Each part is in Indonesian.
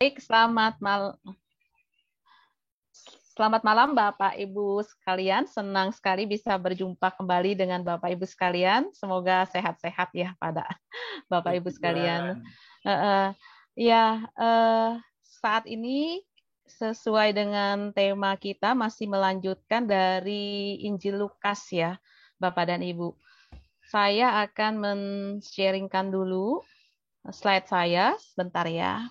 Baik, selamat malam Bapak Ibu sekalian. Senang sekali bisa berjumpa kembali dengan Bapak Ibu sekalian. Semoga sehat-sehat ya pada Bapak Ibu sekalian. Eh, eh, ya, saat ini sesuai dengan tema kita masih melanjutkan dari Injil Lukas ya, Bapak dan Ibu. Saya akan men-sharingkan dulu slide saya sebentar ya.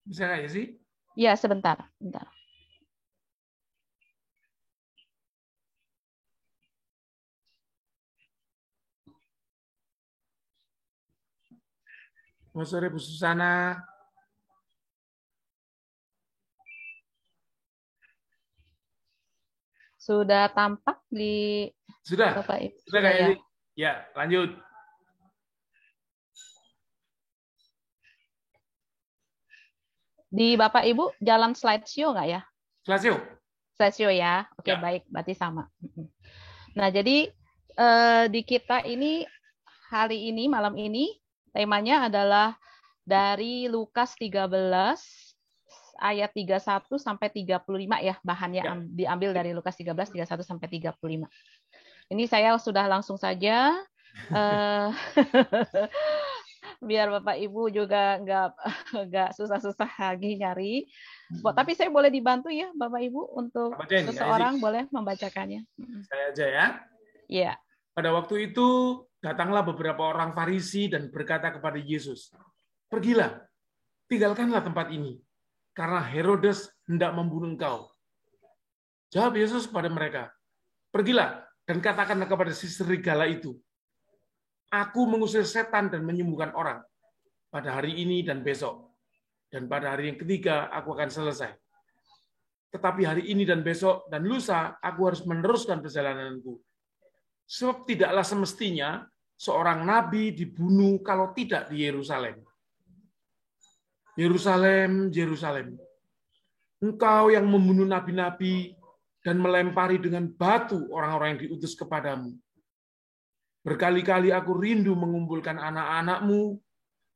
Bisa nggak ya sih? Ya, sebentar. Selamat sore Bu Susana. Sudah tampak di Sudah? Bapak Ibu? Sudah Sudah nggak ya ya? sih? Ya, lanjut. Di Bapak Ibu jalan slideshow nggak ya? Kelas yuk. Slideshow ya? Oke, Ya. baik. Berarti sama. Nah, jadi di kita ini hari ini, malam ini, temanya adalah dari Lukas 13 ayat 31 sampai 35 ya, bahannya Ya. diambil dari Lukas 13, 31 sampai 35. Ini saya sudah langsung saja eh, biar Bapak Ibu juga nggak susah-susah lagi nyari. Tapi saya boleh dibantu ya Bapak Ibu untuk Bacain, ya sih. seseorang boleh membacakannya. Saya aja ya. Ya. Pada waktu itu, datanglah beberapa orang Farisi dan berkata kepada Yesus, "Pergilah, tinggalkanlah tempat ini, karena Herodes hendak membunuh engkau." Jawab Yesus kepada mereka, "Pergilah dan katakanlah kepada si serigala itu, Aku mengusir setan dan menyembuhkan orang pada hari ini dan besok. Dan pada hari yang ketiga, aku akan selesai. Tetapi hari ini dan besok dan lusa, aku harus meneruskan perjalananku. Sebab tidaklah semestinya seorang nabi dibunuh kalau tidak di Yerusalem. Yerusalem, Yerusalem, engkau yang membunuh nabi-nabi dan melempari dengan batu orang-orang yang diutus kepadamu. Berkali-kali aku rindu mengumpulkan anak-anakmu,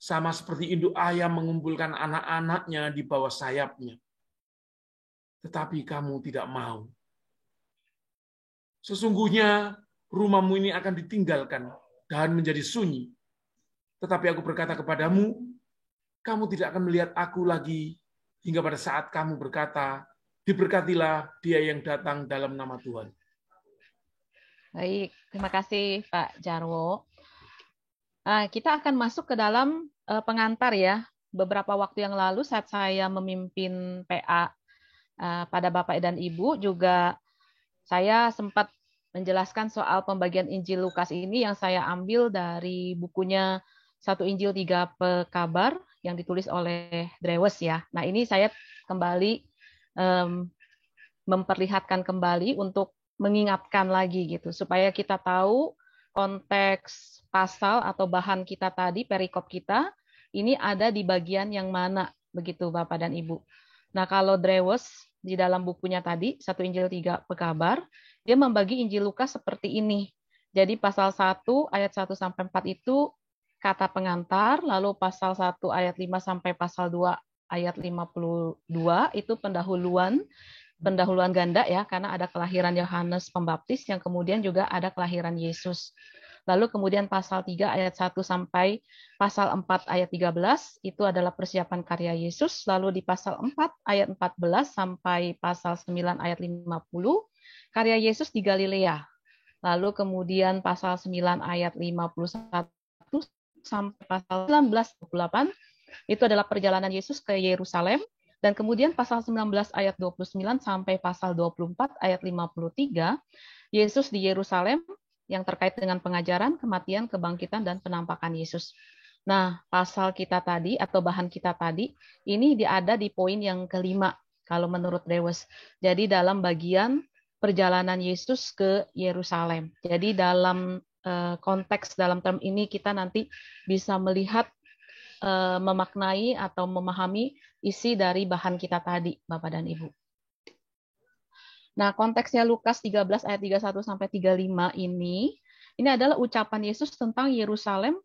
sama seperti induk ayam mengumpulkan anak-anaknya di bawah sayapnya. Tetapi kamu tidak mau. Sesungguhnya rumahmu ini akan ditinggalkan dan menjadi sunyi. Tetapi aku berkata kepadamu, kamu tidak akan melihat aku lagi hingga pada saat kamu berkata, diberkatilah dia yang datang dalam nama Tuhan. Baik, terima kasih Pak Jarwo. Kita akan masuk ke dalam pengantar ya. Beberapa waktu yang lalu saat saya memimpin PA pada Bapak dan Ibu juga saya sempat menjelaskan soal pembagian Injil Lukas ini yang saya ambil dari bukunya Satu Injil Tiga Pekabar yang ditulis oleh Drewes ya. Nah ini saya kembali memperlihatkan kembali untuk mengingatkan lagi gitu supaya kita tahu konteks pasal atau bahan kita tadi perikop kita ini ada di bagian yang mana begitu Bapak dan Ibu. Nah kalau Drewes di dalam bukunya tadi Satu Injil Tiga Pekabar dia membagi Injil Lukas seperti ini. Jadi pasal 1 ayat 1 sampai 4 itu kata pengantar, lalu pasal 1 ayat 5 sampai pasal 2 ayat 52 itu pendahuluan ganda ya, karena ada kelahiran Yohanes Pembaptis yang kemudian juga ada kelahiran Yesus. Lalu kemudian pasal 3 ayat 1 sampai pasal 4 ayat 13 itu adalah persiapan karya Yesus. Lalu di pasal 4 ayat 14 sampai pasal 9 ayat 50 karya Yesus di Galilea. Lalu kemudian pasal 9 ayat 51 sampai pasal 19:28 itu adalah perjalanan Yesus ke Yerusalem. Dan kemudian pasal 19 ayat 29 sampai pasal 24 ayat 53, Yesus di Yerusalem yang terkait dengan pengajaran, kematian, kebangkitan, dan penampakan Yesus. Nah, pasal kita tadi atau bahan kita tadi, ini ada di poin yang kelima, kalau menurut Dewes. Jadi dalam bagian perjalanan Yesus ke Yerusalem. Jadi dalam konteks dalam term ini kita nanti bisa melihat memaknai atau memahami isi dari bahan kita tadi, Bapak dan Ibu. Nah, konteksnya Lukas 13 ayat 31 sampai 35 ini adalah ucapan Yesus tentang Yerusalem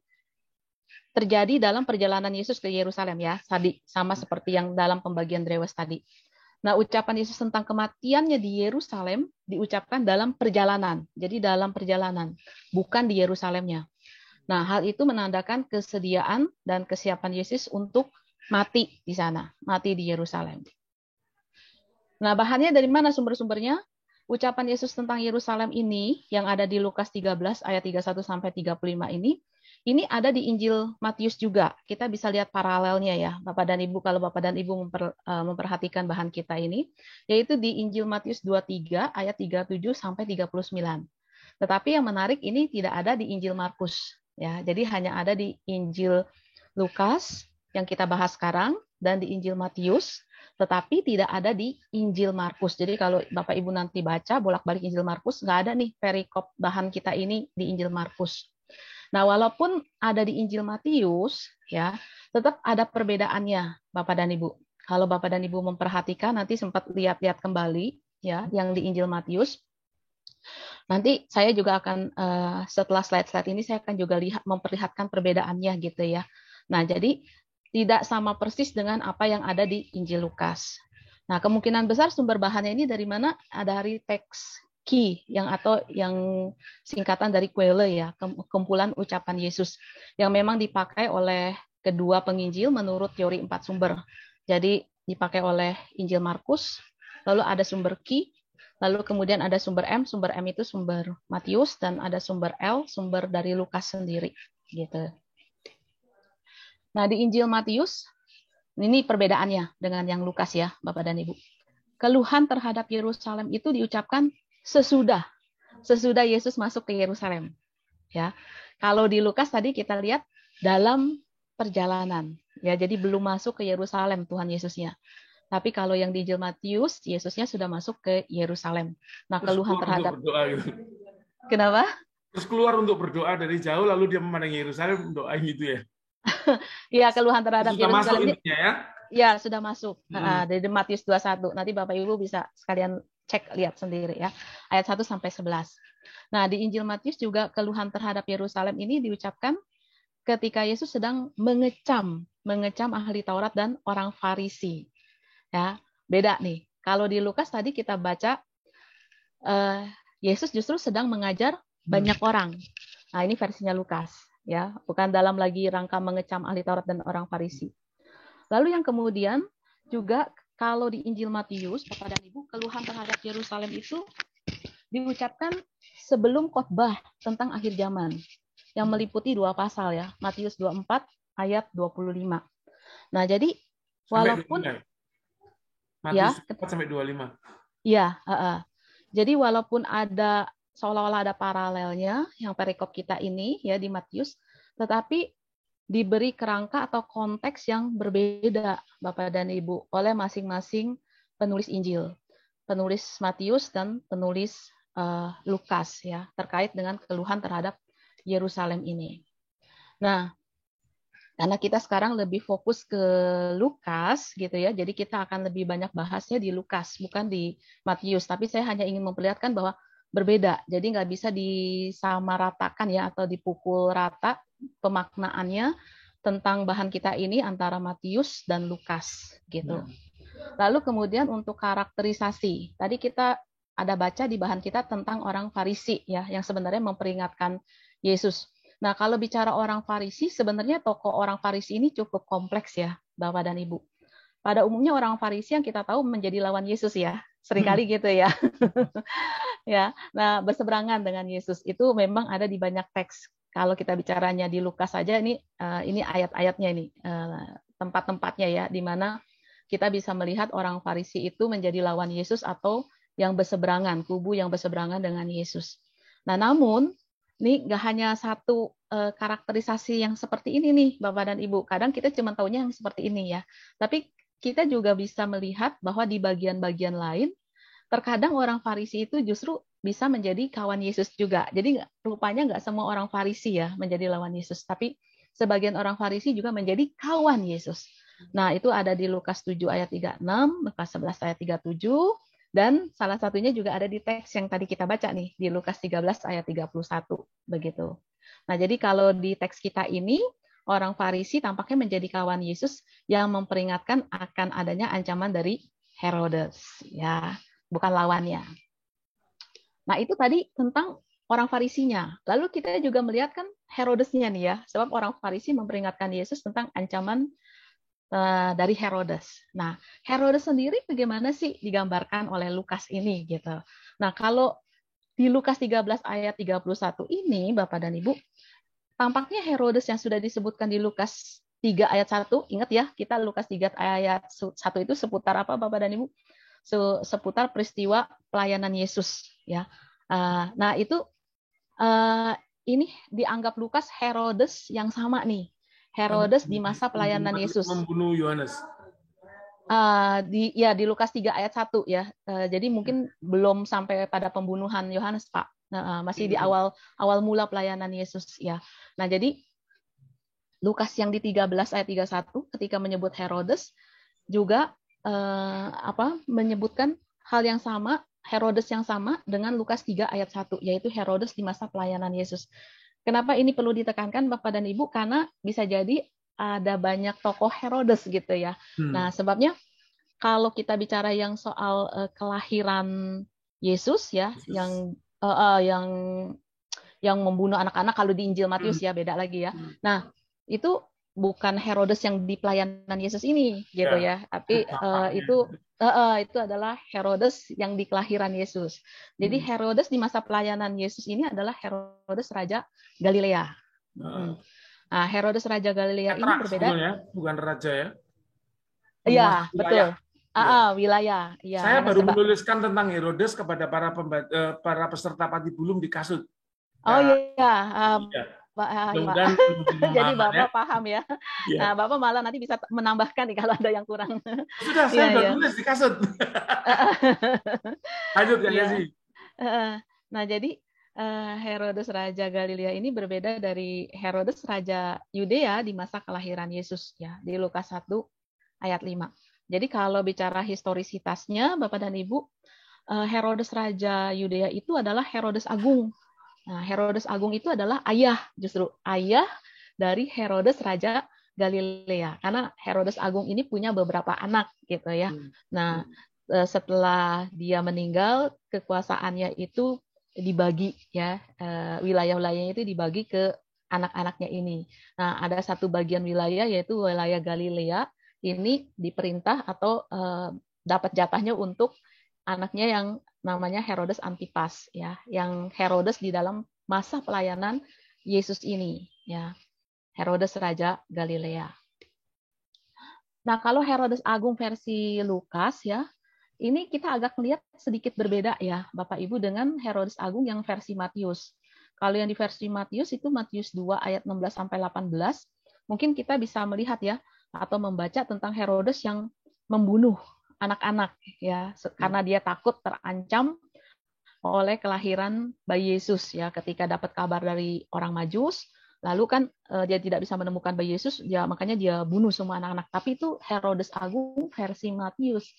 terjadi dalam perjalanan Yesus ke Yerusalem ya, tadi sama seperti yang dalam pembagian Drewes tadi. Nah, ucapan Yesus tentang kematiannya di Yerusalem diucapkan dalam perjalanan. Jadi dalam perjalanan, bukan di Yerusalemnya. Nah, hal itu menandakan kesediaan dan kesiapan Yesus untuk mati di sana, mati di Yerusalem. Nah, bahannya dari mana sumber-sumbernya? Ucapan Yesus tentang Yerusalem ini yang ada di Lukas 13 ayat 31 sampai 35 ini ada di Injil Matius juga. Kita bisa lihat paralelnya ya, Bapak dan Ibu, kalau Bapak dan Ibu memperhatikan bahan kita ini, yaitu di Injil Matius 23 ayat 37 sampai 39. Tetapi yang menarik ini tidak ada di Injil Markus ya. Jadi hanya ada di Injil Lukas yang kita bahas sekarang dan di Injil Matius, tetapi tidak ada di Injil Markus. Jadi kalau Bapak Ibu nanti baca bolak-balik Injil Markus, nggak ada nih perikop bahan kita ini di Injil Markus. Nah, walaupun ada di Injil Matius, ya, tetap ada perbedaannya, Bapak dan Ibu. Kalau Bapak dan Ibu memperhatikan, nanti sempat lihat-lihat kembali, ya, yang di Injil Matius. Nanti saya juga akan setelah slide-slide ini saya akan juga memperlihatkan perbedaannya gitu ya. Nah, jadi tidak sama persis dengan apa yang ada di Injil Lukas. Nah, kemungkinan besar sumber bahannya ini dari mana? Dari teks Ki yang singkatan dari Quelle ya, kumpulan ucapan Yesus yang memang dipakai oleh kedua penginjil menurut teori 4 sumber. Jadi dipakai oleh Injil Markus, lalu ada sumber Ki, lalu kemudian ada sumber M itu sumber Matius, dan ada sumber L, sumber dari Lukas sendiri gitu. Nah, di Injil Matius ini perbedaannya dengan yang Lukas ya, Bapak dan Ibu. Keluhan terhadap Yerusalem itu diucapkan sesudah Yesus masuk ke Yerusalem. Ya. Kalau di Lukas tadi kita lihat dalam perjalanan. Ya, jadi belum masuk ke Yerusalem Tuhan Yesusnya. Tapi kalau yang di Injil Matius, Yesusnya sudah masuk ke Yerusalem. Nah, keluhan terhadap berdoa gitu. Kenapa? Terus keluar untuk berdoa dari jauh lalu dia memandangi Yerusalem doa gitu ya. Iya, keluhan terhadap sudah Yerusalem masuk intinya ya. Ya, sudah masuk. Dari Matius 21. Nanti Bapak Ibu bisa sekalian cek lihat sendiri ya. Ayat 1 sampai 11. Nah, di Injil Matius juga keluhan terhadap Yerusalem ini diucapkan ketika Yesus sedang mengecam ahli Taurat dan orang Farisi. Ya, beda nih. Kalau di Lukas tadi kita baca Yesus justru sedang mengajar banyak orang. Nah, ini versinya Lukas ya, bukan dalam lagi rangka mengecam ahli Taurat dan orang Farisi. Lalu yang kemudian juga kalau di Injil Matius, Bapak dan Ibu, keluhan terhadap Yerusalem itu diucapkan sebelum khotbah tentang akhir zaman yang meliputi 2 pasal ya, Matius 24 ayat 25. Nah, jadi walaupun Matius 4 sampai 25. Ya, jadi walaupun ada seolah-olah ada paralelnya yang perikop kita ini ya di Matius, tetapi diberi kerangka atau konteks yang berbeda Bapak dan Ibu oleh masing-masing penulis Injil, penulis Matius dan penulis Lukas ya, terkait dengan keluhan terhadap Yerusalem ini. Nah, karena kita sekarang lebih fokus ke Lukas gitu ya, jadi kita akan lebih banyak bahasnya di Lukas bukan di Matius, tapi saya hanya ingin memperlihatkan bahwa berbeda, jadi nggak bisa disamaratakan ya atau dipukul rata pemaknaannya tentang bahan kita ini antara Matius dan Lukas gitu. Lalu kemudian untuk karakterisasi, tadi kita ada baca di bahan kita tentang orang Farisi ya yang sebenarnya memperingatkan Yesus. Nah, kalau bicara orang Farisi, sebenarnya tokoh orang Farisi ini cukup kompleks ya, Bapak dan Ibu. Pada umumnya orang Farisi yang kita tahu menjadi lawan Yesus ya, seringkali gitu ya. Ya, nah berseberangan dengan Yesus itu memang ada di banyak teks. Kalau kita bicaranya di Lukas saja ini ayat-ayatnya ini tempat-tempatnya ya, di mana kita bisa melihat orang Farisi itu menjadi lawan Yesus atau yang berseberangan, kubu yang berseberangan dengan Yesus. Nah, namun ini nggak hanya satu karakterisasi yang seperti ini nih, Bapak dan Ibu. Kadang kita cuma taunya yang seperti ini ya. Tapi kita juga bisa melihat bahwa di bagian-bagian lain, terkadang orang Farisi itu justru bisa menjadi kawan Yesus juga. Jadi rupanya nggak semua orang Farisi ya menjadi lawan Yesus. Tapi sebagian orang Farisi juga menjadi kawan Yesus. Nah, itu ada di Lukas 7 ayat 36, Lukas 11 ayat 37, dan salah satunya juga ada di teks yang tadi kita baca nih, di Lukas 13 ayat 31, begitu. Nah, jadi kalau di teks kita ini, orang Farisi tampaknya menjadi kawan Yesus yang memperingatkan akan adanya ancaman dari Herodes, ya, bukan lawannya. Nah, itu tadi tentang orang Farisinya. Lalu kita juga melihat kan Herodesnya nih ya, sebab orang Farisi memperingatkan Yesus tentang ancaman dari Herodes. Nah, Herodes sendiri bagaimana sih digambarkan oleh Lukas ini gitu. Nah, kalau di Lukas 13 ayat 31 ini, Bapak dan Ibu, tampaknya Herodes yang sudah disebutkan di Lukas 3 ayat 1, ingat ya, kita Lukas 3 ayat 1 itu seputar apa Bapak dan Ibu? Seputar peristiwa pelayanan Yesus ya. Nah, itu ini dianggap Lukas Herodes yang sama nih. Herodes di masa pelayanan Yesus. Membunuh Yohanes. Di Lukas 3 ayat 1 ya. Jadi mungkin belum sampai pada pembunuhan Yohanes, Pak. Masih di awal mula pelayanan Yesus ya. Nah, jadi Lukas yang di 13 ayat 31 ketika menyebut Herodes juga menyebutkan hal yang sama, Herodes yang sama dengan Lukas 3 ayat 1, yaitu Herodes di masa pelayanan Yesus. Kenapa ini perlu ditekankan Bapak dan Ibu? Karena bisa jadi ada banyak tokoh Herodes gitu ya. Nah, sebabnya kalau kita bicara yang soal kelahiran Yesus ya, yang membunuh anak-anak, kalau di Injil Matius ya beda lagi ya. Nah, itu bukan Herodes yang di pelayanan Yesus ini gitu ya, tapi itu adalah Herodes yang di kelahiran Yesus. Jadi Herodes di masa pelayanan Yesus ini adalah Herodes Raja Galilea. Nah, Herodes Raja Galilea ini berbeda. Bukan raja ya? Iya, betul. Wilayah. Ya, saya baru menuliskan tentang Herodes kepada para peserta Patibulum di Kasut. Oh iya. Jadi Bapak paham ya. Nah, Bapak malah nanti bisa menambahkan nih kalau ada yang kurang. Sudah, saya udah tulis di Kasut. Lanjut ya sih. Nah, jadi Herodes Raja Galilea ini berbeda dari Herodes Raja Yudea di masa kelahiran Yesus ya, di Lukas 1 ayat 5. Jadi kalau bicara historisitasnya Bapak dan Ibu, Herodes Raja Yudea itu adalah Herodes Agung. Nah, Herodes Agung itu adalah justru ayah dari Herodes Raja Galilea. Karena Herodes Agung ini punya beberapa anak gitu ya. Nah, setelah dia meninggal, kekuasaannya itu dibagi ya, wilayah-wilayahnya itu dibagi ke anak-anaknya ini. Nah, ada satu bagian wilayah yaitu wilayah Galilea ini diperintah atau dapat jatahnya untuk anaknya yang namanya Herodes Antipas ya, yang Herodes di dalam masa pelayanan Yesus ini ya. Herodes Raja Galilea. Nah, kalau Herodes Agung versi Lukas ya, ini kita agak melihat sedikit berbeda ya, Bapak Ibu, dengan Herodes Agung yang versi Matius. Kalau yang di versi Matius itu Matius 2 ayat 16 sampai 18, mungkin kita bisa melihat ya atau membaca tentang Herodes yang membunuh anak-anak ya, karena dia takut terancam oleh kelahiran bayi Yesus ya, ketika dapat kabar dari orang Majus, lalu kan dia tidak bisa menemukan bayi Yesus, ya makanya dia bunuh semua anak-anak. Tapi itu Herodes Agung versi Matius.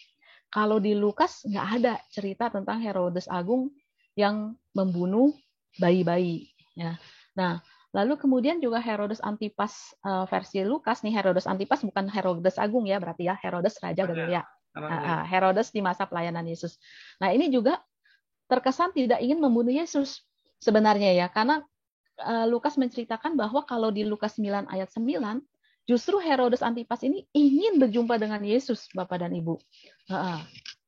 Kalau di Lukas nggak ada cerita tentang Herodes Agung yang membunuh bayi-bayi ya. Nah, lalu kemudian juga Herodes Antipas versi Lukas nih, Herodes Antipas bukan Herodes Agung ya, berarti ya Herodes Raja Galilea. Herodes di masa pelayanan Yesus. Nah, ini juga terkesan tidak ingin membunuh Yesus sebenarnya ya, karena Lukas menceritakan bahwa kalau di Lukas 9 ayat 9 justru Herodes Antipas ini ingin berjumpa dengan Yesus, Bapak dan Ibu.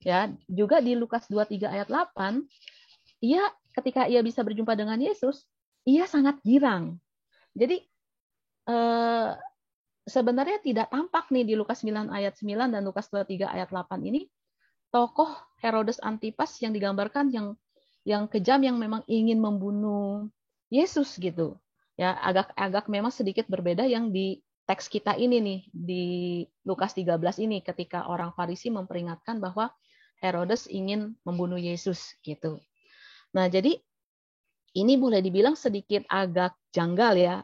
Ya, juga di Lukas 23 ayat 8, ketika ia bisa berjumpa dengan Yesus, ia sangat girang. Jadi sebenarnya tidak tampak nih di Lukas 9 ayat 9 dan Lukas 23 ayat 8 ini tokoh Herodes Antipas yang digambarkan yang kejam, yang memang ingin membunuh Yesus gitu. Ya, agak memang sedikit berbeda yang di teks kita ini nih, di Lukas 13 ini, ketika orang Farisi memperingatkan bahwa Herodes ingin membunuh Yesus gitu. Nah, jadi ini boleh dibilang sedikit agak janggal ya,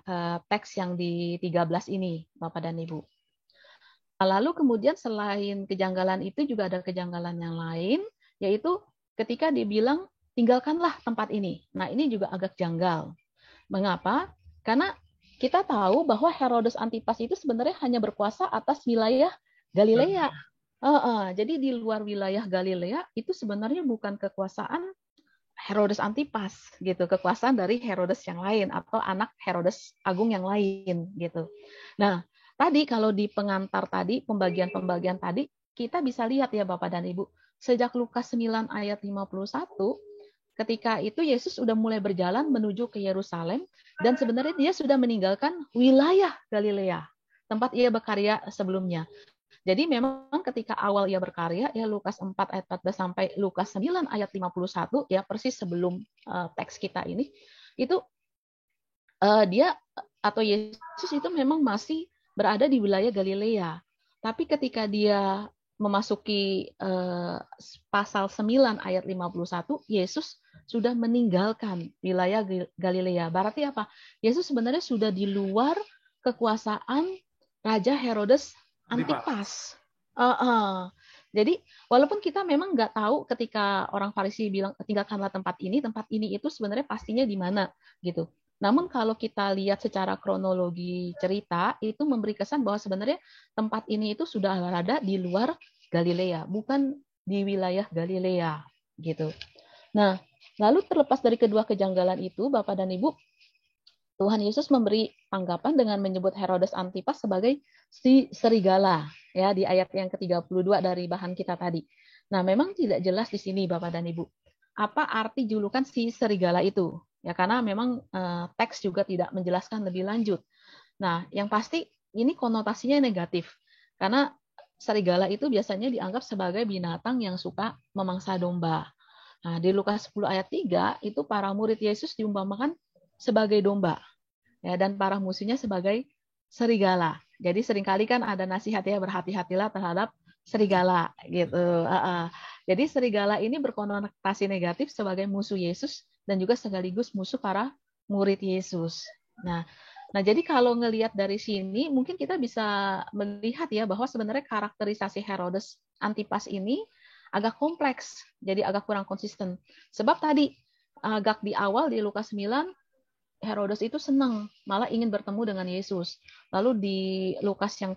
teks yang di 13 ini, Bapak dan Ibu. Lalu kemudian selain kejanggalan itu juga ada kejanggalan yang lain, yaitu ketika dibilang tinggalkanlah tempat ini. Nah, ini juga agak janggal. Mengapa? Karena kita tahu bahwa Herodes Antipas itu sebenarnya hanya berkuasa atas wilayah Galilea. Jadi di luar wilayah Galilea itu sebenarnya bukan kekuasaan Herodes Antipas gitu, kekuasaan dari Herodes yang lain atau anak Herodes Agung yang lain gitu. Nah, tadi kalau di pengantar tadi, pembagian-pembagian tadi, kita bisa lihat ya Bapak dan Ibu, sejak Lukas 9 ayat 51, ketika itu Yesus sudah mulai berjalan menuju ke Yerusalem dan sebenarnya dia sudah meninggalkan wilayah Galilea, tempat ia berkarya sebelumnya. Jadi memang ketika awal ia berkarya, ya Lukas 4 ayat 14 sampai Lukas 9 ayat 51, ya persis sebelum teks kita ini, itu dia atau Yesus itu memang masih berada di wilayah Galilea. Tapi ketika dia memasuki pasal 9 ayat 51, Yesus sudah meninggalkan wilayah Galilea. Berarti apa? Yesus sebenarnya sudah di luar kekuasaan Raja Herodes Antipas. Jadi walaupun kita memang nggak tahu ketika orang Farisi bilang tinggalkanlah tempat ini itu sebenarnya pastinya di mana gitu. Namun kalau kita lihat secara kronologi cerita itu memberi kesan bahwa sebenarnya tempat ini itu sudah berada di luar Galilea, bukan di wilayah Galilea gitu. Nah, lalu terlepas dari kedua kejanggalan itu, Bapak dan Ibu, Tuhan Yesus memberi tanggapan dengan menyebut Herodes Antipas sebagai si serigala ya di ayat yang ke-32 dari bahan kita tadi. Nah, memang tidak jelas di sini Bapak dan Ibu. Apa arti julukan si serigala itu? Ya karena memang teks juga tidak menjelaskan lebih lanjut. Nah, yang pasti ini konotasinya negatif. Karena serigala itu biasanya dianggap sebagai binatang yang suka memangsa domba. Nah, di Lukas 10 ayat 3 itu para murid Yesus diumpamakan sebagai domba ya, dan para musuhnya sebagai serigala. Jadi seringkali kan ada nasihat ya berhati-hatilah terhadap serigala gitu. Jadi serigala ini berkonotasi negatif sebagai musuh Yesus dan juga sekaligus musuh para murid Yesus. Nah jadi kalau ngelihat dari sini mungkin kita bisa melihat ya bahwa sebenarnya karakterisasi Herodes Antipas ini agak kompleks, jadi agak kurang konsisten. Sebab tadi agak di awal di Lukas 9 Herodes itu senang, malah ingin bertemu dengan Yesus. Lalu di Lukas yang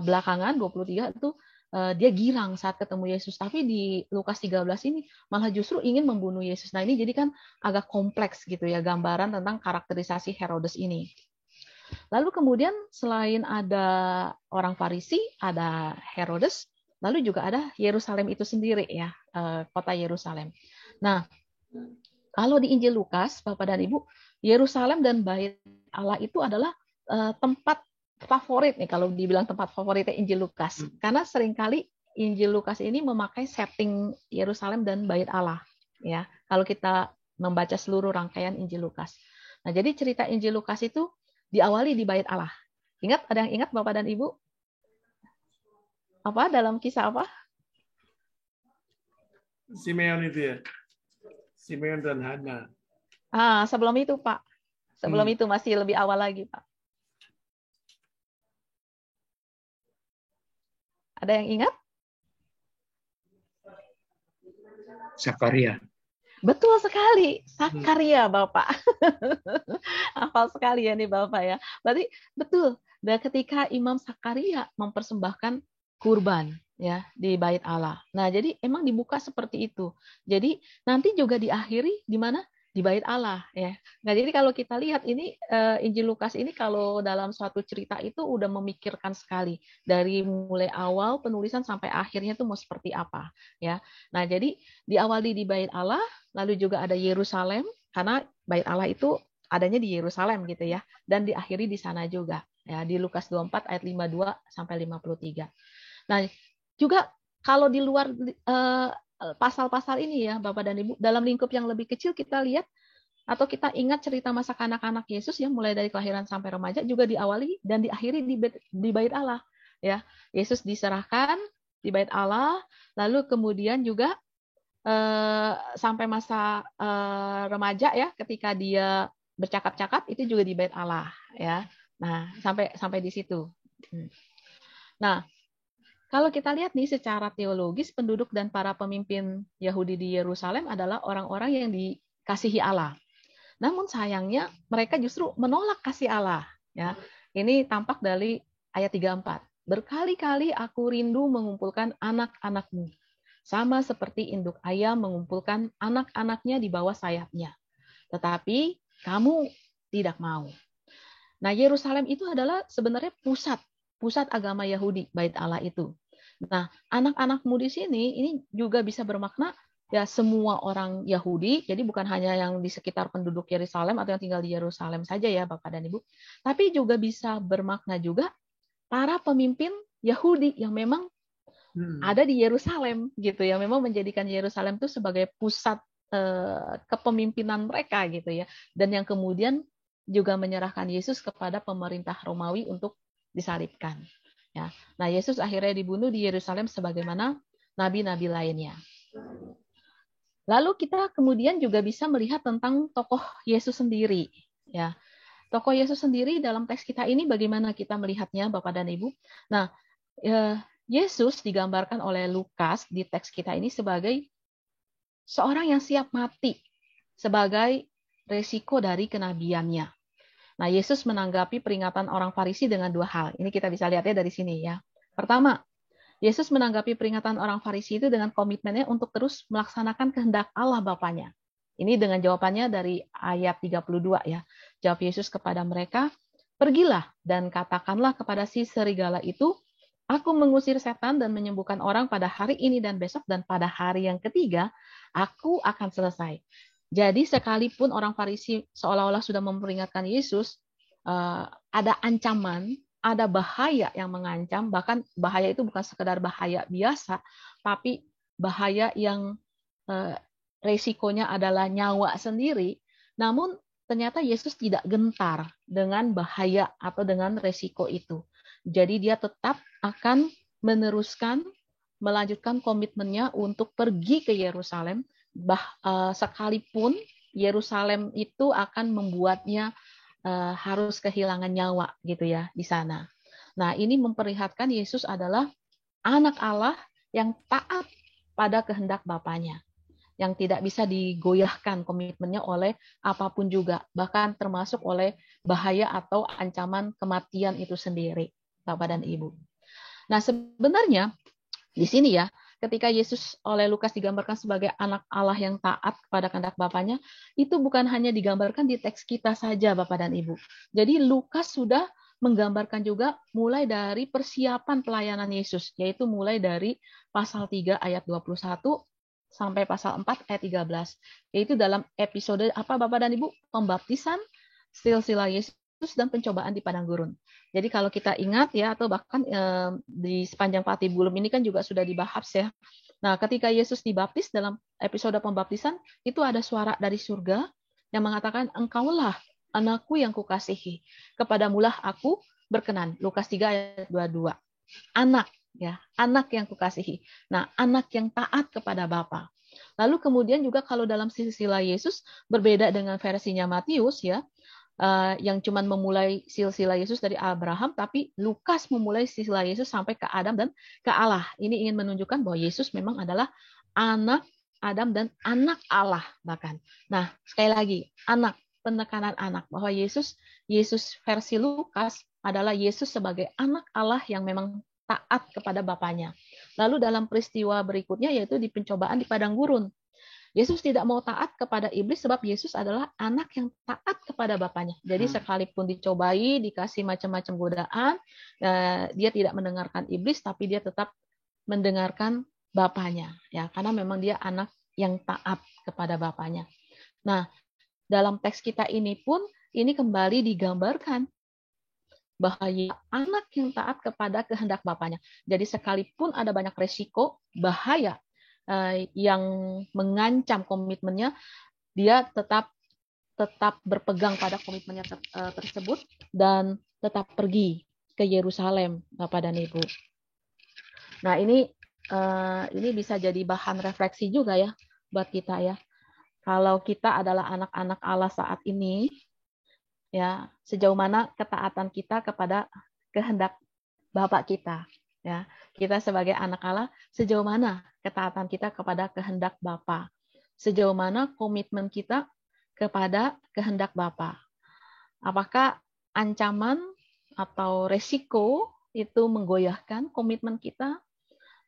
belakangan 23 itu dia girang saat ketemu Yesus. Tapi di Lukas 13 ini malah justru ingin membunuh Yesus. Nah ini jadi kan agak kompleks gitu ya gambaran tentang karakterisasi Herodes ini. Lalu kemudian selain ada orang Farisi, ada Herodes, lalu juga ada Yerusalem itu sendiri ya, kota Yerusalem. Nah, kalau di Injil Lukas, Bapak dan Ibu, Yerusalem dan Bait Allah itu adalah tempat favorit nih kalau dibilang tempat favoritnya Injil Lukas. Karena seringkali Injil Lukas ini memakai setting Yerusalem dan Bait Allah ya. Kalau kita membaca seluruh rangkaian Injil Lukas. Nah, jadi cerita Injil Lukas itu diawali di Bait Allah. Ingat, ada yang ingat Bapak dan Ibu? Apa dalam kisah apa? Simeon itu ya. Simeon dan Hana. Sebelum itu, Pak. Sebelum itu masih lebih awal lagi, Pak. Ada yang ingat? Zakaria. Betul sekali, Zakaria, Bapak. Hafal sekali ya nih Bapak ya. Berarti betul. Dan ketika Imam Zakaria mempersembahkan kurban ya di Bait Allah. Nah, jadi emang dibuka seperti itu. Jadi nanti juga diakhiri di mana? Di Bait Allah ya. Nah, jadi kalau kita lihat ini Injil Lukas ini kalau dalam suatu cerita itu udah memikirkan sekali dari mulai awal penulisan sampai akhirnya itu mau seperti apa ya. Nah, jadi diawali di Bait Allah, lalu juga ada Yerusalem karena Bait Allah itu adanya di Yerusalem gitu ya, dan diakhiri di sana juga ya di Lukas 24 ayat 52 sampai 53. Nah, juga kalau di luar pasal-pasal ini ya Bapak dan Ibu, dalam lingkup yang lebih kecil kita lihat atau kita ingat cerita masa kanak-kanak Yesus yang mulai dari kelahiran sampai remaja juga diawali dan diakhiri di Bait Allah ya. Yesus diserahkan di Bait Allah, lalu kemudian juga sampai masa remaja ya, ketika dia bercakap-cakap itu juga di Bait Allah ya. Nah, sampai di situ. Nah, kalau kita lihat nih secara teologis, penduduk dan para pemimpin Yahudi di Yerusalem adalah orang-orang yang dikasihi Allah. Namun sayangnya mereka justru menolak kasih Allah. Ya, ini tampak dari ayat 34. Berkali-kali aku rindu mengumpulkan anak-anakmu, sama seperti induk ayam mengumpulkan anak-anaknya di bawah sayapnya. Tetapi kamu tidak mau. Nah, Yerusalem itu adalah sebenarnya pusat agama Yahudi, Bait Allah itu. Nah, anak-anakmu di sini ini juga bisa bermakna ya semua orang Yahudi, jadi bukan hanya yang di sekitar penduduk Yerusalem atau yang tinggal di Yerusalem saja ya Bapak dan Ibu, tapi juga bisa bermakna juga para pemimpin Yahudi yang memang ada di Yerusalem gitu ya, memang menjadikan Yerusalem itu sebagai pusat kepemimpinan mereka gitu ya, dan yang kemudian juga menyerahkan Yesus kepada pemerintah Romawi untuk disalibkan. Ya. Nah, Yesus akhirnya dibunuh di Yerusalem sebagaimana nabi-nabi lainnya. Lalu kita kemudian juga bisa melihat tentang tokoh Yesus sendiri. Ya, tokoh Yesus sendiri dalam teks kita ini bagaimana kita melihatnya, Bapak dan Ibu? Nah, Yesus digambarkan oleh Lukas di teks kita ini sebagai seorang yang siap mati sebagai resiko dari kenabiannya. Nah, Yesus menanggapi peringatan orang Farisi dengan dua hal. Ini kita bisa lihatnya dari sini ya. Pertama, Yesus menanggapi peringatan orang Farisi itu dengan komitmennya untuk terus melaksanakan kehendak Allah Bapanya. Ini dengan jawabannya dari ayat 32 ya. Jawab Yesus kepada mereka, "Pergilah dan katakanlah kepada si serigala itu, aku mengusir setan dan menyembuhkan orang pada hari ini dan besok, dan pada hari yang ketiga aku akan selesai." Jadi sekalipun orang Farisi seolah-olah sudah memperingatkan Yesus, ada ancaman, ada bahaya yang mengancam, bahkan bahaya itu bukan sekedar bahaya biasa, tapi bahaya yang resikonya adalah nyawa sendiri. Namun ternyata Yesus tidak gentar dengan bahaya atau dengan resiko itu. Jadi dia tetap akan melanjutkan komitmennya untuk pergi ke Yerusalem, sekalipun Yerusalem itu akan membuatnya harus kehilangan nyawa gitu ya di sana. Nah, ini memperlihatkan Yesus adalah anak Allah yang taat pada kehendak Bapanya, yang tidak bisa digoyahkan komitmennya oleh apapun juga, bahkan termasuk oleh bahaya atau ancaman kematian itu sendiri, Bapak dan Ibu. Nah, sebenarnya di sini ya, ketika Yesus oleh Lukas digambarkan sebagai anak Allah yang taat kepada kehendak Bapanya, itu bukan hanya digambarkan di teks kita saja, Bapak dan Ibu. Jadi Lukas sudah menggambarkan juga mulai dari persiapan pelayanan Yesus, yaitu mulai dari pasal 3 ayat 21 sampai pasal 4 ayat 13. Yaitu dalam episode apa Bapak dan Ibu? Pembaptisan, silsilah Yesus, dan pencobaan di padang gurun. Jadi kalau kita ingat ya, atau bahkan di sepanjang Patibulum ini kan juga sudah dibahas ya. Nah, ketika Yesus dibaptis dalam episode pembaptisan, itu ada suara dari surga yang mengatakan, "Engkaulah anakku yang kukasihi, kepadamulah aku berkenan." Lukas 3 ayat 22. Anak ya, anak yang kukasihi. Nah, anak yang taat kepada Bapa. Lalu kemudian juga kalau dalam silsilah Yesus berbeda dengan versinya Matius ya, yang cuman memulai silsilah Yesus dari Abraham, tapi Lukas memulai silsilah Yesus sampai ke Adam dan ke Allah. Ini ingin menunjukkan bahwa Yesus memang adalah anak Adam dan anak Allah bahkan. Nah, sekali lagi, anak, penekanan anak, bahwa Yesus versi Lukas adalah Yesus sebagai anak Allah yang memang taat kepada Bapanya. Lalu dalam peristiwa berikutnya yaitu di pencobaan di padang gurun. Yesus tidak mau taat kepada iblis sebab Yesus adalah anak yang taat kepada Bapanya. Jadi sekalipun dicobai, dikasih macam-macam godaan, dia tidak mendengarkan iblis, tapi dia tetap mendengarkan Bapanya. Ya, karena memang dia anak yang taat kepada Bapanya. Nah, dalam teks kita ini pun, ini kembali digambarkan bahwa anak yang taat kepada kehendak Bapanya. Jadi sekalipun ada banyak resiko, bahaya, yang mengancam komitmennya, dia tetap berpegang pada komitmennya tersebut dan tetap pergi ke Yerusalem, Bapak dan Ibu. Nah, ini bisa jadi bahan refleksi juga ya, buat kita ya. Kalau kita adalah anak-anak Allah saat ini, ya, sejauh mana ketaatan kita kepada kehendak Bapak kita, ya. Kita sebagai anak Allah, sejauh mana ketaatan kita kepada kehendak Bapa? Sejauh mana komitmen kita kepada kehendak Bapa? Apakah ancaman atau resiko itu menggoyahkan komitmen kita,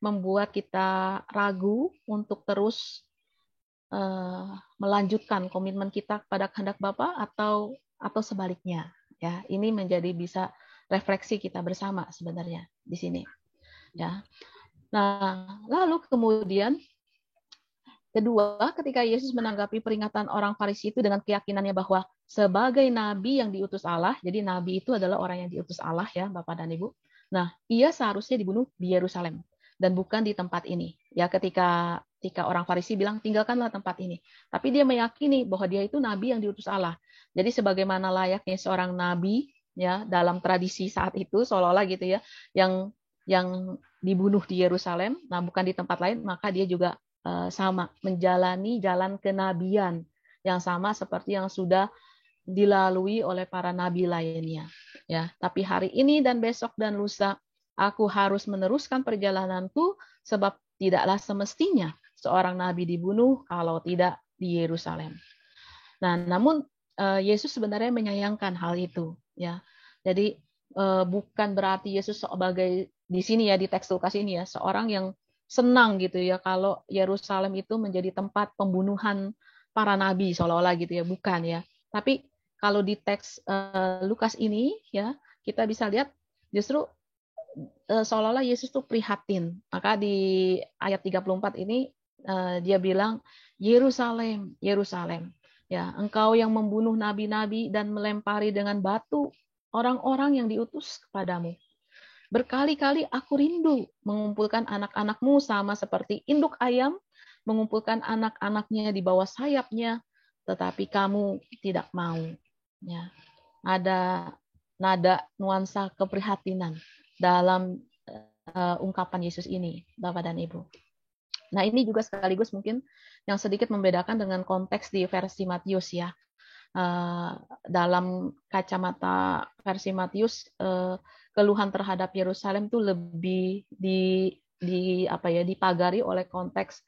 membuat kita ragu untuk terus melanjutkan komitmen kita pada kehendak Bapa atau sebaliknya, ya. Ini menjadi bisa refleksi kita bersama sebenarnya di sini, ya. Nah, lalu kemudian kedua, ketika Yesus menanggapi peringatan orang Farisi itu dengan keyakinannya bahwa sebagai nabi yang diutus Allah, jadi nabi itu adalah orang yang diutus Allah ya, Bapak dan Ibu. Nah, ia seharusnya dibunuh di Yerusalem dan bukan di tempat ini. Ya, ketika orang Farisi bilang tinggalkanlah tempat ini, tapi dia meyakini bahwa dia itu nabi yang diutus Allah. Jadi sebagaimana layaknya seorang nabi ya dalam tradisi saat itu seolah-olah gitu ya, yang dibunuh di Yerusalem, nah bukan di tempat lain, maka dia juga sama menjalani jalan kenabian yang sama seperti yang sudah dilalui oleh para nabi lainnya ya. Tapi hari ini dan besok dan lusa aku harus meneruskan perjalananku sebab tidaklah semestinya seorang nabi dibunuh kalau tidak di Yerusalem. Nah, namun Yesus sebenarnya menyayangkan hal itu ya. Jadi bukan berarti Yesus sebagai di sini ya di teks Lukas ini ya seorang yang senang gitu ya kalau Yerusalem itu menjadi tempat pembunuhan para nabi seolah-olah gitu ya, bukan ya. Tapi kalau di teks Lukas ini ya kita bisa lihat justru seolah-olah Yesus itu prihatin. Maka di ayat 34 ini dia bilang Yerusalem, Yerusalem, ya engkau yang membunuh nabi-nabi dan melempari dengan batu orang-orang yang diutus kepadamu. Berkali-kali aku rindu mengumpulkan anak-anakmu sama seperti induk ayam mengumpulkan anak-anaknya di bawah sayapnya, tetapi kamu tidak mau. Ya, ada nada nuansa keprihatinan dalam ungkapan Yesus ini, Bapak dan Ibu. Nah, ini juga sekaligus mungkin yang sedikit membedakan dengan konteks di versi Matius ya. Dalam kacamata versi Matius, keluhan terhadap Yerusalem itu lebih dipagari oleh konteks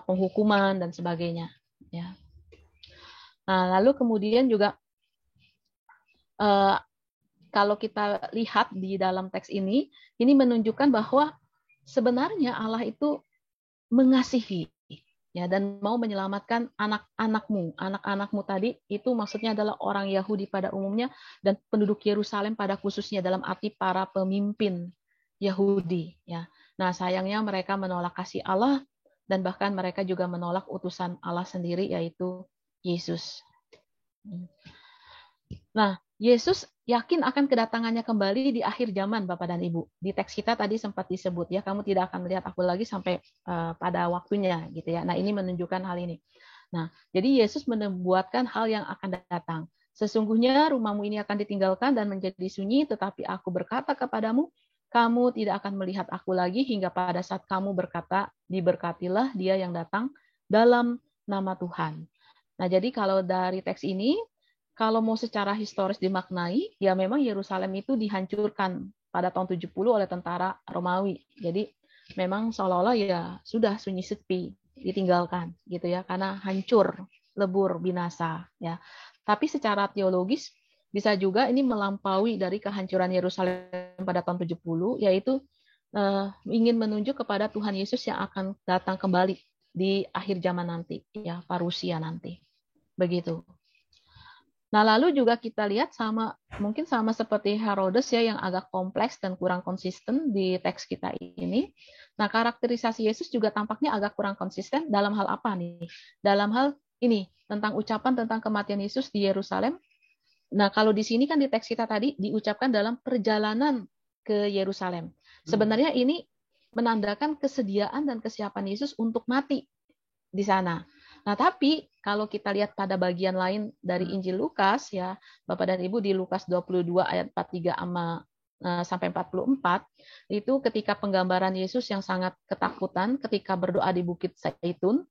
penghukuman dan sebagainya. Ya. Nah, lalu kemudian juga kalau kita lihat di dalam teks ini menunjukkan bahwa sebenarnya Allah itu mengasihi ya dan mau menyelamatkan anak-anakmu tadi itu maksudnya adalah orang Yahudi pada umumnya dan penduduk Yerusalem pada khususnya dalam arti para pemimpin Yahudi ya. Nah, sayangnya mereka menolak kasih Allah dan bahkan mereka juga menolak utusan Allah sendiri yaitu Yesus. Nah, Yesus yakin akan kedatangannya kembali di akhir zaman, Bapak dan Ibu. Di teks kita tadi sempat disebut ya, kamu tidak akan melihat aku lagi sampai pada waktunya gitu ya. Nah, ini menunjukkan hal ini. Nah, jadi Yesus membuatkan hal yang akan datang. Sesungguhnya rumahmu ini akan ditinggalkan dan menjadi sunyi, tetapi aku berkata kepadamu, kamu tidak akan melihat aku lagi hingga pada saat kamu berkata, diberkatilah dia yang datang dalam nama Tuhan. Nah, jadi kalau dari teks ini, kalau mau secara historis dimaknai, ya memang Yerusalem itu dihancurkan pada tahun 70 oleh tentara Romawi. Jadi memang seolah-olah ya sudah sunyi sepi, ditinggalkan gitu ya, karena hancur, lebur, binasa ya. Tapi secara teologis bisa juga ini melampaui dari kehancuran Yerusalem pada tahun 70, yaitu ingin menunjuk kepada Tuhan Yesus yang akan datang kembali di akhir zaman nanti, ya parusia nanti. Begitu. Nah, lalu juga kita lihat mungkin sama seperti Herodes ya yang agak kompleks dan kurang konsisten di teks kita ini. Nah, karakterisasi Yesus juga tampaknya agak kurang konsisten dalam hal apa nih? Dalam hal ini, tentang ucapan tentang kematian Yesus di Yerusalem. Nah, kalau di sini kan di teks kita tadi diucapkan dalam perjalanan ke Yerusalem. Sebenarnya ini menandakan kesediaan dan kesiapan Yesus untuk mati di sana. Nah, tapi kalau kita lihat pada bagian lain dari Injil Lukas ya, Bapak dan Ibu di Lukas 22 ayat 43 sampai 44, itu ketika penggambaran Yesus yang sangat ketakutan ketika berdoa di Bukit Zaitun,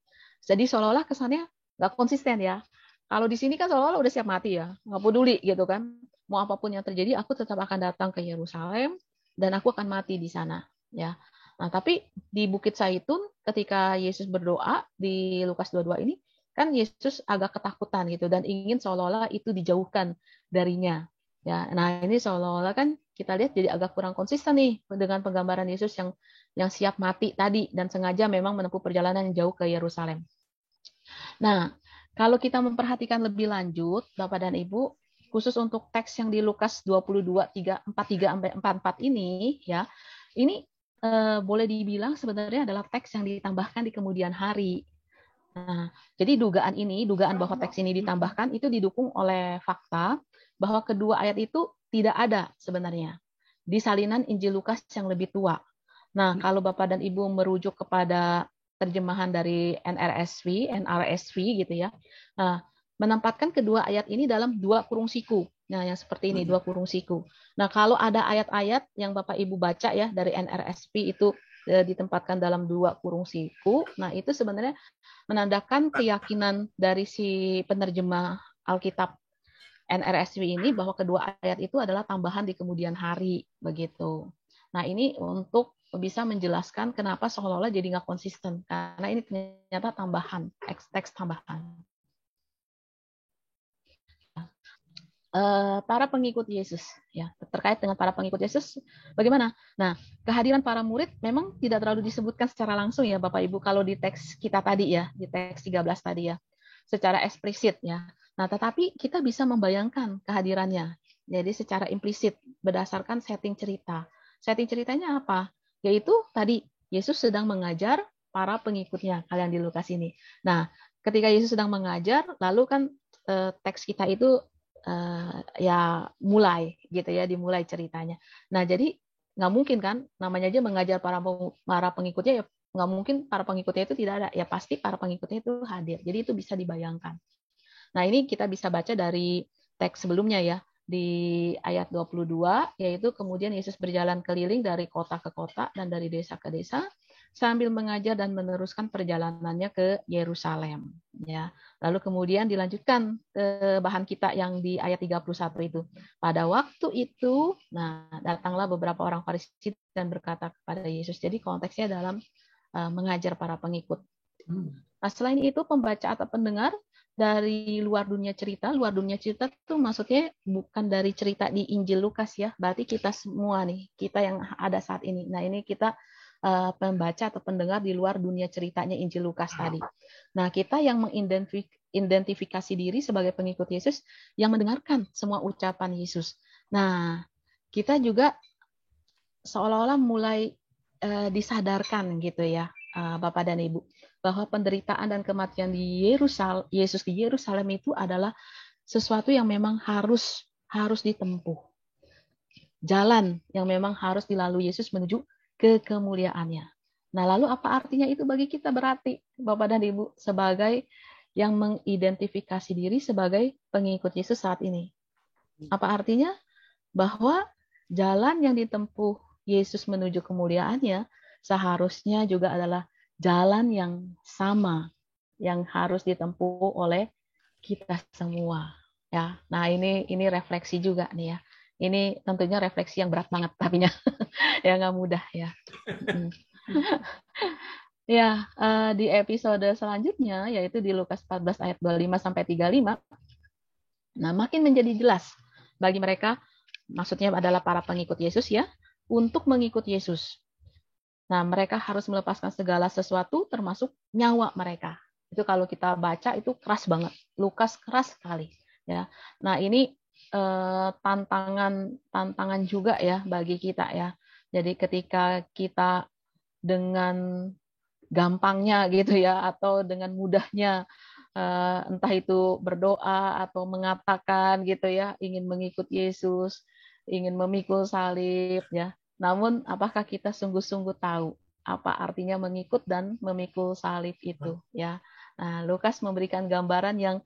Jadi seolah-olah kesannya nggak konsisten ya. Kalau di sini kan seolah-olah udah siap mati ya, nggak peduli gitu kan. Mau apapun yang terjadi, aku tetap akan datang ke Yerusalem dan aku akan mati di sana. Ya. Nah, tapi di Bukit Zaitun ketika Yesus berdoa di Lukas 22 ini, kan Yesus agak ketakutan gitu dan ingin seolah-olah itu dijauhkan darinya. Ya, nah ini seolah-olah kan kita lihat jadi agak kurang konsisten nih dengan penggambaran Yesus yang siap mati tadi dan sengaja memang menempuh perjalanan jauh ke Yerusalem. Nah, kalau kita memperhatikan lebih lanjut, Bapak dan Ibu, khusus untuk teks yang di Lukas 22, 43 sampai 44 ini, ya, ini boleh dibilang sebenarnya adalah teks yang ditambahkan di kemudian hari. Nah, jadi dugaan bahwa teks ini ditambahkan itu didukung oleh fakta bahwa kedua ayat itu tidak ada sebenarnya di salinan Injil Lukas yang lebih tua. Nah, kalau Bapak dan Ibu merujuk kepada terjemahan dari NRSV gitu ya. Nah, menempatkan kedua ayat ini dalam dua kurung siku. Nah, yang seperti ini, dua kurung siku. Nah, kalau ada ayat-ayat yang Bapak Ibu baca ya dari NRSV itu ditempatkan dalam dua kurung siku, nah itu sebenarnya menandakan keyakinan dari si penerjemah Alkitab NRSV ini bahwa kedua ayat itu adalah tambahan di kemudian hari begitu. Nah ini untuk bisa menjelaskan kenapa seolah-olah jadi nggak konsisten karena ini ternyata tambahan teks tambahan. Para pengikut Yesus ya terkait dengan para pengikut Yesus bagaimana? Nah kehadiran para murid memang tidak terlalu disebutkan secara langsung ya Bapak Ibu kalau di teks kita tadi ya di teks 13 tadi ya secara eksplisit ya. Nah tetapi kita bisa membayangkan kehadirannya jadi secara implisit berdasarkan setting cerita. Setting ceritanya apa? Yaitu tadi Yesus sedang mengajar para pengikutnya kalian di Lukas ini. Nah ketika Yesus sedang mengajar lalu kan teks kita itu ya mulai gitu ya dimulai ceritanya. Nah jadi nggak mungkin kan namanya aja mengajar para pengikutnya ya nggak mungkin para pengikutnya itu tidak ada ya pasti para pengikutnya itu hadir. Jadi itu bisa dibayangkan. Nah ini kita bisa baca dari teks sebelumnya ya di ayat 22 yaitu kemudian Yesus berjalan keliling dari kota ke kota dan dari desa ke desa sambil mengajar dan meneruskan perjalanannya ke Yerusalem ya. Lalu kemudian dilanjutkan ke bahan kita yang di ayat 31 itu. Pada waktu itu, nah datanglah beberapa orang Farisi dan berkata kepada Yesus. Jadi konteksnya dalam mengajar para pengikut. Nah, selain itu pembaca atau pendengar dari luar dunia cerita itu maksudnya bukan dari cerita di Injil Lukas ya. Berarti kita semua nih, kita yang ada saat ini. Nah, ini kita pembaca atau pendengar di luar dunia ceritanya Injil Lukas tadi. Nah, kita yang mengidentifikasi diri sebagai pengikut Yesus yang mendengarkan semua ucapan Yesus. Nah, kita juga seolah-olah mulai disadarkan gitu ya, Bapak dan Ibu, bahwa penderitaan dan kematian Yesus di Yerusalem itu adalah sesuatu yang memang harus ditempuh. Jalan yang memang harus dilalui Yesus menuju ke kemuliaannya. Nah, lalu apa artinya itu bagi kita berarti, Bapak dan Ibu, sebagai yang mengidentifikasi diri sebagai pengikut Yesus saat ini? Apa artinya? Bahwa jalan yang ditempuh Yesus menuju kemuliaannya seharusnya juga adalah jalan yang sama yang harus ditempuh oleh kita semua. Ya, nah ini refleksi juga nih ya. Ini tentunya refleksi yang berat banget tapinya ya nggak mudah ya. Ya, di episode selanjutnya yaitu di Lukas 14 ayat 25 sampai 35. Nah, makin menjadi jelas bagi mereka maksudnya adalah para pengikut Yesus ya, untuk mengikut Yesus. Nah, mereka harus melepaskan segala sesuatu termasuk nyawa mereka. Itu kalau kita baca itu keras banget. Lukas keras sekali ya. Nah, ini tantangan juga ya bagi kita ya. Jadi ketika kita dengan gampangnya gitu ya atau dengan mudahnya entah itu berdoa atau mengatakan gitu ya ingin mengikut Yesus, ingin memikul salib ya. Namun apakah kita sungguh-sungguh tahu apa artinya mengikut dan memikul salib itu ya. Nah, Lukas memberikan gambaran yang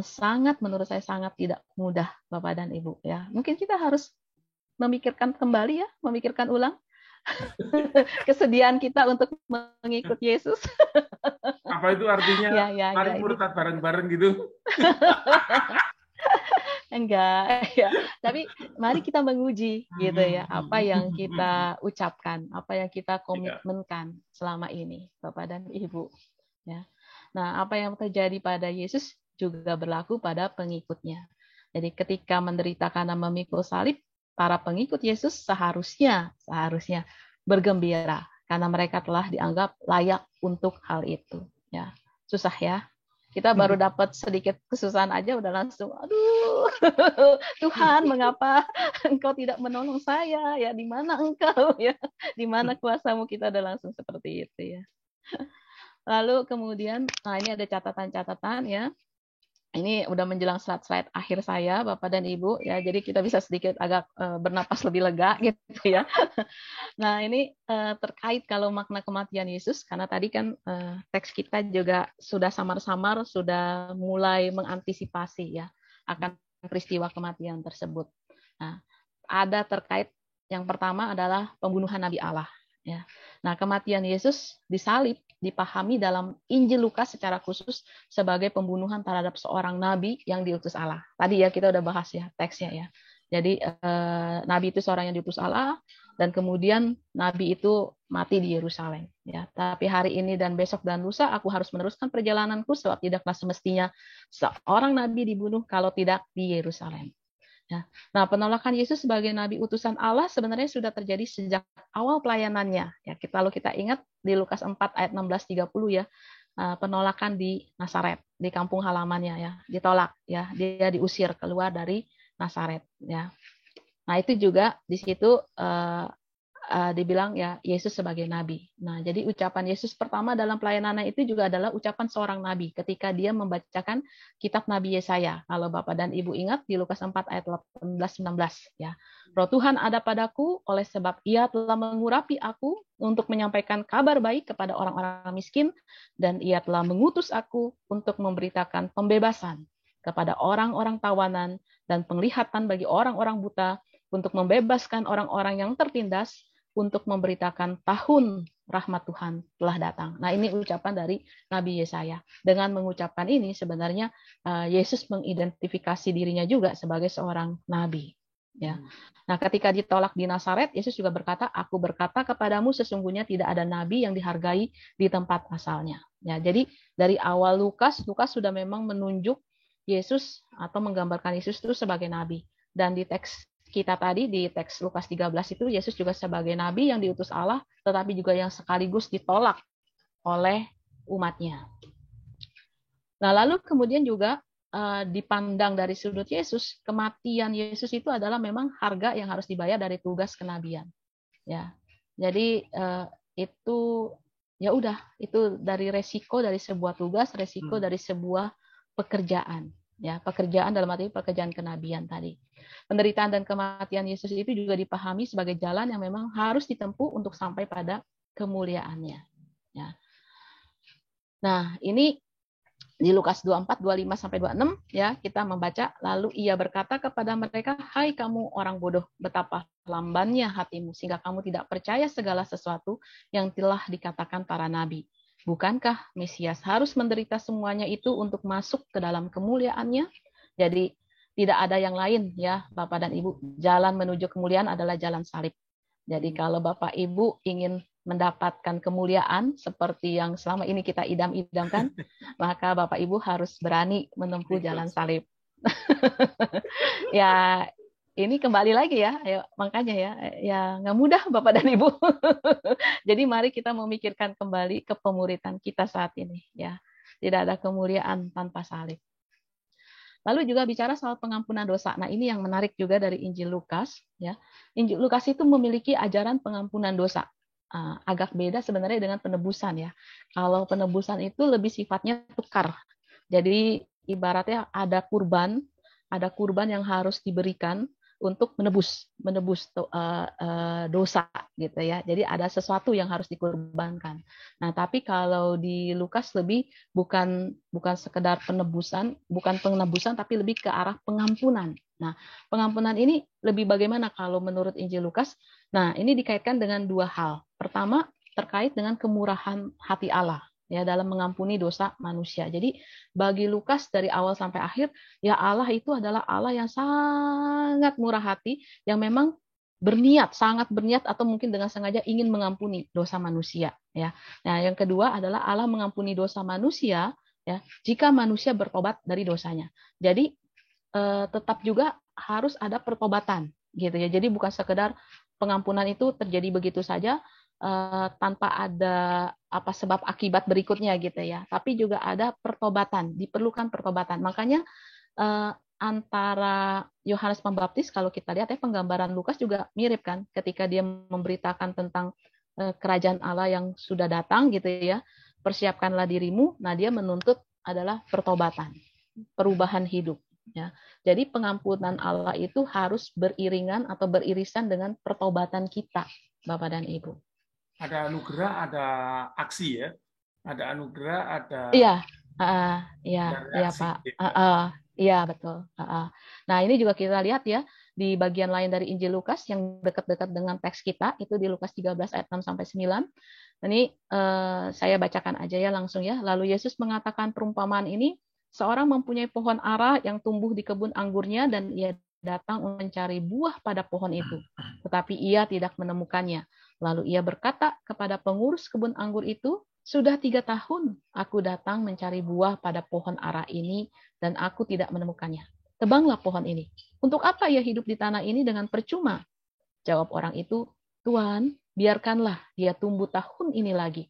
sangat menurut saya sangat tidak mudah Bapak dan Ibu ya. Mungkin kita harus memikirkan kembali ya, memikirkan ulang kesediaan kita untuk mengikut Yesus. Apa itu artinya? Mari murtad bareng-bareng gitu? Enggak, ya. Tapi mari kita menguji gitu ya, apa yang kita ucapkan, apa yang kita komitmenkan selama ini, Bapak dan Ibu. Ya. Nah, apa yang terjadi pada Yesus juga berlaku pada pengikutnya. Jadi ketika menderita karena memikul salib, para pengikut Yesus seharusnya bergembira karena mereka telah dianggap layak untuk hal itu. Ya, susah ya. Kita baru dapat sedikit kesusahan aja udah langsung, aduh, Tuhan, mengapa Engkau tidak menolong saya? Ya, di mana Engkau? Ya, di mana kuasamu? Kita udah langsung seperti itu ya. Lalu kemudian, nah ini ada catatan-catatan ya. Ini udah menjelang slide-slide akhir saya, Bapak dan Ibu ya. Jadi kita bisa sedikit agak bernapas lebih lega gitu ya. Nah, ini terkait kalau makna kematian Yesus, karena tadi kan teks kita juga sudah samar-samar sudah mulai mengantisipasi ya akan peristiwa kematian tersebut. Nah, ada terkait yang pertama adalah pembunuhan Nabi Allah. Ya. Nah, kematian Yesus disalib dipahami dalam Injil Lukas secara khusus sebagai pembunuhan terhadap seorang nabi yang diutus Allah. Tadi ya kita udah bahas ya teksnya ya. Jadi nabi itu seorang yang diutus Allah dan kemudian nabi itu mati di Yerusalem. Ya. Tapi hari ini dan besok dan lusa aku harus meneruskan perjalananku sebab tidaklah semestinya seorang nabi dibunuh kalau tidak di Yerusalem. Ya. Nah, penolakan Yesus sebagai nabi utusan Allah sebenarnya sudah terjadi sejak awal pelayanannya. Ya, kalau kita ingat di Lukas 4 ayat 16-30 ya, penolakan di Nazaret, di kampung halamannya ya, ditolak ya, dia diusir keluar dari Nazaret ya. Nah, itu juga di situ dibilang ya Yesus sebagai nabi. Nah, jadi ucapan Yesus pertama dalam pelayanannya itu juga adalah ucapan seorang nabi ketika dia membacakan kitab Nabi Yesaya. Kalau Bapak dan Ibu ingat di Lukas 4 ayat 18-19 ya. Roh Tuhan ada padaku oleh sebab Ia telah mengurapi aku untuk menyampaikan kabar baik kepada orang-orang miskin dan Ia telah mengutus aku untuk memberitakan pembebasan kepada orang-orang tawanan dan penglihatan bagi orang-orang buta, untuk membebaskan orang-orang yang tertindas, untuk memberitakan tahun rahmat Tuhan telah datang. Nah, ini ucapan dari Nabi Yesaya. Dengan mengucapkan ini sebenarnya Yesus mengidentifikasi dirinya juga sebagai seorang nabi. Ya. Nah, ketika ditolak di Nazaret, Yesus juga berkata, "Aku berkata kepadamu sesungguhnya tidak ada nabi yang dihargai di tempat asalnya." Ya, jadi dari awal Lukas sudah memang menunjuk Yesus atau menggambarkan Yesus itu sebagai nabi. Dan di teks kita tadi di teks Lukas 13 itu Yesus juga sebagai nabi yang diutus Allah, tetapi juga yang sekaligus ditolak oleh umatnya. Nah, lalu kemudian juga dipandang dari sudut Yesus, kematian Yesus itu adalah memang harga yang harus dibayar dari tugas kenabian. Ya, jadi itu ya udah, itu dari resiko dari sebuah tugas, resiko dari sebuah pekerjaan. Ya, pekerjaan dalam arti pekerjaan kenabian tadi. Penderitaan dan kematian Yesus itu juga dipahami sebagai jalan yang memang harus ditempuh untuk sampai pada kemuliaannya. Ya. Nah, ini di Lukas 24, 25-26 ya, kita membaca, lalu ia berkata kepada mereka, "Hai kamu orang bodoh, betapa lambannya hatimu sehingga kamu tidak percaya segala sesuatu yang telah dikatakan para nabi. Bukankah Mesias harus menderita semuanya itu untuk masuk ke dalam kemuliaannya?" Jadi tidak ada yang lain ya, Bapak dan Ibu. Jalan menuju kemuliaan adalah jalan salib. Jadi kalau Bapak Ibu ingin mendapatkan kemuliaan seperti yang selama ini kita idam-idamkan, maka Bapak Ibu harus berani menempuh jalan salib. Ya, ini kembali lagi ya, ayo, makanya ya nggak mudah Bapak dan Ibu. Jadi mari kita memikirkan kembali kepemuritan kita saat ini ya. Tidak ada kemuliaan tanpa salib. Lalu juga bicara soal pengampunan dosa. Nah, ini yang menarik juga dari Injil Lukas ya. Injil Lukas itu memiliki ajaran pengampunan dosa. Agak beda sebenarnya dengan penebusan ya. Kalau penebusan itu lebih sifatnya tukar. Jadi ibaratnya ada kurban yang harus diberikan untuk menebus dosa gitu ya. Jadi ada sesuatu yang harus dikorbankan. Nah, tapi kalau di Lukas lebih bukan sekedar bukan penebusan tapi lebih ke arah pengampunan. Nah, pengampunan ini lebih bagaimana kalau menurut Injil Lukas? Nah, ini dikaitkan dengan dua hal. Pertama, terkait dengan kemurahan hati Allah ya dalam mengampuni dosa manusia. Jadi bagi Lukas dari awal sampai akhir, ya Allah itu adalah Allah yang sangat murah hati, yang memang sangat berniat atau mungkin dengan sengaja ingin mengampuni dosa manusia ya. Nah, yang kedua adalah Allah mengampuni dosa manusia ya jika manusia bertobat dari dosanya. Jadi tetap juga harus ada pertobatan gitu ya. Jadi bukan sekedar pengampunan itu terjadi begitu saja tanpa ada sebab akibat berikutnya gitu ya. Tapi juga ada pertobatan, diperlukan pertobatan. Makanya antara Yohanes Pembaptis kalau kita lihat ya penggambaran Lukas juga mirip kan ketika dia memberitakan tentang kerajaan Allah yang sudah datang gitu ya. Persiapkanlah dirimu. Nah, dia menuntut adalah pertobatan, perubahan hidup ya. Jadi pengampunan Allah itu harus beriringan atau beririsan dengan pertobatan kita, Bapak dan Ibu. Ada anugerah, ada aksi ya. Ada anugerah, ada iya reaksi. Pak. Iya betul. Nah ini juga kita lihat ya di bagian lain dari Injil Lukas yang dekat-dekat dengan teks kita itu di Lukas 13 ayat 6 sampai 9. Ini saya bacakan aja ya langsung ya. Lalu Yesus mengatakan perumpamaan ini, seorang mempunyai pohon ara yang tumbuh di kebun anggurnya dan ia datang mencari buah pada pohon itu, tetapi ia tidak menemukannya. Lalu ia berkata kepada pengurus kebun anggur itu, sudah 3 tahun aku datang mencari buah pada pohon ara ini dan aku tidak menemukannya. Tebanglah pohon ini. Untuk apa ia hidup di tanah ini dengan percuma? Jawab orang itu, Tuan, biarkanlah dia tumbuh tahun ini lagi.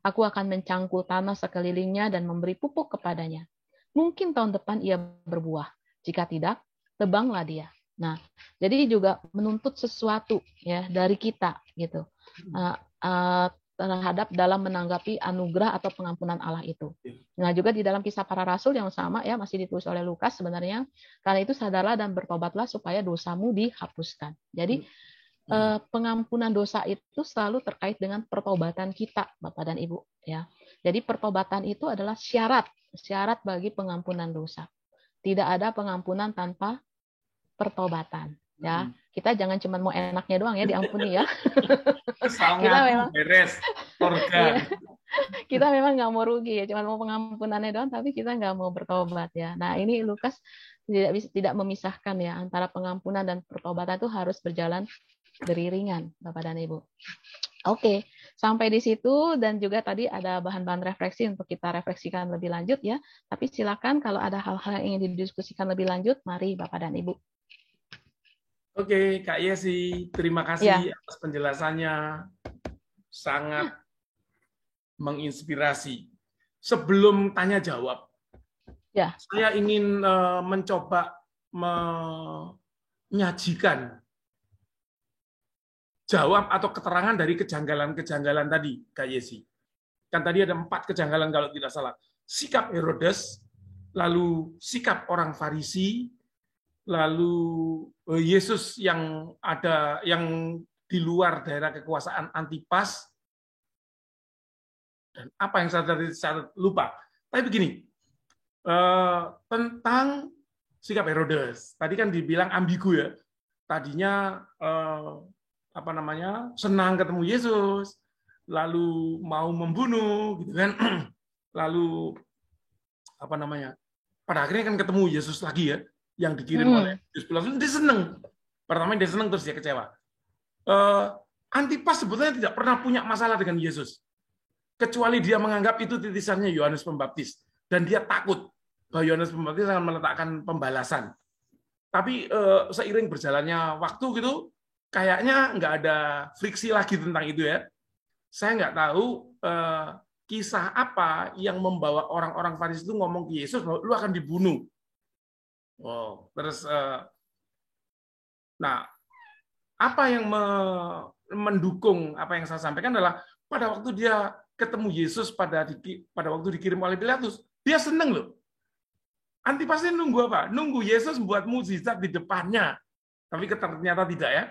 Aku akan mencangkul tanah sekelilingnya dan memberi pupuk kepadanya. Mungkin tahun depan ia berbuah. Jika tidak, tebanglah dia. Nah, jadi juga menuntut sesuatu ya dari kita gitu. Terhadap dalam menanggapi anugerah atau pengampunan Allah itu. Nah, juga di dalam Kisah Para Rasul yang sama ya masih ditulis oleh Lukas sebenarnya, karena itu sadarlah dan bertobatlah supaya dosamu dihapuskan. Jadi pengampunan dosa itu selalu terkait dengan pertobatan kita, Bapak dan Ibu ya. Jadi pertobatan itu adalah syarat bagi pengampunan dosa. Tidak ada pengampunan tanpa pertobatan ya. Kita jangan cuma mau enaknya doang ya diampuni ya. Kita memang beres organ. Kita memang nggak mau rugi ya, cuma mau pengampunannya doang, tapi kita nggak mau bertobat ya. Nah ini Lukas tidak memisahkan ya antara pengampunan dan pertobatan itu harus berjalan beriringan, Bapak dan Ibu. Oke, sampai di situ dan juga tadi ada bahan-bahan refleksi untuk kita refleksikan lebih lanjut ya. Tapi silakan kalau ada hal-hal yang ingin didiskusikan lebih lanjut, mari Bapak dan Ibu. Oke, Kak Yesi, terima kasih atas penjelasannya. Sangat menginspirasi. Sebelum tanya jawab, saya ingin mencoba menyajikan jawab atau keterangan dari kejanggalan-kejanggalan tadi, Kak Yesi. Kan tadi ada 4 kejanggalan kalau tidak salah. Sikap Herodes, lalu sikap orang Farisi, lalu Yesus yang di luar daerah kekuasaan Antipas, dan apa yang saya lupa. Tapi begini, tentang sikap Herodes, tadi kan dibilang ambigu ya. Tadinya senang ketemu Yesus, lalu mau membunuh, gitu kan. Lalu pada akhirnya kan ketemu Yesus lagi ya, yang dikirim oleh Yesus. Langsung dia senang. Pertama dia senang terus dia kecewa. Antipas sebetulnya tidak pernah punya masalah dengan Yesus, kecuali dia menganggap itu titisannya Yohanes Pembaptis, dan dia takut bahwa Yohanes Pembaptis akan meletakkan pembalasan. Tapi seiring berjalannya waktu gitu, kayaknya nggak ada friksi lagi tentang itu ya. Saya nggak tahu kisah apa yang membawa orang-orang Farisi itu ngomong ke Yesus bahwa lu akan dibunuh. Terus, apa yang mendukung apa yang saya sampaikan adalah pada waktu dia ketemu Yesus pada waktu dikirim oleh Pilatus, dia seneng loh. Antipas ini nunggu apa? Nunggu Yesus membuat mukjizat di depannya. Tapi ternyata tidak ya.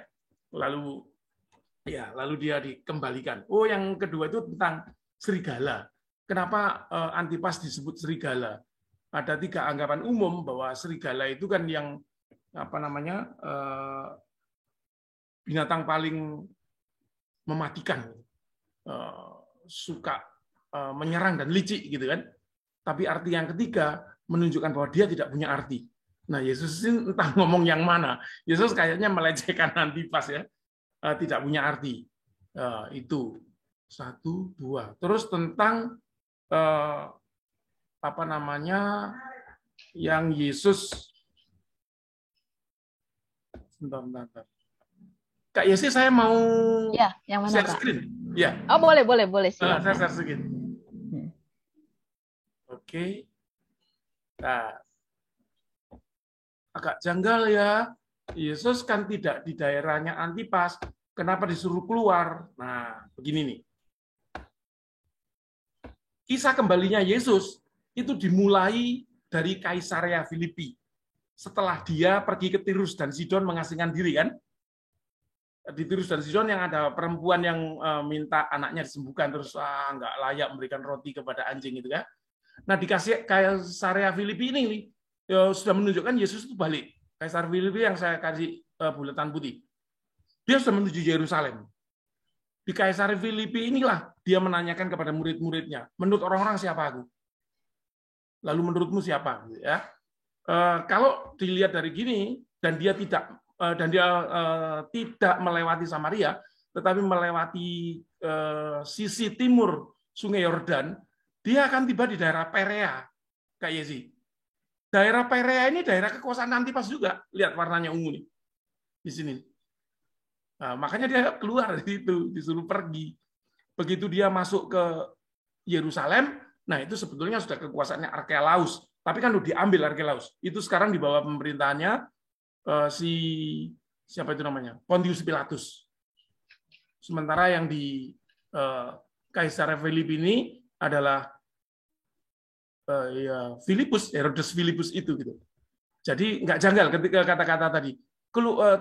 Lalu dia dikembalikan. Oh, yang kedua itu tentang serigala. Kenapa Antipas disebut serigala? Ada 3 anggapan umum bahwa serigala itu kan yang binatang paling mematikan, suka menyerang dan licik gitu kan. Tapi arti yang ketiga menunjukkan bahwa dia tidak punya arti. Nah, Yesus ini entah ngomong yang mana. Yesus kayaknya melecehkan Antipas ya, tidak punya arti. Itu 1, 2. Terus tentang yang Yesus, bentar. Kak Yesi, saya mau yang mana, share Kak? screen. Ya. Oh, boleh silakan. Saya share screen. Oke. Nah, agak janggal ya. Yesus kan tidak di daerahnya Antipas. Kenapa disuruh keluar? Nah, begini nih. Kisah kembalinya Yesus itu dimulai dari Kaisarea Filipi. Setelah dia pergi ke Tirus dan Sidon mengasingkan diri kan. Di Tirus dan Sidon yang ada perempuan yang minta anaknya disembuhkan, terus nggak layak memberikan roti kepada anjing gitu kan. Nah, di Kaisarea Filipi ini ya, sudah menunjukkan Yesus itu balik. Kaisarea Filipi yang saya kasih bulatan putih. Dia sudah menuju Yerusalem. Di Kaisarea Filipi inilah dia menanyakan kepada murid-muridnya, menurut orang-orang siapa aku? Lalu menurutmu siapa? Ya. Kalau dilihat dari gini dan dia tidak melewati Samaria, tetapi melewati sisi timur Sungai Yordan, dia akan tiba di daerah Perea, Kak Yesi. Daerah Perea ini daerah kekuasaan Antipas juga. Lihat warnanya ungu nih di sini. Nah, makanya dia keluar dari itu, disuruh pergi. Begitu dia masuk ke Yerusalem, nah itu sebetulnya sudah kekuasaannya Arkelaus. Tapi kan udah diambil Arkelaus. Itu sekarang di bawah pemerintahannya siapa itu namanya? Pontius Pilatus. Sementara yang di Kaisarea Filipi ini adalah Herodes Filipus itu gitu. Jadi nggak janggal ketika kata-kata tadi.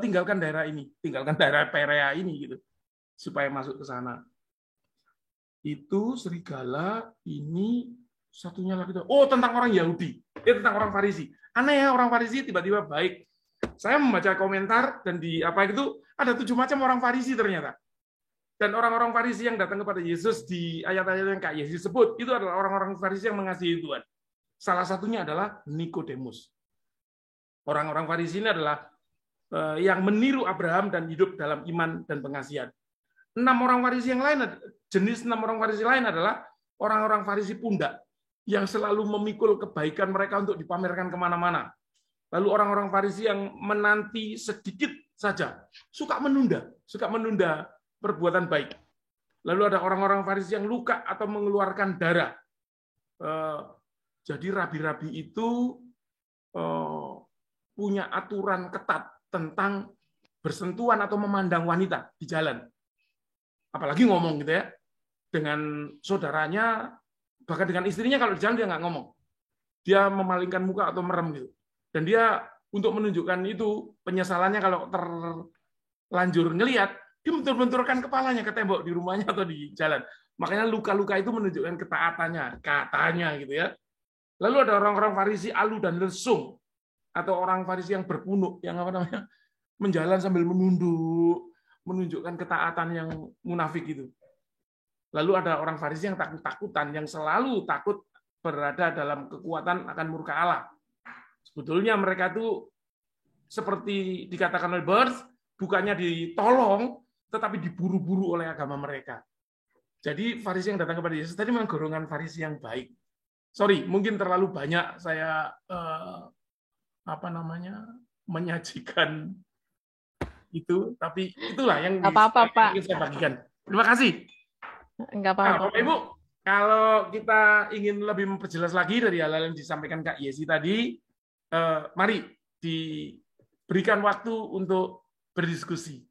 Tinggalkan daerah ini, tinggalkan daerah Perea ini gitu, supaya masuk ke sana. Itu serigala ini satunya lagi. Oh, tentang orang Yahudi, tentang orang Farisi. Aneh ya, orang Farisi tiba-tiba baik. Saya membaca komentar dan di ada 7 macam orang Farisi ternyata. Dan orang-orang Farisi yang datang kepada Yesus di ayat-ayat yang Kak Yesus sebut, itu adalah orang-orang Farisi yang mengasihi Tuhan. Salah satunya adalah Nikodemus. Orang-orang Farisi ini adalah yang meniru Abraham dan hidup dalam iman dan pengasihan. 6 orang Farisi yang lain, jenis 6 orang Farisi lain adalah orang-orang Farisi pundak, yang selalu memikul kebaikan mereka untuk dipamerkan kemana-mana. Lalu orang-orang Farisi yang menanti sedikit saja, suka menunda perbuatan baik. Lalu ada orang-orang Farisi yang luka atau mengeluarkan darah. Jadi rabi-rabi itu punya aturan ketat tentang bersentuhan atau memandang wanita di jalan. Apalagi ngomong gitu ya. Dengan saudaranya, bahkan dengan istrinya kalau di jalan dia nggak ngomong. Dia memalingkan muka atau merem gitu. Dan dia untuk menunjukkan itu penyesalannya kalau terlanjur ngelihat, dia bentur-benturkan kepalanya ke tembok di rumahnya atau di jalan. Makanya luka-luka itu menunjukkan ketaatannya, katanya gitu ya. Lalu ada orang-orang Farisi alu dan lesung, atau orang Farisi yang berpunuk, yang menjalan sambil menunduk, menunjukkan ketaatan yang munafik itu. Lalu ada orang Farisi yang takut-takutan, yang selalu takut berada dalam kekuatan akan murka Allah. Sebetulnya mereka itu seperti dikatakan oleh Burns, bukannya ditolong, tetapi diburu-buru oleh agama mereka. Jadi Farisi yang datang kepada Yesus tadi memang golongan Farisi yang baik. Sorry, mungkin terlalu banyak saya menyajikan itu, tapi itulah yang ingin saya bagikan. Terima kasih. Enggak apa-apa. Bapak Ibu, kalau kita ingin lebih memperjelas lagi dari hal-hal yang disampaikan Kak Yesi tadi, mari diberikan waktu untuk berdiskusi.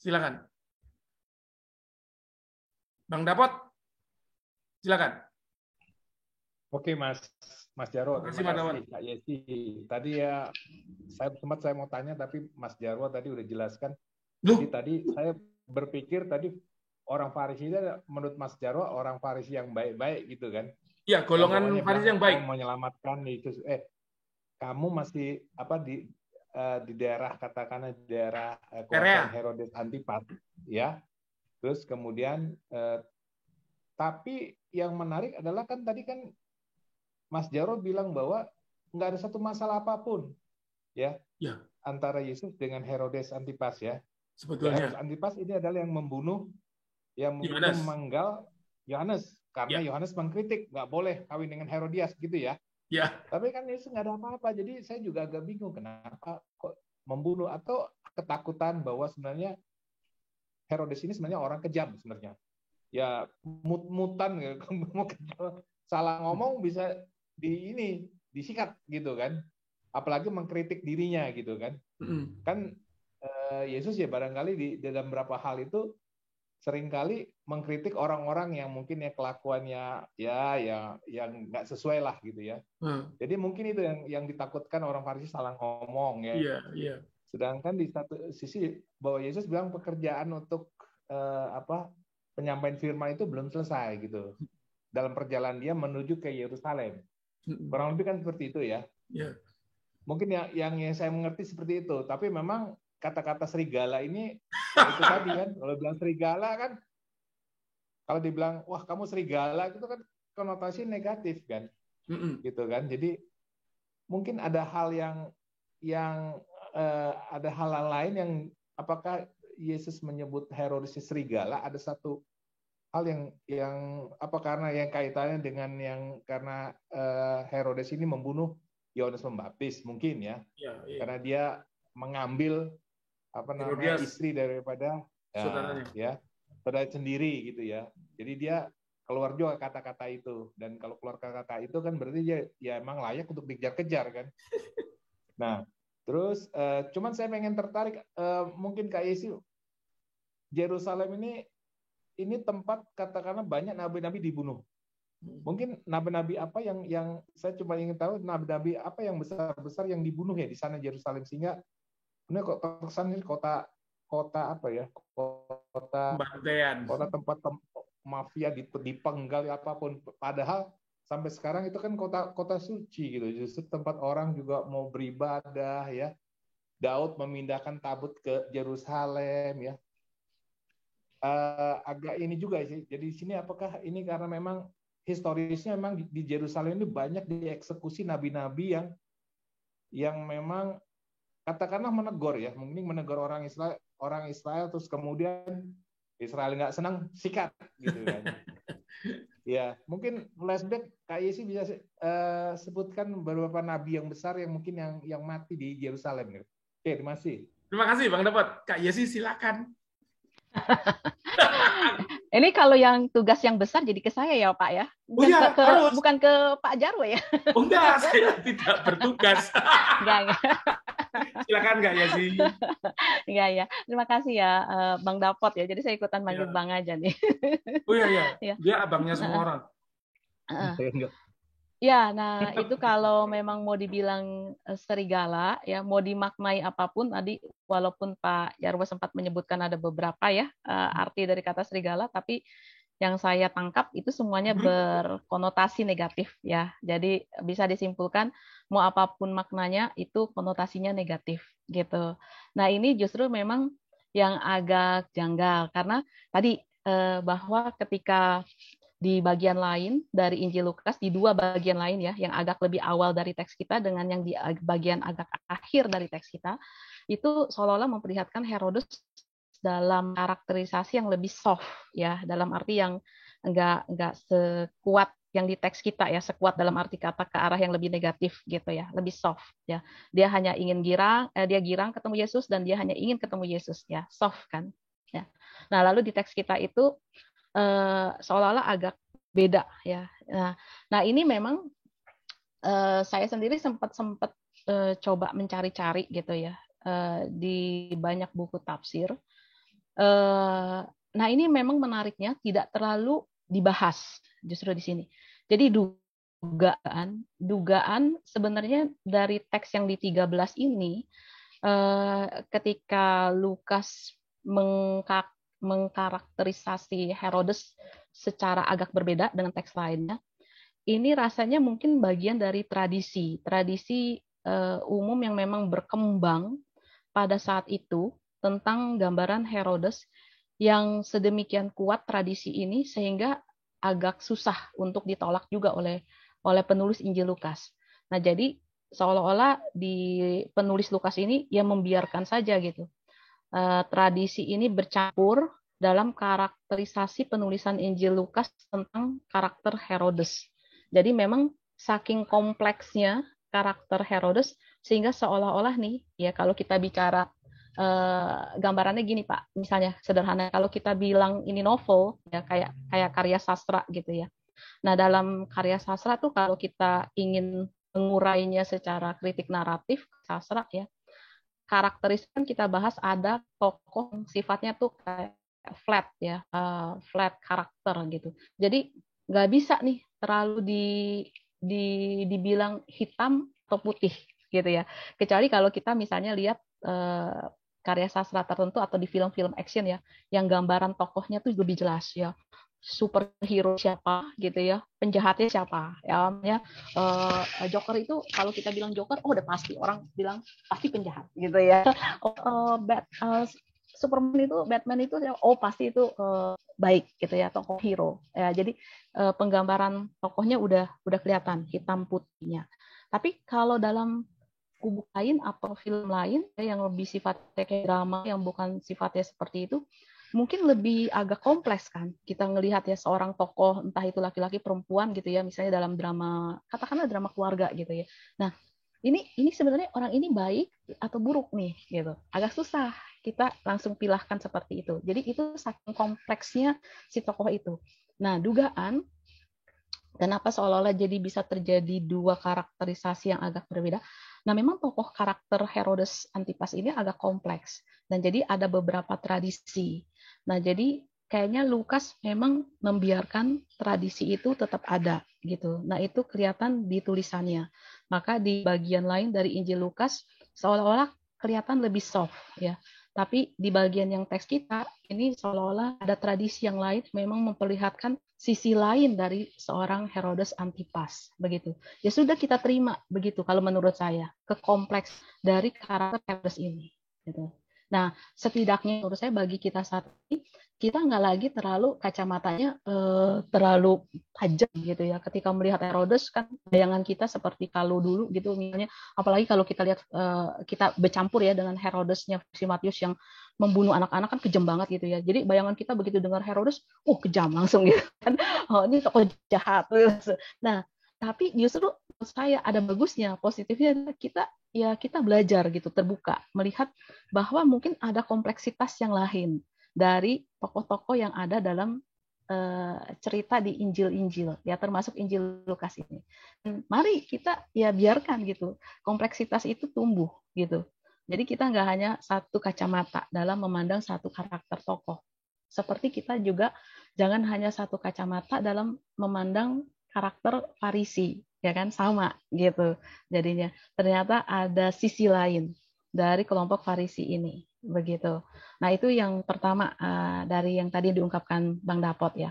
Silakan. Bang Dapot, silakan. Oke, Mas Jarwo, Terima kasih, terima Mas Dawan. kasih Kak Yesi. Tadi ya saya mau tanya tapi Mas Jarwo tadi udah jelaskan. Jadi Loh, tadi saya berpikir tadi orang Farisi itu menurut Mas Jarwo orang Farisi yang baik-baik gitu kan. ya Yang golongan pokoknya Farisi bilang yang baik. mau menyelamatkan Yesus. Kamu masih di daerah katakanlah di daerah kekuasaan Area. Herodes Antipas ya. Terus kemudian tapi yang menarik adalah kan tadi kan Mas Jarwo bilang bahwa nggak ada satu masalah apapun ya, Ya, antara Yesus dengan Herodes Antipas ya. Herodes sebetulnya. Antipas ini adalah yang membunuh Yohanes. memenggal Yohanes karena Ya. Yohanes mengkritik nggak boleh kawin dengan Herodias gitu ya. Ya, Tapi kan Yesus nggak ada apa-apa. Jadi saya juga agak bingung kenapa kok membunuh, atau ketakutan bahwa sebenarnya Herodes ini sebenarnya orang kejam sebenarnya. Ya mut-mutan ya. Salah ngomong bisa disikat gitu kan. Apalagi mengkritik dirinya gitu kan. Kan Yesus ya barangkali di dalam beberapa hal itu seringkali mengkritik orang-orang yang mungkin ya kelakuannya yang nggak sesuai lah gitu ya. Jadi mungkin itu yang ditakutkan orang Farisi salah ngomong ya. Iya, iya. Sedangkan di satu sisi bahwa Yesus bilang pekerjaan untuk penyampaian firman itu belum selesai gitu. Dalam perjalanan dia menuju ke Yerusalem. Kurang lebih kan seperti itu ya. Iya. Mungkin yang saya mengerti seperti itu, tapi memang kata-kata serigala ini ya itu tadi kan, kalau bilang serigala kan, kalau dibilang wah kamu serigala itu kan konotasi negatif kan, gitu kan. Jadi mungkin ada hal yang ada hal lain yang apakah Yesus menyebut Herodes serigala, ada satu hal yang apa karena yang kaitannya dengan yang karena Herodes ini membunuh Yohanes Pembaptis mungkin ya, karena dia mengambil istri daripada saudara sendiri gitu ya. Jadi dia keluar juga kata-kata itu, dan kalau keluar kata-kata itu kan berarti dia ya emang layak untuk dikejar-kejar kan. Nah terus cuman saya pengen tertarik mungkin Kak Yesi, Yerusalem ini tempat katakanlah banyak nabi-nabi dibunuh. Mungkin nabi-nabi apa yang saya cuma ingin tahu, nabi-nabi apa yang besar-besar yang dibunuh ya di sana Yerusalem, sehingga ini kok terkesan ini kota apa ya, kota tempat mafia dipenggal apapun, padahal sampai sekarang itu kan kota suci gitu, justru tempat orang juga mau beribadah ya. Daud memindahkan tabut ke Yerusalem ya. Agak ini juga sih. Jadi di sini apakah ini karena memang historisnya memang di Yerusalem ini banyak dieksekusi nabi-nabi yang memang katakanlah menegur ya, mungkin menegur orang Israel terus kemudian Israel nggak senang sikat gitu kan. Ya, mungkin flashback Kak Yesi bisa sebutkan beberapa nabi yang besar yang mungkin yang mati di Yerusalem gitu. Oke, terima kasih. Terima kasih Bang Dapat. Kak Yesi silakan. Ini kalau yang tugas yang besar jadi ke saya ya Pak ya, bukan ke Pak Jarwo ya. Oh enggak, saya tidak bertugas. Enggak. Silakan Kak Yesi. Iya ya, terima kasih ya Bang Dapot ya. Jadi saya ikutan manggil Ya. Bang aja nih. Oh iya. Dia abangnya semua orang. Ya, nah itu kalau memang mau dibilang serigala, ya mau dimaknai apapun tadi, walaupun Pak Jarwo sempat menyebutkan ada beberapa ya arti dari kata serigala, tapi yang saya tangkap itu semuanya berkonotasi negatif ya. Jadi bisa disimpulkan mau apapun maknanya itu konotasinya negatif gitu. Nah ini justru memang yang agak janggal karena tadi bahwa ketika di bagian lain dari Injil Lukas, di dua bagian lain ya, yang agak lebih awal dari teks kita dengan yang di bagian agak akhir dari teks kita, itu seolah-olah memperlihatkan Herodes dalam karakterisasi yang lebih soft ya, dalam arti yang enggak sekuat yang di teks kita ya, sekuat dalam arti kata ke arah yang lebih negatif gitu ya, lebih soft ya. Dia hanya ingin dia girang ketemu Yesus dan dia hanya ingin ketemu Yesus ya, soft kan ya. Nah, lalu di teks kita itu seolah-olah agak beda ya. Nah ini memang saya sendiri sempat coba mencari-cari gitu ya di banyak buku tafsir. Nah ini memang menariknya tidak terlalu dibahas justru di sini. Jadi dugaan sebenarnya dari teks yang di 13 ini, ketika Lukas mengkarakterisasi Herodes secara agak berbeda dengan teks lainnya, ini rasanya mungkin bagian dari tradisi umum yang memang berkembang pada saat itu tentang gambaran Herodes yang sedemikian kuat tradisi ini sehingga agak susah untuk ditolak juga oleh penulis Injil Lukas. Nah, jadi seolah-olah di penulis Lukas ini ya membiarkan saja gitu. Tradisi ini bercampur dalam karakterisasi penulisan Injil Lukas tentang karakter Herodes. Jadi memang saking kompleksnya karakter Herodes sehingga seolah-olah nih ya kalau kita bicara gambarannya gini Pak, misalnya sederhana kalau kita bilang ini novel ya kayak karya sastra gitu ya. Nah, dalam karya sastra tuh kalau kita ingin mengurainya secara kritik naratif sastra ya, karakteristik kan kita bahas ada tokoh yang sifatnya tuh kayak flat ya, flat karakter gitu. Jadi nggak bisa nih terlalu dibilang hitam atau putih gitu ya. Kecuali kalau kita misalnya lihat karya sastra tertentu atau di film-film action ya, yang gambaran tokohnya tuh lebih jelas ya. Superhero siapa gitu ya, penjahatnya siapa ya, Joker itu kalau kita bilang Joker udah pasti orang bilang pasti penjahat gitu ya. Superman itu Batman itu pasti itu baik gitu ya, tokoh hero ya. Jadi penggambaran tokohnya udah kelihatan hitam putihnya. Tapi kalau dalam kubu lain atau film lain yang lebih sifatnya kayak drama yang bukan sifatnya seperti itu, mungkin lebih agak kompleks kan kita ngelihat ya seorang tokoh entah itu laki-laki perempuan gitu ya, misalnya dalam drama katakanlah drama keluarga gitu ya. Nah, ini sebenarnya orang ini baik atau buruk nih gitu. Agak susah kita langsung pilahkan seperti itu. Jadi itu saking kompleksnya si tokoh itu. Nah, dugaan kenapa seolah-olah jadi bisa terjadi dua karakterisasi yang agak berbeda. Nah, memang tokoh karakter Herodes Antipas ini agak kompleks. Dan jadi ada beberapa tradisi. Nah, jadi kayaknya Lukas memang membiarkan tradisi itu tetap ada gitu. Nah, itu kelihatan di tulisannya. Maka di bagian lain dari Injil Lukas seolah-olah kelihatan lebih soft ya. Tapi di bagian yang teks kita ini seolah-olah ada tradisi yang lain memang memperlihatkan sisi lain dari seorang Herodes Antipas begitu. Ya sudah kita terima begitu kalau menurut saya kekompleks dari karakter Herodes ini gitu. Nah, setidaknya menurut saya bagi kita saat ini kita nggak lagi terlalu kacamatanya terlalu tajam gitu ya. Ketika melihat Herodes kan bayangan kita seperti kalau dulu gitu misalnya, apalagi kalau kita lihat kita bercampur ya dengan Herodesnya versi Matius yang membunuh anak-anak kan kejam banget gitu ya. Jadi bayangan kita begitu dengar Herodes, kejam langsung gitu kan. Oh, ini tokoh jahat. Nah, tapi justru saya ada bagusnya, positifnya kita belajar gitu, terbuka, melihat bahwa mungkin ada kompleksitas yang lain dari tokoh-tokoh yang ada dalam cerita di Injil-Injil, ya termasuk Injil Lukas ini. Mari kita ya biarkan gitu, kompleksitas itu tumbuh gitu. Jadi kita nggak hanya satu kacamata dalam memandang satu karakter tokoh. Seperti kita juga jangan hanya satu kacamata dalam memandang karakter Farisi, ya kan sama gitu. Jadinya ternyata ada sisi lain dari kelompok Farisi ini, begitu. Nah, itu yang pertama dari yang tadi diungkapkan Bang Dapot ya.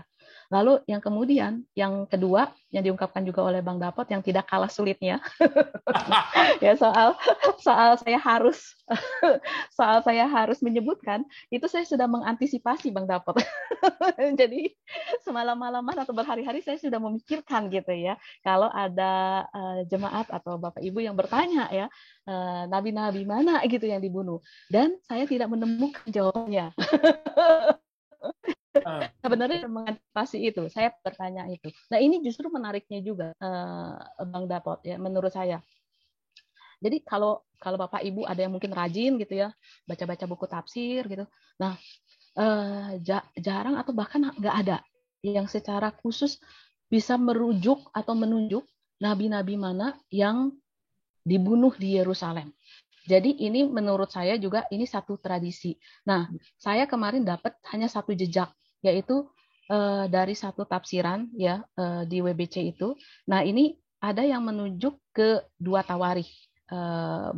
Lalu yang kemudian, yang kedua yang diungkapkan juga oleh Bang Dapot yang tidak kalah sulitnya, ya soal saya harus menyebutkan itu saya sudah mengantisipasi Bang Dapot. Jadi semalam-malaman atau berhari-hari saya sudah memikirkan gitu ya, kalau ada jemaat atau Bapak Ibu yang bertanya ya, nabi-nabi mana gitu yang dibunuh, dan saya tidak menemukan jawabannya. Sebenarnya mengantisipasi itu, saya bertanya itu. Nah, ini justru menariknya juga Bang Dapot ya menurut saya. Jadi kalau Bapak Ibu ada yang mungkin rajin gitu ya, baca-baca buku tafsir gitu. Nah, jarang atau bahkan nggak ada yang secara khusus bisa merujuk atau menunjuk nabi-nabi mana yang dibunuh di Yerusalem. Jadi ini menurut saya juga ini satu tradisi. Nah, saya kemarin dapat hanya satu jejak, yaitu dari satu tafsiran ya di WBC itu. Nah, ini ada yang menunjuk ke 2 Tawarikh.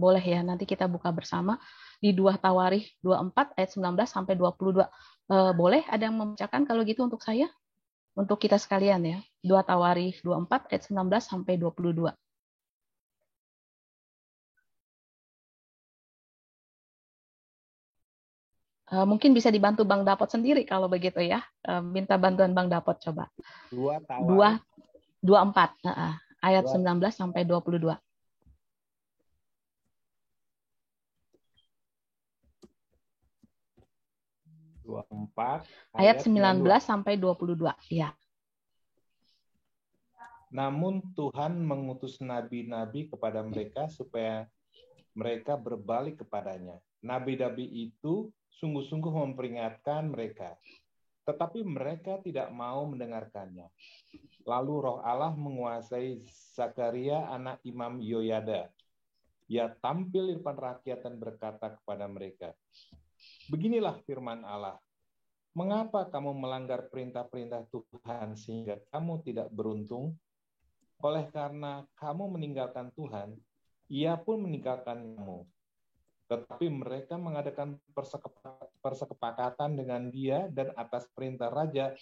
Boleh ya, nanti kita buka bersama di 2 Tawarikh 24 ayat 19 sampai 22. Boleh ada yang membacakan kalau gitu untuk saya? Untuk kita sekalian ya. 2 Tawarikh 24 ayat 19 sampai 22. Mungkin bisa dibantu Bang Dapot sendiri kalau begitu ya. Minta bantuan Bang Dapot coba. 2 Tawarikh 24 ayat 19 sampai 22. 24 ayat 19 sampai 22. Ya. Namun Tuhan mengutus nabi-nabi kepada mereka supaya mereka berbalik kepadanya. Nabi-nabi itu sungguh-sungguh memperingatkan mereka, tetapi mereka tidak mau mendengarkannya. Lalu Roh Allah menguasai Zakaria anak Imam Yoyada. Ia tampil di depan rakyat dan berkata kepada mereka, "Beginilah firman Allah, mengapa kamu melanggar perintah-perintah Tuhan sehingga kamu tidak beruntung? Oleh karena kamu meninggalkan Tuhan, Ia pun meninggalkan kamu." Tetapi mereka mengadakan persekepakatan dengan dia dan atas perintah raja,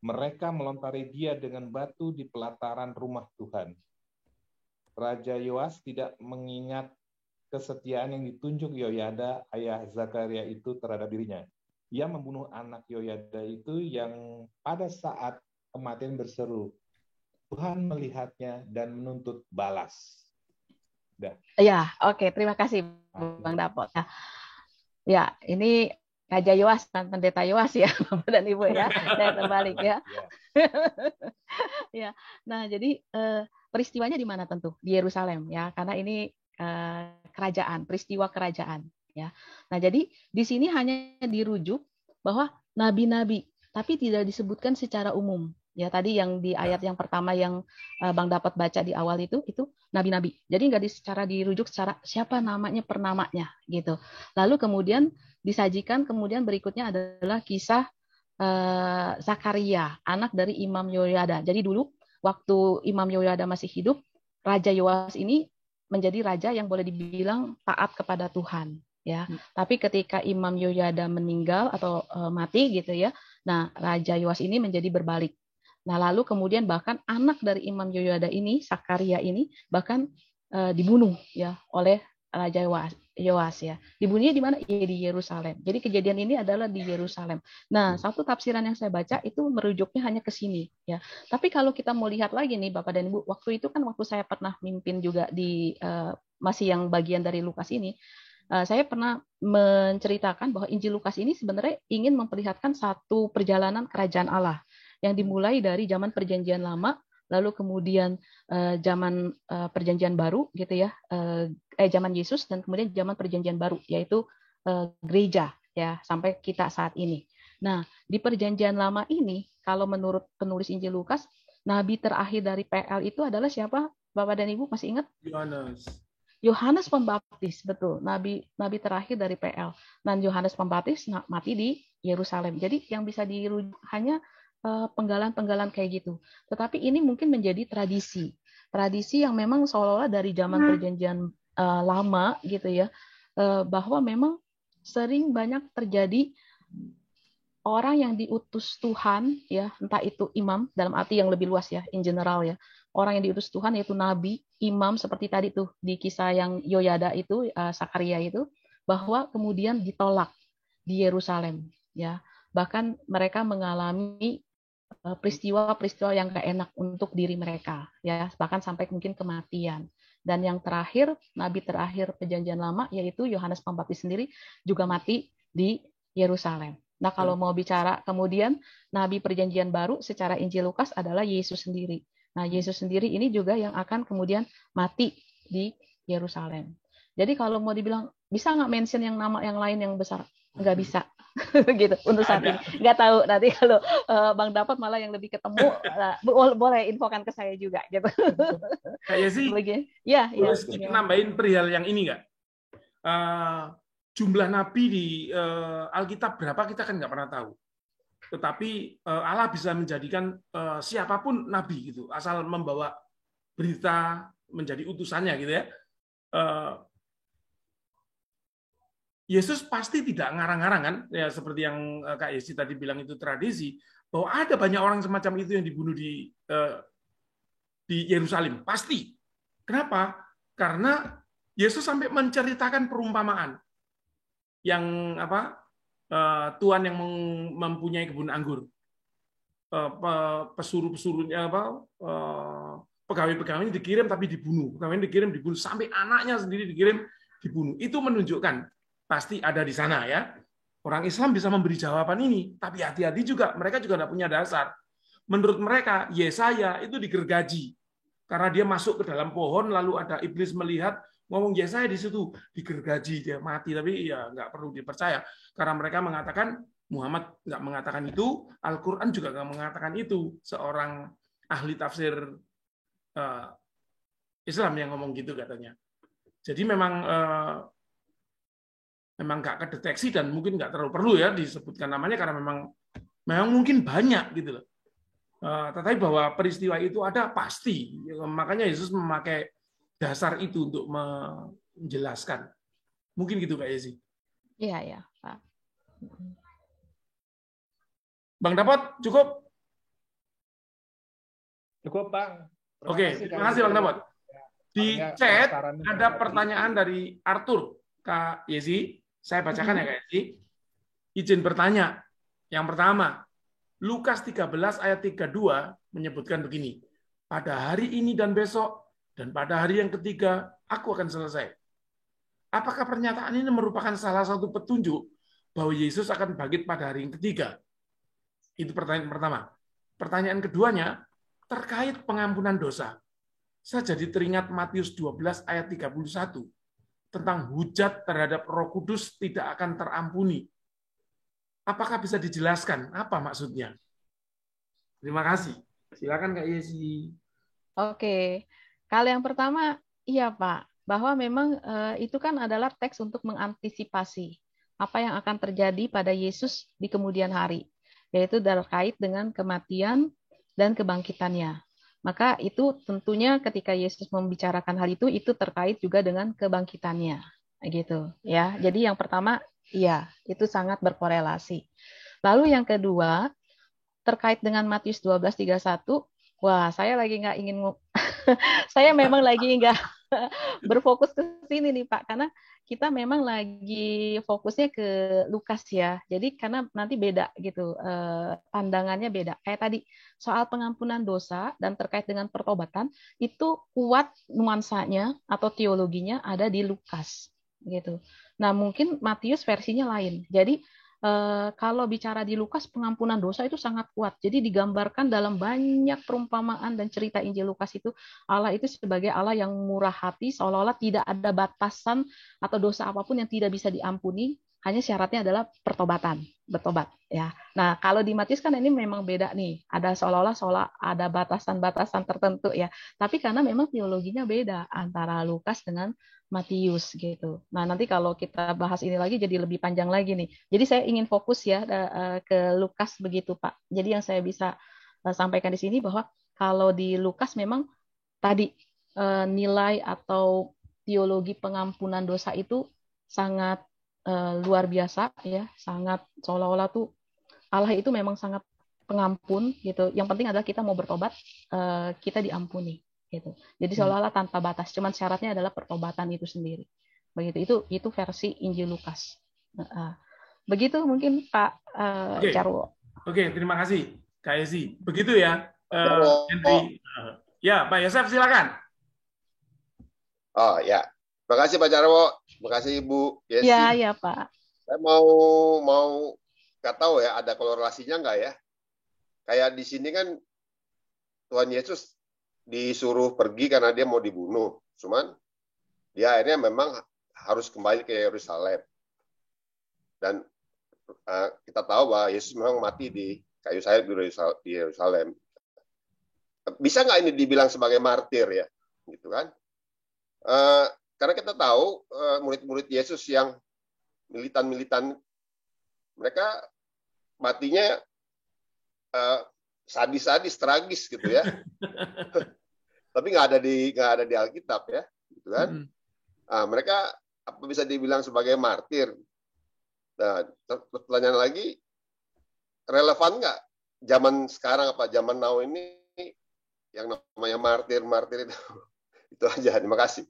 mereka melontari dia dengan batu di pelataran rumah Tuhan. Raja Yoas tidak mengingat kesetiaan yang ditunjuk Yoyada, ayah Zakaria itu terhadap dirinya. Ia membunuh anak Yoyada itu yang pada saat kematian berseru, "Tuhan melihatnya dan menuntut balas." Ya, oke. Terima kasih Bang Dapot. Ya, ini Raja Yoas dan Pendeta Yoas ya, Bapak dan Ibu ya. Saya terbalik ya. Ya. Nah, jadi peristiwanya di mana tentu? Di Yerusalem ya, karena ini kerajaan, peristiwa kerajaan ya. Nah, jadi di sini hanya dirujuk bahwa nabi-nabi, tapi tidak disebutkan secara umum. Ya, tadi yang di ayat yang pertama yang Bang dapat baca di awal itu nabi-nabi. Jadi nggak secara dirujuk secara siapa namanya per namanya gitu. Lalu kemudian disajikan kemudian berikutnya adalah kisah Zakaria, anak dari Imam Yoyada. Jadi dulu waktu Imam Yoyada masih hidup, Raja Yoas ini menjadi raja yang boleh dibilang taat kepada Tuhan ya. Tapi ketika Imam Yoyada meninggal atau mati gitu ya. Nah, Raja Yoas ini menjadi berbalik. Nah, lalu kemudian bahkan anak dari Imam Yoyada ini, Zakaria ini bahkan dibunuh ya oleh Raja Yoas ya. Dibunuhnya di mana? Ya, di Yerusalem. Jadi kejadian ini adalah di Yerusalem. Nah, satu tafsiran yang saya baca itu merujuknya hanya ke sini ya. Tapi kalau kita mau lihat lagi nih Bapak dan Ibu, waktu itu kan waktu saya pernah mimpin juga di masih yang bagian dari Lukas ini, saya pernah menceritakan bahwa Injil Lukas ini sebenarnya ingin memperlihatkan satu perjalanan kerajaan Allah yang dimulai dari zaman Perjanjian Lama, lalu kemudian zaman Perjanjian Baru, gitu ya, zaman Yesus, dan kemudian zaman Perjanjian Baru, yaitu gereja, ya, sampai kita saat ini. Nah, di Perjanjian Lama ini, kalau menurut penulis Injil Lukas, nabi terakhir dari PL itu adalah siapa? Bapak dan Ibu masih ingat? Yohanes Pembaptis, betul, nabi terakhir dari PL. Dan Yohanes Pembaptis mati di Yerusalem. Jadi yang bisa dirujuk hanya penggalan-penggalan kayak gitu. Tetapi ini mungkin menjadi tradisi yang memang seolah-olah dari zaman Perjanjian Lama gitu ya, bahwa memang sering banyak terjadi orang yang diutus Tuhan ya, entah itu imam dalam arti yang lebih luas ya, in general ya. Orang yang diutus Tuhan yaitu nabi, imam seperti tadi tuh di kisah yang Yoyada itu, Zakaria itu, bahwa kemudian ditolak di Yerusalem ya. Bahkan mereka mengalami peristiwa-peristiwa yang gak enak untuk diri mereka ya, bahkan sampai mungkin kematian. Dan yang terakhir, nabi terakhir Perjanjian Lama yaitu Yohanes Pembaptis sendiri juga mati di Yerusalem. Nah, kalau mau bicara kemudian nabi Perjanjian Baru secara Injil Lukas adalah Yesus sendiri. Nah, Yesus sendiri ini juga yang akan kemudian mati di Yerusalem. Jadi kalau mau dibilang bisa nggak mention yang nama yang lain yang besar? Nggak bisa. Gitu untuk saat ini. Nggak tahu nanti kalau Bang dapat malah yang lebih ketemu, boleh infokan ke saya juga gitu. Kayak sih. Ya, boleh sedikit nambahin perihal yang ini nggak? Jumlah nabi di Alkitab berapa kita kan nggak pernah tahu. tetapi Allah bisa menjadikan siapapun nabi gitu, asal membawa berita menjadi utusannya gitu ya. Yesus pasti tidak ngarang-ngarang kan, ya seperti yang Kak Yesi tadi bilang itu tradisi, bahwa ada banyak orang semacam itu yang dibunuh di Yerusalem, pasti. Kenapa? Karena Yesus sampai menceritakan perumpamaan yang tuan yang mempunyai kebun anggur, pesuruh-pesuruhnya pegawai-pegawainya dikirim tapi dibunuh, pegawainya dikirim sampai anaknya sendiri dikirim dibunuh. Itu menunjukkan pasti ada di sana ya. Orang Islam bisa memberi jawaban ini, tapi hati-hati juga, mereka juga tidak punya dasar. Menurut mereka, Yesaya itu digergaji karena dia masuk ke dalam pohon, lalu ada iblis melihat, ngomong Yesaya di situ digergaji, dia mati. Tapi ya nggak perlu dipercaya karena mereka mengatakan Muhammad nggak mengatakan itu, Al-Quran juga nggak mengatakan itu. Seorang ahli tafsir Islam yang ngomong gitu katanya. Jadi memang nggak kedeteksi dan mungkin nggak terlalu perlu ya disebutkan namanya karena memang mungkin banyak gitu loh. Tetapi bahwa peristiwa itu ada pasti, makanya Yesus memakai dasar itu untuk menjelaskan. Mungkin gitu Kak Yesi. Iya ya Pak. Bang Dapot cukup? Cukup Bang. Oke, terima kasih Bang Dapot. Di chat ada pertanyaan dari Arthur, Kak Yesi. Saya bacakan ya Kak Yesi. Izin bertanya. Yang pertama, Lukas 13 ayat 32 menyebutkan begini. Pada hari ini dan besok, dan pada hari yang ketiga, aku akan selesai. Apakah pernyataan ini merupakan salah satu petunjuk bahwa Yesus akan bangkit pada hari yang ketiga? Itu pertanyaan pertama. Pertanyaan keduanya, terkait pengampunan dosa. Saya jadi teringat Matius 12 ayat 31 tentang hujat terhadap Roh Kudus tidak akan terampuni. Apakah bisa dijelaskan apa maksudnya? Terima kasih. Silakan Kak Yesi. Oke. Kalau yang pertama, iya Pak, bahwa memang itu kan adalah teks untuk mengantisipasi apa yang akan terjadi pada Yesus di kemudian hari, yaitu terkait dengan kematian dan kebangkitannya. Maka itu tentunya ketika Yesus membicarakan hal itu terkait juga dengan kebangkitannya, gitu ya. Jadi yang pertama, iya, itu sangat berkorelasi. Lalu yang kedua, terkait dengan Matius 12:31, wah, saya lagi nggak ingin, saya memang lagi nggak berfokus ke sini nih Pak, karena kita memang lagi fokusnya ke Lukas ya. Jadi karena nanti beda gitu, pandangannya beda. Kayak tadi soal pengampunan dosa dan terkait dengan pertobatan itu kuat nuansanya atau teologinya ada di Lukas gitu. Nah mungkin Matius versinya lain. Jadi kalau bicara di Lukas pengampunan dosa itu sangat kuat. Jadi digambarkan dalam banyak perumpamaan dan cerita Injil Lukas itu Allah itu sebagai Allah yang murah hati, seolah-olah tidak ada batasan atau dosa apapun yang tidak bisa diampuni, hanya syaratnya adalah pertobatan, bertobat ya. Nah, kalau di Matius kan ini memang beda nih. Ada seolah ada batasan-batasan tertentu ya. Tapi karena memang teologinya beda antara Lukas dengan Matius gitu. Nah, nanti kalau kita bahas ini lagi jadi lebih panjang lagi nih. Jadi saya ingin fokus ya ke Lukas begitu, Pak. Jadi yang saya bisa sampaikan di sini bahwa kalau di Lukas memang tadi nilai atau teologi pengampunan dosa itu sangat luar biasa ya, sangat seolah-olah tuh Allah itu memang sangat pengampun gitu. Yang penting adalah kita mau bertobat, kita diampuni gitu. Jadi seolah-olah tanpa batas, cuman syaratnya adalah pertobatan itu sendiri. Begitu. Itu versi Injil Lukas. Begitu mungkin Pak Jarwo. Oke, terima kasih Kak Yesi. Begitu ya, Henry. Ya, Pak Yosef silakan. Oh ya, terima kasih Pak Jarwo, terima kasih Ibu Yesi. Ya Pak. Saya mau nggak tahu ya ada korelasinya nggak ya? Kayak di sini kan Tuhan Yesus disuruh pergi karena dia mau dibunuh, cuman dia akhirnya memang harus kembali ke Yerusalem. Dan kita tahu bahwa Yesus memang mati di kayu salib di Yerusalem. Bisa nggak ini dibilang sebagai martir ya, gitu kan? Karena kita tahu murid-murid Yesus yang militan-militan, mereka matinya sadis-sadis, tragis gitu ya. Tapi nggak ada di Alkitab ya, gitu kan? Mereka apa bisa dibilang sebagai martir? Nah, pertanyaan lagi, relevan nggak zaman sekarang apa zaman now ini yang namanya martir itu? Itu aja. Terima kasih.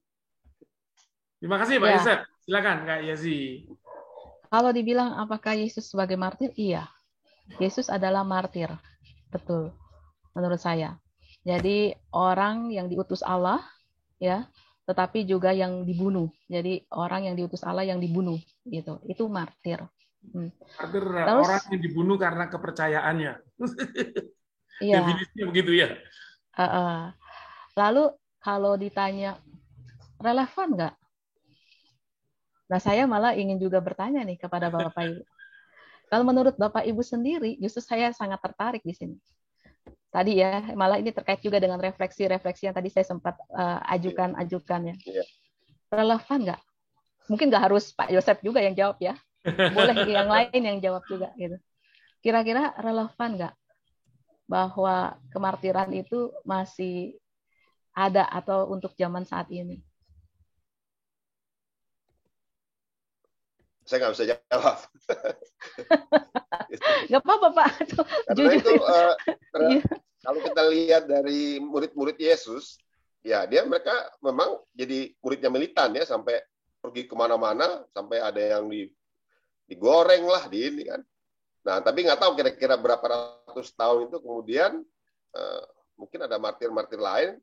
Terima kasih Pak Ya. Yosef. Silakan Kak Yesi. Kalau dibilang apakah Yesus sebagai martir? Iya. Yesus adalah martir. Betul. Menurut saya. Jadi orang yang diutus Allah, ya, tetapi juga yang dibunuh. Jadi orang yang diutus Allah yang dibunuh, gitu. Itu martir. Martir Terus, orang yang dibunuh karena kepercayaannya. iya. Definisinya begitu ya. Lalu kalau ditanya relevan nggak? Nah, saya malah ingin juga bertanya nih kepada Bapak Ibu. Kalau menurut Bapak Ibu sendiri, justru saya sangat tertarik di sini. Tadi ya, malah ini terkait juga dengan refleksi-refleksi yang tadi saya sempat ajukan ya. Relevan nggak? Mungkin nggak harus Pak Yosef juga yang jawab ya. Boleh yang lain yang jawab juga gitu. Kira-kira relevan nggak bahwa kemartiran itu masih ada atau untuk zaman saat ini? Saya nggak bisa jawab. Nggak apa-apa Pak. Karena itu kalau kita lihat dari murid-murid Yesus, ya mereka memang jadi muridnya militan ya, sampai pergi kemana-mana, sampai ada yang digoreng lah di ini kan. Nah, tapi nggak tahu kira-kira berapa ratus tahun itu kemudian mungkin ada martir-martir lain.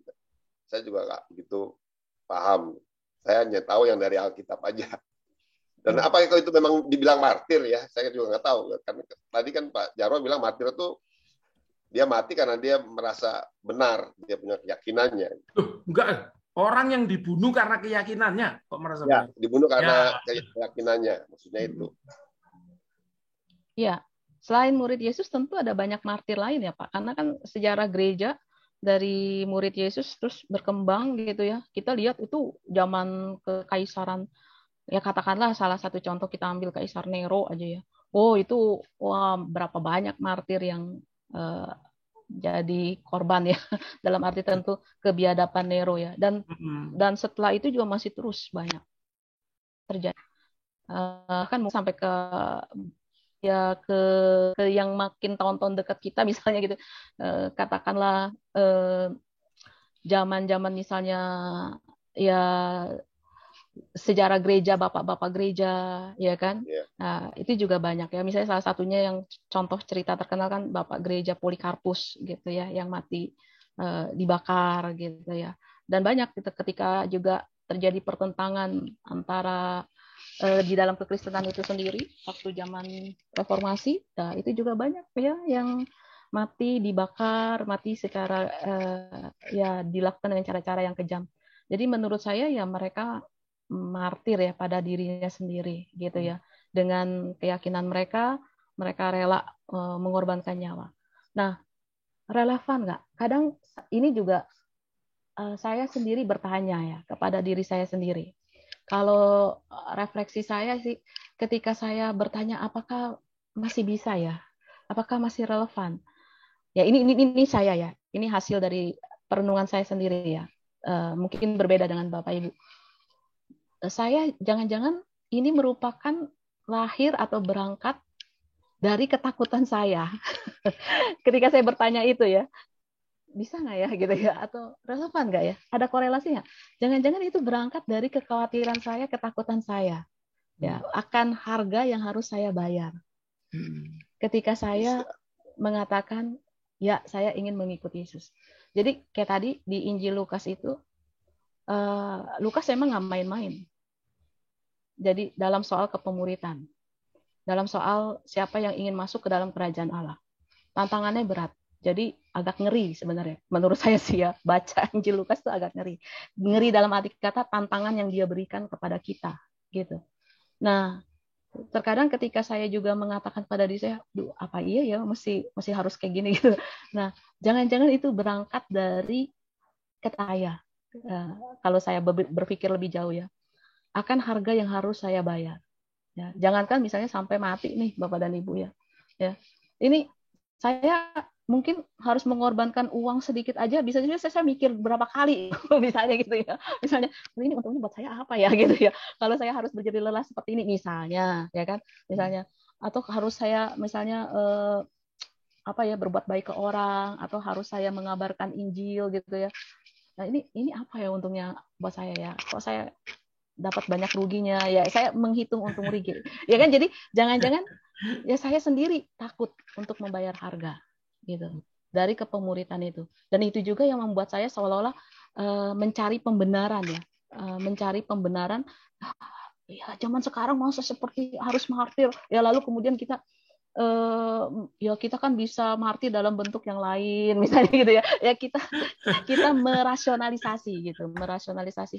Saya juga nggak begitu paham. Saya hanya tahu yang dari Alkitab aja. Dan apa kalau itu memang dibilang martir ya, saya juga nggak tahu. Karena tadi kan Pak Jarwo bilang martir itu dia mati karena dia merasa benar, dia punya keyakinannya. Enggak, orang yang dibunuh karena keyakinannya kok merasa benar. Dibunuh karena keyakinannya, maksudnya itu. Iya, selain murid Yesus tentu ada banyak martir lain ya Pak, karena kan sejarah gereja dari murid Yesus terus berkembang gitu ya. Kita lihat itu zaman kekaisaran, ya katakanlah salah satu contoh kita ambil Kaisar Nero aja ya. Oh itu berapa banyak martir yang jadi korban ya, dalam arti tentu kebiadaban Nero ya. Dan setelah itu juga masih terus banyak terjadi. Kan sampai ke yang makin tahun-tahun dekat kita misalnya gitu, katakanlah zaman-zaman misalnya ya sejarah gereja, bapak-bapak gereja, ya kan? Nah, itu juga banyak ya. Misalnya salah satunya yang contoh cerita terkenal kan Bapak Gereja Polikarpus gitu ya, yang mati dibakar gitu ya. Dan banyak ketika juga terjadi pertentangan antara di dalam kekristenan itu sendiri waktu zaman reformasi, nah itu juga banyak ya yang mati dibakar, mati secara ya dilakukan dengan cara-cara yang kejam. Jadi menurut saya ya mereka martir ya pada dirinya sendiri gitu ya, dengan keyakinan mereka rela mengorbankan nyawa. Nah, relevan nggak? Kadang ini juga saya sendiri bertanya ya kepada diri saya sendiri. Kalau refleksi saya sih, ketika saya bertanya apakah masih bisa ya, apakah masih relevan? Ya ini saya ya, ini hasil dari perenungan saya sendiri ya. Mungkin berbeda dengan Bapak Ibu. Saya jangan-jangan ini merupakan lahir atau berangkat dari ketakutan saya. Ketika saya bertanya itu ya, bisa nggak ya gitu ya, atau relevan nggak ya? Ada korelasinya? Jangan-jangan itu berangkat dari kekhawatiran saya, ketakutan saya, ya akan harga yang harus saya bayar. Ketika saya mengatakan, ya saya ingin mengikuti Yesus. Jadi kayak tadi di Injil Lukas itu, Lukas emang nggak main-main. Jadi dalam soal kepemuritan, dalam soal siapa yang ingin masuk ke dalam kerajaan Allah, tantangannya berat. Jadi agak ngeri sebenarnya. Menurut saya sih ya, baca Injil Lukas itu agak ngeri. Ngeri dalam arti kata tantangan yang dia berikan kepada kita, gitu. Nah, terkadang ketika saya juga mengatakan pada diri saya, duh apa iya ya, mesti harus kayak gini gitu. Nah, jangan-jangan itu berangkat dari kata saya. Kalau saya berpikir lebih jauh ya, akan harga yang harus saya bayar. Ya, jangankan misalnya sampai mati nih Bapak dan Ibu ya. Ya. Ini saya mungkin harus mengorbankan uang sedikit aja, bisa juga saya mikir berapa kali misalnya gitu ya. Misalnya ini untungnya buat saya apa ya gitu ya. Kalau saya harus berjerih lelah seperti ini misalnya, ya kan? Misalnya atau harus saya misalnya apa ya berbuat baik ke orang atau harus saya mengabarkan Injil gitu ya. Nah, ini apa ya untungnya buat saya ya? Kok saya dapat banyak ruginya ya, saya menghitung untung rugi ya kan. Jadi jangan-jangan ya saya sendiri takut untuk membayar harga gitu dari kepemuritan itu, dan itu juga yang membuat saya seolah-olah mencari pembenaran ya, mencari pembenaran ya zaman sekarang masa seperti harus martir ya, lalu kemudian kita ya kita kan bisa martir dalam bentuk yang lain misalnya gitu ya, ya kita merasionalisasi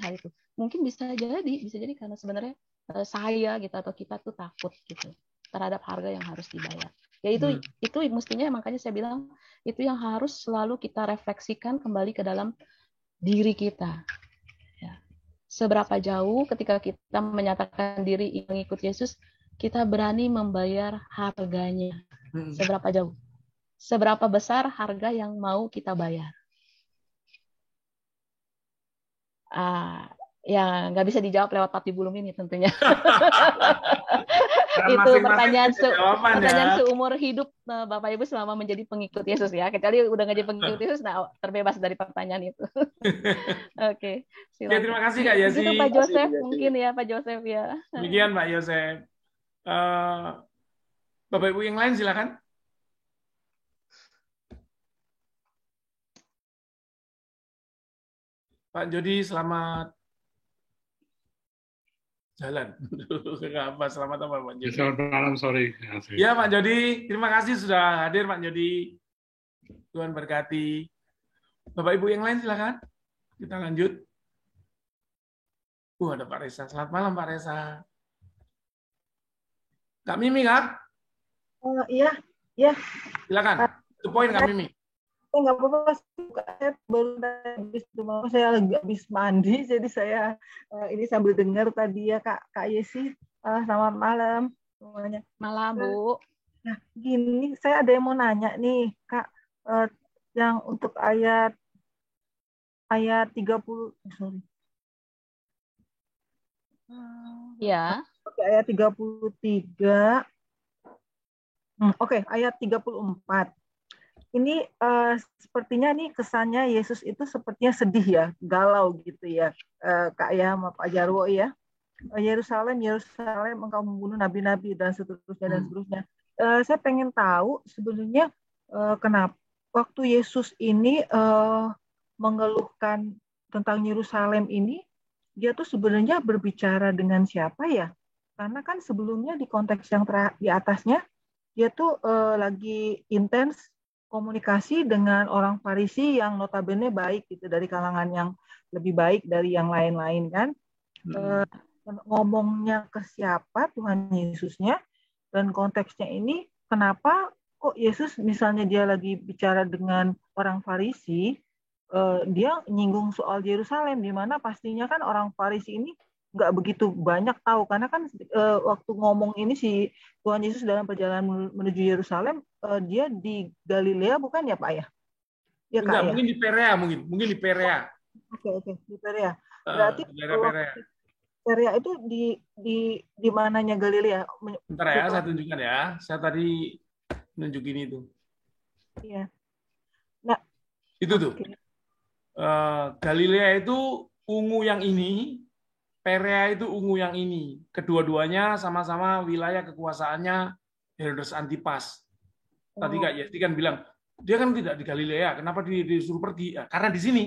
hal itu. Mungkin bisa jadi karena sebenarnya saya gitu atau kita tuh takut gitu terhadap harga yang harus dibayar. Ya itu mestinya, makanya saya bilang itu yang harus selalu kita refleksikan kembali ke dalam diri kita. Ya. Seberapa jauh ketika kita menyatakan diri mengikut Yesus, kita berani membayar harganya. Seberapa jauh? Seberapa besar harga yang mau kita bayar? Ya nggak bisa dijawab lewat Pati Bulung ini tentunya. Itu pertanyaan seumur hidup Bapak Ibu selama menjadi pengikut Yesus ya. Kecuali udah nggak jadi pengikut Yesus, nah terbebas dari pertanyaan itu. Oke, silakan. Ya, terima kasih Kak Yesi. Itu Pak Joseph mungkin ya, Pak Joseph ya. Demikian Pak Joseph. Bapak Ibu yang lain silakan. Pak Jody, selamat jalan. Selamat apa Pak Jody? Selamat malam, sorry. Ya Pak Jody, terima kasih sudah hadir Pak Jody. Tuhan berkati. Bapak Ibu yang lain silakan. Kita lanjut. Ada Pak Reza. Selamat malam Pak Reza. Kak Mimi Kak? Oh iya. Silakan. Itu poin Kak Mimi. Nggak apa-apa, saya baru habis rumah, saya lagi habis mandi, jadi saya ini sambil dengar tadi ya Kak Yesi. Selamat malam semuanya. Malam Bu. Nah gini, saya ada yang mau nanya nih Kak, yang untuk ayat 30, sorry. Ya. Oke, ayat 33. Oke, ayat 34. Ini sepertinya nih kesannya Yesus itu sepertinya sedih ya, galau gitu ya, Kak ya, sama Pak Jarwo ya. Yerusalem, Yerusalem, engkau membunuh nabi-nabi dan seterusnya. Saya pengen tahu sebenarnya kenapa waktu Yesus ini mengeluhkan tentang Yerusalem ini, dia tuh sebenarnya berbicara dengan siapa ya? Karena kan sebelumnya di konteks yang di atasnya, dia tuh lagi intens komunikasi dengan orang Farisi yang notabene baik gitu, dari kalangan yang lebih baik dari yang lain-lain kan. Ngomongnya ke siapa Tuhan Yesusnya, dan konteksnya ini kenapa kok Yesus misalnya dia lagi bicara dengan orang Farisi, dia nyinggung soal Yerusalem, di mana pastinya kan orang Farisi ini nggak begitu banyak tahu, karena kan waktu ngomong ini si Tuhan Yesus dalam perjalanan menuju Yerusalem, dia di Galilea bukan ya Pak ya? Ya Kak, enggak, ya? mungkin di Perea, mungkin di Perea. Oke, di Perea. Berarti Perea itu di mananya Galilea? Bentar ya, saya tunjukkan ya. Saya tadi nunjukin itu. Iya. Nah, itu tuh. Galilea itu ungu yang ini, Perea itu ungu yang ini. Kedua-duanya sama-sama wilayah kekuasaannya Herodes Antipas. Tadi Kak Yesi kan bilang, dia kan tidak di Galilea, kenapa disuruh pergi? Ya, karena di sini.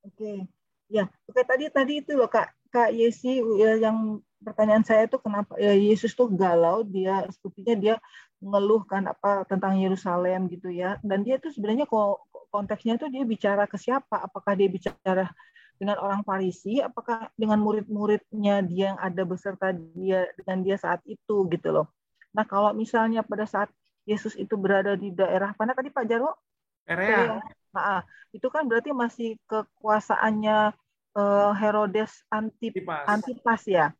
Oke. Ya, oke, tadi itu loh Kak Yesi, yang pertanyaan saya itu kenapa Yesus tuh galau, dia sepertinya dia mengeluhkan apa tentang Yerusalem gitu ya. Dan dia tuh sebenarnya konteksnya tuh dia bicara ke siapa? Apakah dia bicara dengan orang Farisi, apakah dengan murid-muridnya dia yang ada beserta dia dengan dia saat itu gitu loh. Nah, kalau misalnya pada saat Yesus itu berada di daerah mana tadi Pak Jarwo? Perea. Nah, itu kan berarti masih kekuasaannya Herodes Antipas ya.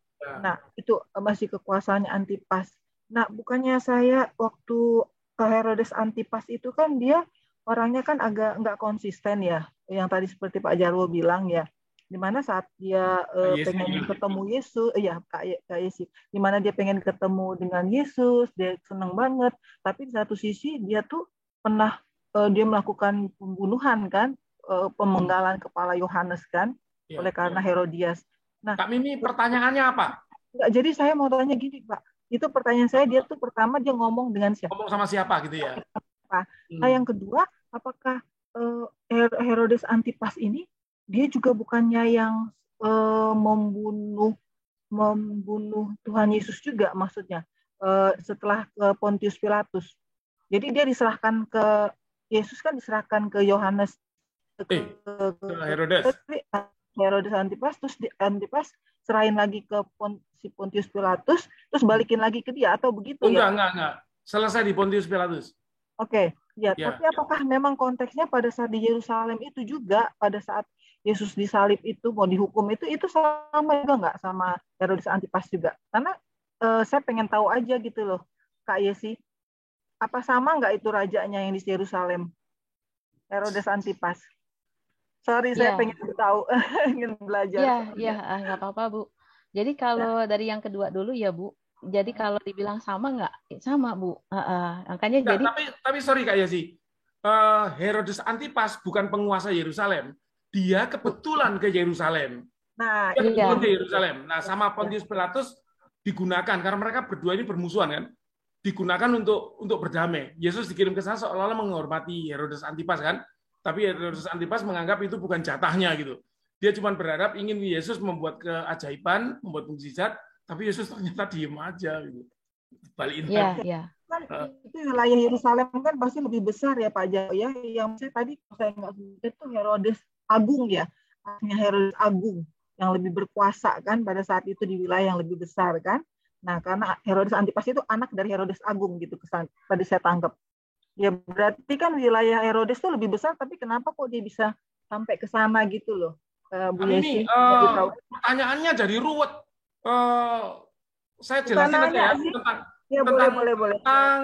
Nah, itu masih kekuasaannya Antipas. Nah, bukannya saya waktu Herodes Antipas itu kan dia orangnya kan agak nggak konsisten ya, yang tadi seperti Pak Jarwo bilang ya, dimana saat dia pengen ketemu Yesus, Kak Yesi, dimana dia pengen ketemu dengan Yesus, dia senang banget, tapi di satu sisi dia tuh pernah dia melakukan pembunuhan kan, pemenggalan kepala Yohanes kan, oleh karena Herodias. Nah, Kak Mimi, pertanyaannya apa? Jadi saya mau tanya gini, Pak. Itu pertanyaan saya, dia tuh pertama dia ngomong dengan siapa? Ngomong sama siapa gitu ya? Nah, yang kedua, apakah Herodes Antipas ini dia juga bukannya yang membunuh Tuhan Yesus juga maksudnya setelah ke Pontius Pilatus. Jadi dia diserahkan ke Yesus kan diserahkan ke Yohanes ke Herodes Antipas, terus Antipas serahin lagi ke si Pontius Pilatus, terus balikin lagi ke dia atau begitu ya? Enggak. Selesai di Pontius Pilatus. Oke, ya. Tapi apakah memang konteksnya pada saat di Yerusalem itu juga, pada saat Yesus disalib itu mau dihukum itu sama juga nggak sama Herodes Antipas juga? Karena saya pengen tahu aja gitu loh, Kak Yesi. Apa sama nggak itu rajanya yang di Yerusalem? Herodes Antipas. Sorry, saya pengen tahu, ingin belajar. Iya, nggak apa-apa, Bu. Jadi kalau dari yang kedua dulu ya, Bu. Jadi kalau dibilang sama nggak? Sama, Bu. Makanya jadi. Tapi sorry Kak Yesi, Herodes Antipas bukan penguasa Yerusalem. Dia kebetulan ke Yerusalem. Nah, ke Yerusalem. Nah, sama Pontius Pilatus digunakan karena mereka berdua ini bermusuhan kan. Digunakan untuk berdamai. Yesus dikirim ke sana seolah-olah menghormati Herodes Antipas kan. Tapi Herodes Antipas menganggap itu bukan jatahnya gitu. Dia cuma berharap ingin Yesus membuat keajaiban, membuat mukjizat, tapi Yesus ternyata diem aja gitu. Balikin. Iya. Kan itu wilayah Yerusalem kan pasti lebih besar ya Pak Jawa ya. Yang saya nggak sebut itu Herodes Agung ya. Hanya Herodes Agung yang lebih berkuasa kan pada saat itu di wilayah yang lebih besar kan. Nah, karena Herodes Antipas itu anak dari Herodes Agung gitu tadi saya tangkap. Ya berarti kan wilayah Herodes itu lebih besar, tapi kenapa kok dia bisa sampai ke sana gitu loh, Bu Yesi? Pertanyaannya jadi ruwet. Saya jelasin aja ya tentang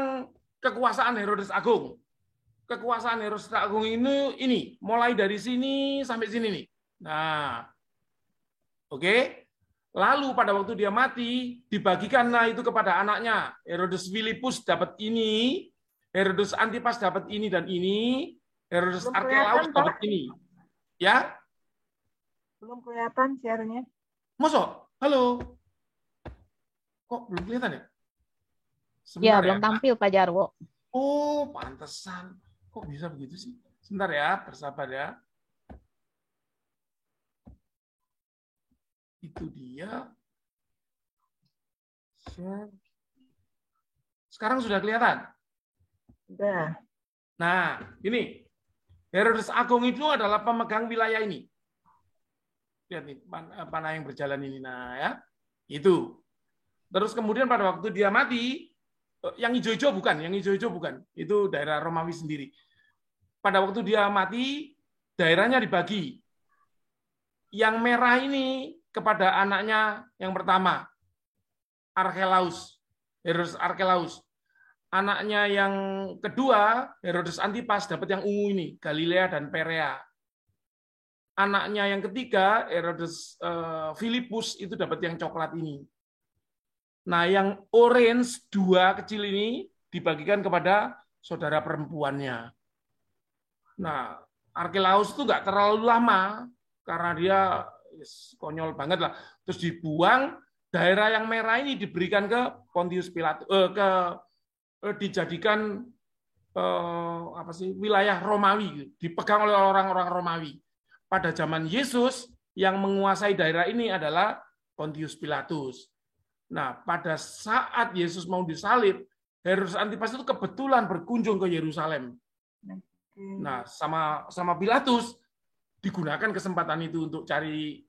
kekuasaan Herodes Agung. Kekuasaan Herodes Agung ini mulai dari sini sampai sini nih. Nah, oke. Lalu pada waktu dia mati dibagikanlah itu kepada anaknya. Herodes Filipus dapat ini. Herodes Antipas dapat ini dan ini, Herodes Arkelaus dapat ini. Ya? Belum kelihatan share-nya. Masa? Halo? Kok belum kelihatan ya? Sebentar belum tampil Pak Jarwo. Oh, pantesan. Kok bisa begitu sih? Sebentar ya, bersabar ya. Itu dia. Share. Sekarang sudah kelihatan? Nah, ini Herodes Agung itu adalah pemegang wilayah ini. Lihat nih, panah yang berjalan ini. Nah, ya, itu. Terus kemudian pada waktu dia mati, yang hijau-hijau bukan, itu daerah Romawi sendiri. Pada waktu dia mati, daerahnya dibagi. Yang merah ini kepada anaknya yang pertama, Arkelaus, Herodes Arkelaus. Anaknya yang kedua, Herodes Antipas, dapat yang ungu ini, Galilea dan Perea. Anaknya yang ketiga, Herodes Filipus, itu dapat yang coklat ini. Nah, yang orange, dua kecil ini, dibagikan kepada saudara perempuannya. Nah, Arkelaus itu nggak terlalu lama, karena dia konyol banget lah. Terus dibuang, daerah yang merah ini diberikan ke Pontius Pilatus, dijadikan wilayah Romawi, dipegang oleh orang-orang Romawi. Pada zaman Yesus yang menguasai daerah ini adalah Pontius Pilatus. Nah, pada saat Yesus mau disalib, Herodes Antipas itu kebetulan berkunjung ke Yerusalem. Nah, sama Pilatus digunakan kesempatan itu untuk cari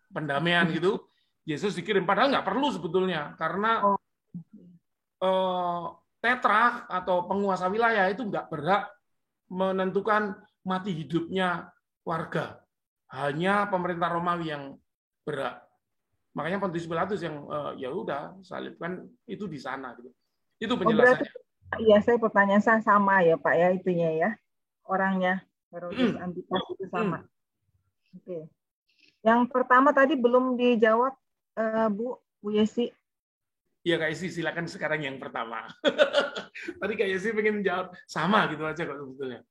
pendamaian gitu. Yesus dikirim, padahal nggak perlu sebetulnya, karena tetrark atau penguasa wilayah itu nggak berhak menentukan mati hidupnya warga. Hanya pemerintah Romawi yang berhak. Makanya Pontius Pilatus yang ya udah salibkan itu di sana gitu. Itu penjelasannya. Iya, saya pertanyaan saya sama ya Pak ya itunya ya. Orangnya Herodes Antipas itu sama. Oke. Yang pertama tadi belum dijawab Bu Yesi. Iya Kak Yesi, silakan sekarang yang pertama. Tadi Kak Yesi pengen jawab sama gitu aja kok sebetulnya.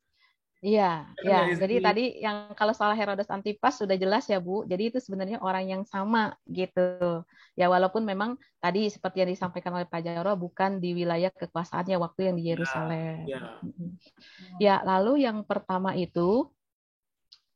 Iya, Silakan, ya. Kak Yesi. Jadi tadi yang kalau soal Herodes Antipas sudah jelas ya Bu. Jadi itu sebenarnya orang yang sama gitu. Ya walaupun memang tadi seperti yang disampaikan oleh Pak Jarwo bukan di wilayah kekuasaannya waktu yang di Yerusalem. Ya. Ya, lalu yang pertama itu,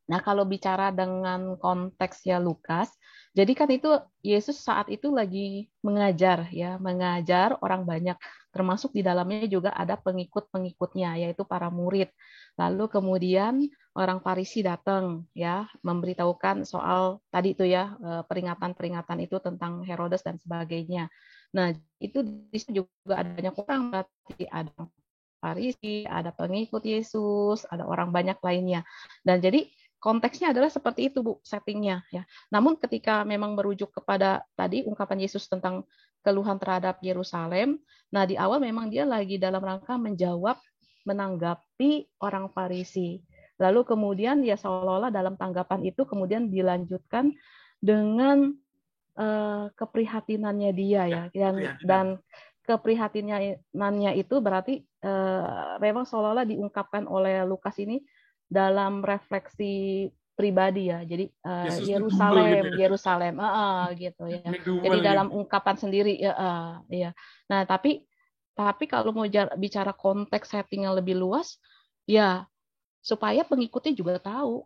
nah kalau bicara dengan konteksnya Lukas, jadi kan itu Yesus saat itu lagi mengajar ya, mengajar orang banyak, termasuk di dalamnya juga ada pengikut-pengikutnya yaitu para murid. Lalu kemudian orang Farisi datang ya, memberitahukan soal tadi itu ya peringatan-peringatan itu tentang Herodes dan sebagainya. Nah, itu di situ juga ada banyak orang, berarti ada Farisi, ada pengikut Yesus, ada orang banyak lainnya. Dan jadi konteksnya adalah seperti itu Bu, settingnya ya. Namun ketika memang merujuk kepada tadi ungkapan Yesus tentang keluhan terhadap Yerusalem, nah di awal memang dia lagi dalam rangka menanggapi orang Farisi. Lalu kemudian ya seolah-olah dalam tanggapan itu kemudian dilanjutkan dengan keprihatinannya dia ya, dan keprihatinannya itu berarti memang seolah-olah diungkapkan oleh Lukas ini dalam refleksi pribadi ya. Jadi Yerusalem, gitu, Yerusalem, gitu ya. Jadi dalam ungkapan sendiri ya, ya. Nah, tapi kalau mau bicara konteks setting yang lebih luas, ya supaya pengikutnya juga tahu,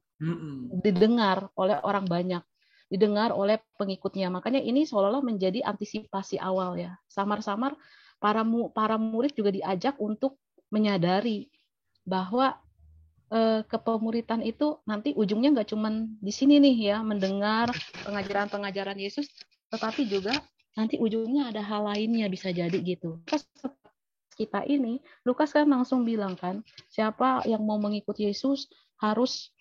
didengar oleh orang banyak, didengar oleh pengikutnya. Makanya ini seolah-olah menjadi antisipasi awal ya. Samar-samar para murid juga diajak untuk menyadari bahwa kepemuritan itu nanti ujungnya nggak cuma di sini nih ya, mendengar pengajaran-pengajaran Yesus, tetapi juga nanti ujungnya ada hal lainnya bisa jadi gitu. Kita ini, Lukas kan langsung bilang kan, siapa yang mau mengikuti Yesus harus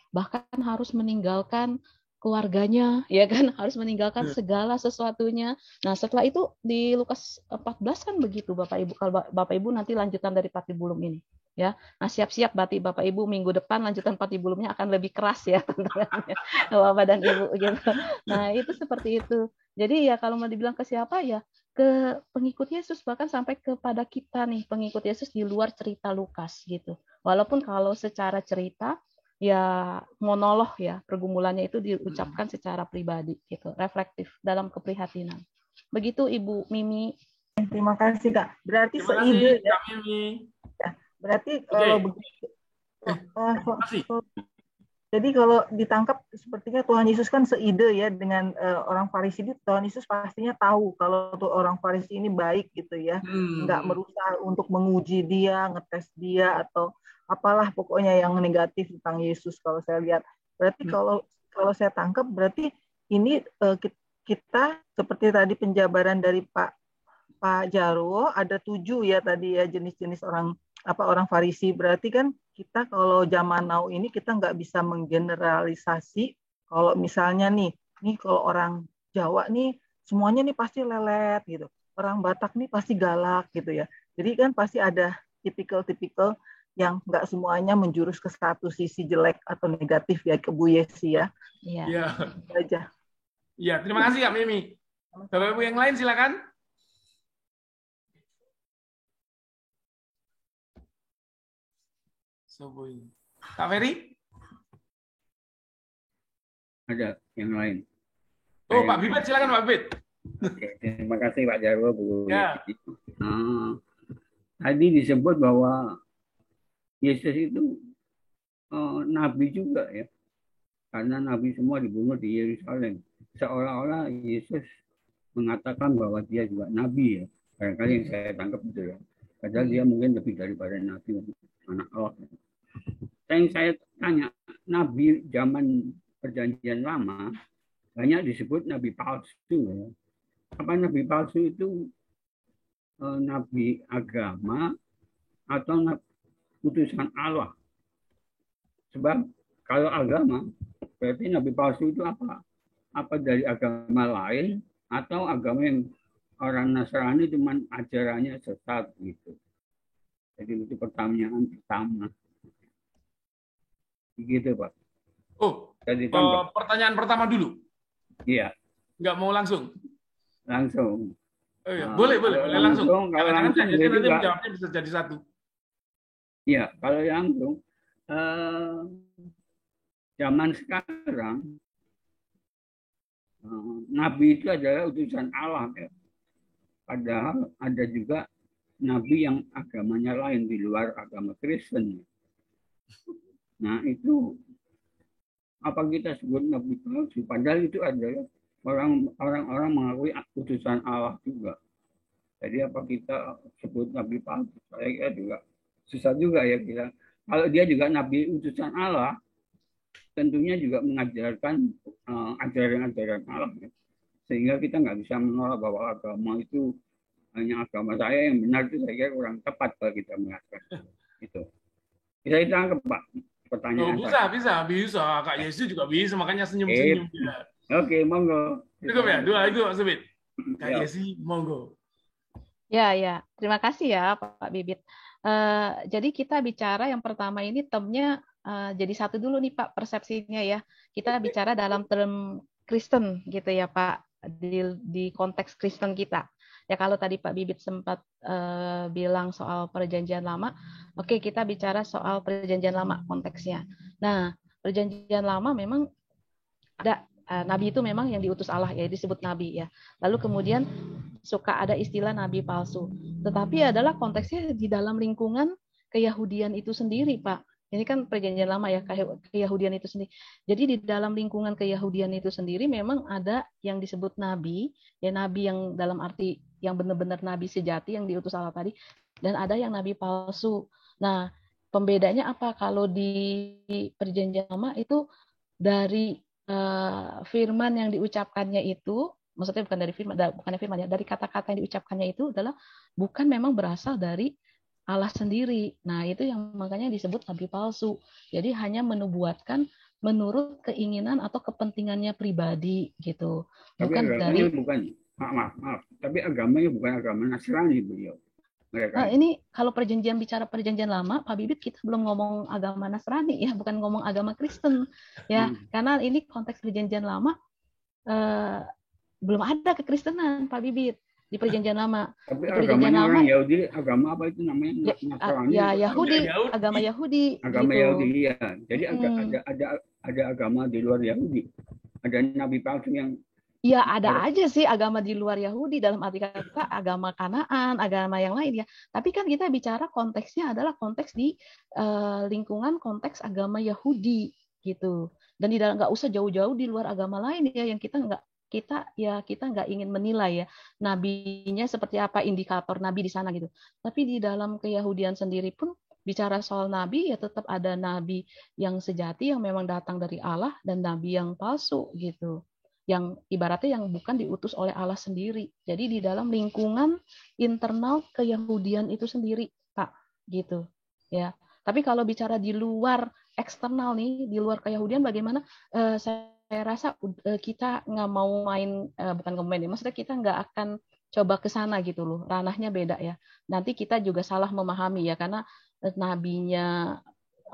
meninggalkan keluarganya, ya kan, harus meninggalkan segala sesuatunya. Nah, setelah itu di Lukas 14 kan begitu Bapak Ibu. Kalau Bapak Ibu nanti lanjutan dari Patibulum ini, ya. Nah, siap-siap berarti Bapak Ibu minggu depan lanjutan Patibulumnya akan lebih keras ya tantangannya Bapak dan Ibu gitu. Nah, itu seperti itu. Jadi ya kalau mau dibilang ke siapa ya ke pengikut Yesus, bahkan sampai kepada kita nih pengikut Yesus di luar cerita Lukas gitu. Walaupun kalau secara cerita ya monolog ya, pergumulannya itu diucapkan secara pribadi gitu, reflektif dalam keprihatinan. Begitu Ibu Mimi. Terima kasih Kak. Berarti seide ya. Ya. Berarti kalau begitu. Jadi kalau ditangkap sepertinya Tuhan Yesus kan seide ya dengan orang Farisi. Tuhan Yesus pastinya tahu kalau tuh orang Farisi ini baik gitu ya, nggak berusaha untuk menguji dia, ngetes dia atau apalah pokoknya yang negatif tentang Yesus kalau saya lihat. Berarti kalau saya tangkap berarti ini kita seperti tadi penjabaran dari Pak Jarwo ada 7 ya tadi ya jenis-jenis orang Farisi. Berarti kan kita kalau zaman now ini kita nggak bisa menggeneralisasi. Kalau misalnya nih kalau orang Jawa nih semuanya nih pasti lelet gitu. Orang Batak nih pasti galak gitu ya. Jadi kan pasti ada tipikal yang nggak semuanya menjurus ke satu sisi jelek atau negatif ya ke Bu Yesi ya. Iya. Aja. Iya, terima kasih Kak Mimi. Bapak Ibu yang lain silakan. Kak Ferry? Ada yang lain. Oh, Pak Bibit, silakan Pak Bibit. Oke, terima kasih Pak Jarwo, Bu. Ya. Tadi disebut bahwa Yesus itu nabi juga ya. Karena nabi semua dibunuh di Yerusalem. Seolah-olah Yesus mengatakan bahwa dia juga nabi ya. Barangkali yang saya tangkap itu ya. Padahal dia mungkin lebih daripada nabi, anak Allah. Yang saya tanya, nabi zaman Perjanjian Lama banyak disebut nabi palsu. Ya. Apa nabi palsu itu nabi agama atau utusan Allah? Sebab kalau agama berarti nabi palsu itu apa? Apa dari agama lain atau agama yang orang Nasrani cuman ajarannya sesat gitu? Jadi itu pertanyaan pertama. Gitu, Pak. Oh, Jadi tambah. pertanyaan pertama dulu. Iya, Nggak mau langsung. langsung. Oh, iya. Boleh langsung. Kalau Jangan-jangan langsung Kak Yesi nanti juga. menjawabnya bisa jadi satu. Iya, kalau langsung zaman sekarang Nabi itu adalah utusan Allah, ya. Padahal ada juga Nabi yang agamanya lain di luar agama Kristen. Nah itu apa kita sebut Nabi palsu? Padahal itu adalah orang-orang mengakui utusan Allah juga. Jadi apa kita sebut Nabi palsu? Saya kira juga susah juga ya kita. Kalau dia juga Nabi utusan Allah, tentunya juga mengajarkan ajaran-ajaran Allah. Ya. Sehingga kita nggak bisa menolak bahwa agama itu hanya agama saya yang benar, itu saya kira kurang tepat kalau kita mengatakan itu. Bisa ditangkap, Pak, pertanyaan bisa. Kak Yesi juga bisa, makanya senyum-senyum. Oke, monggo. Cukup ya, dua itu Pak Subit. Kak Yesi, monggo. Ya. Terima kasih ya Pak Bibit. Jadi kita bicara yang pertama ini termnya jadi satu dulu nih Pak persepsinya ya. Kita bicara dalam term Kristen gitu ya Pak, di konteks Kristen kita. Ya kalau tadi Pak Bibit sempat bilang soal perjanjian lama, oke kita bicara soal perjanjian lama konteksnya. Nah perjanjian lama memang ada nabi itu memang yang diutus Allah ya, disebut nabi ya. Lalu kemudian suka ada istilah nabi palsu. Tetapi adalah konteksnya di dalam lingkungan keyahudian itu sendiri, Pak. Ini kan perjanjian lama ya, keyahudian itu sendiri. Jadi di dalam lingkungan keyahudian itu sendiri memang ada yang disebut nabi, ya nabi yang dalam arti yang benar-benar nabi sejati yang diutus Allah tadi, dan ada yang nabi palsu. Nah, pembedanya apa? Kalau di perjanjian lama itu dari firman yang diucapkannya itu, maksudnya bukan dari firman ya, dari kata-kata yang diucapkannya itu adalah bukan memang berasal dari Allah sendiri. Nah, itu yang makanya disebut nabi palsu. Jadi hanya menubuatkan menurut keinginan atau kepentingannya pribadi gitu. Bukan dari maaf. Tapi agamanya bukan agama Nasrani beliau. Nah, ini kalau bicara perjanjian lama, Pak Bibit, kita belum ngomong agama Nasrani ya, bukan ngomong agama Kristen ya, karena ini konteks perjanjian lama belum ada kekristenan, Pak Bibit, di perjanjian lama. Tapi agamanya orang Yahudi, agama apa itu namanya? Nasrani? Ya Yahudi, agama Yahudi. Agama gitu. Yahudi ya. Jadi ada agama di luar Yahudi. Ada nabi palsu yang ya ada aja sih agama di luar Yahudi dalam arti kata agama Kanaan, agama yang lain ya. Tapi kan kita bicara konteksnya adalah konteks di lingkungan konteks agama Yahudi gitu. Dan di dalam nggak usah jauh-jauh di luar agama lain ya yang kita nggak ingin menilai ya nabinya seperti apa, indikator nabi di sana gitu. Tapi di dalam keyahudian sendiri pun bicara soal nabi ya tetap ada nabi yang sejati yang memang datang dari Allah dan nabi yang palsu gitu. Yang ibaratnya yang bukan diutus oleh Allah sendiri. Jadi di dalam lingkungan internal keyahudian itu sendiri, Pak, gitu. Ya. Tapi kalau bicara di luar eksternal nih, di luar keyahudian bagaimana? Saya rasa kita nggak mau main, bukan main, maksudnya kita nggak akan coba ke sana gitu loh. Ranahnya beda ya. Nanti kita juga salah memahami ya, karena nabinya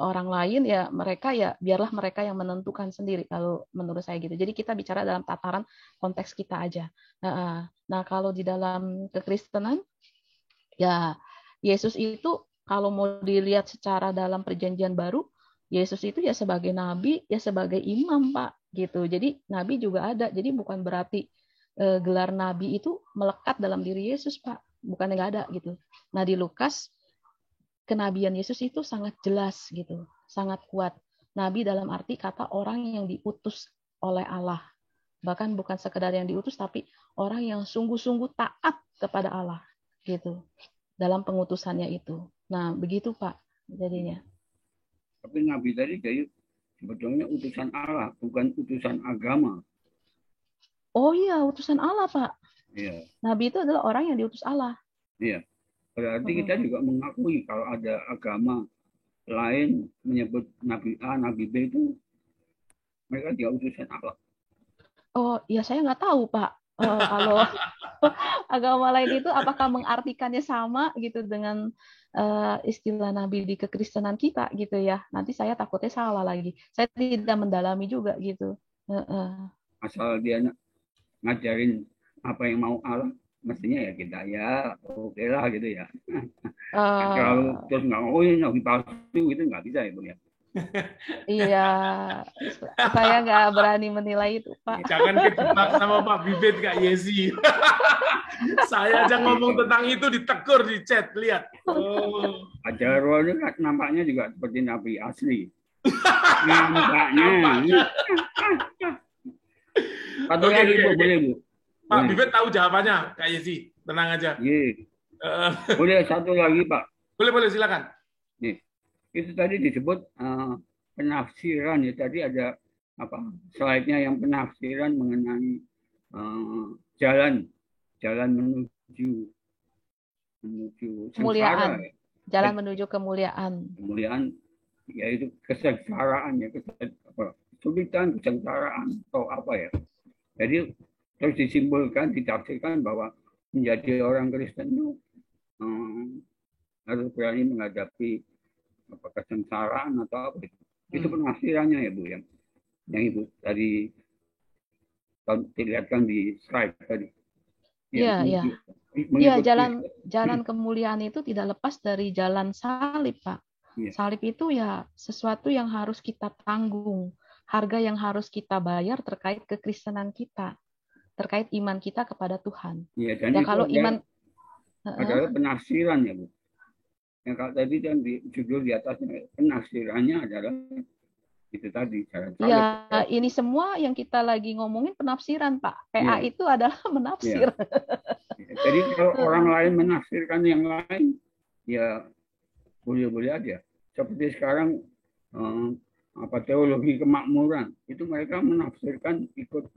orang lain ya mereka ya biarlah mereka yang menentukan sendiri kalau menurut saya gitu. Jadi kita bicara dalam tataran konteks kita aja. Nah kalau di dalam kekristenan ya Yesus itu kalau mau dilihat secara dalam perjanjian baru, Yesus itu ya sebagai nabi ya sebagai imam Pak gitu. Jadi nabi juga ada. Jadi bukan berarti gelar nabi itu melekat dalam diri Yesus Pak. Bukan nggak ada gitu. Nah di Lukas kenabian Yesus itu sangat jelas gitu, sangat kuat. Nabi dalam arti kata orang yang diutus oleh Allah. Bahkan bukan sekedar yang diutus, tapi orang yang sungguh-sungguh taat kepada Allah gitu dalam pengutusannya itu. Nah begitu Pak jadinya. Tapi Nabi tadi jadi sebetulnya utusan Allah, bukan utusan agama. Oh iya, utusan Allah Pak. Iya. Nabi itu adalah orang yang diutus Allah. Iya. Berarti kita juga mengakui kalau ada agama lain menyebut Nabi A, Nabi B itu mereka juga utusan Allah. Oh ya saya nggak tahu Pak. Kalau agama lain itu apakah mengartikannya sama gitu dengan istilah Nabi di kekristenan kita gitu ya? Nanti saya takutnya salah lagi. Saya tidak mendalami juga gitu. Asal dia ngajarin apa yang mau Allah, mestinya ya kita ya oke lah gitu ya. Kalau terus nggak oh ini nabi palsu itu nggak bisa ya Bu ya. Iya, saya nggak berani menilai itu, Pak. Jangan kejebak sama Pak Bibit, Kak Yesi. Saya aja ngomong tentang itu ditegur di chat, lihat. Oh. Ajarul ini nampaknya juga seperti nabi asli. Nampaknya. Satu lagi Bu, boleh Bu. Pak Bibit tahu jawabannya, Kak Yesi. Tenang aja. Boleh satu lagi Pak. Boleh silakan. Nih. Itu tadi disebut penafsiran ya, tadi ada slide-nya yang penafsiran mengenai jalan menuju kemuliaan, sengsara, ya. Jalan menuju kemuliaan yaitu kesengsaraan ya, kesulitan, kesengsaraan atau apa ya. Jadi terus disimpulkan, ditafsirkan bahwa menjadi orang Kristen itu harus berani menghadapi kesengsaraan atau apa itu. Itu penafsirannya ya Bu yang Ibu tadi dilihatkan di slide tadi. Iya. Jalan kemuliaan itu tidak lepas dari jalan salib, Pak. Ya. Salib itu ya sesuatu yang harus kita tanggung, harga yang harus kita bayar terkait kekristenan kita, terkait iman kita kepada Tuhan. Ya, dan ya kalau iman adalah penafsiran ya Bu. Yang kalau tadi kan di judul di atasnya penafsirannya adalah itu tadi jalan salib. Ya, ini semua yang kita lagi ngomongin penafsiran, Pak. PA itu adalah menafsir. Ya. Jadi kalau orang lain menafsirkan yang lain, ya boleh-boleh aja. Seperti sekarang teologi kemakmuran, itu mereka menafsirkan ikut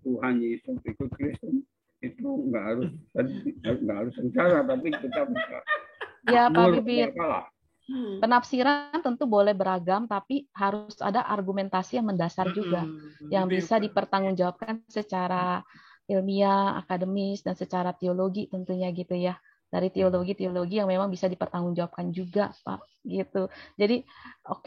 Tuhan Yesus, ikut Kristen. Itu nggak harus sengsara, tapi kita bisa. Ya Pak Bibit, penafsiran tentu boleh beragam, tapi harus ada argumentasi yang mendasar juga, yang bisa dipertanggungjawabkan secara ilmiah, akademis, dan secara teologi tentunya gitu ya. Dari teologi yang memang bisa dipertanggungjawabkan juga, Pak, gitu. Jadi,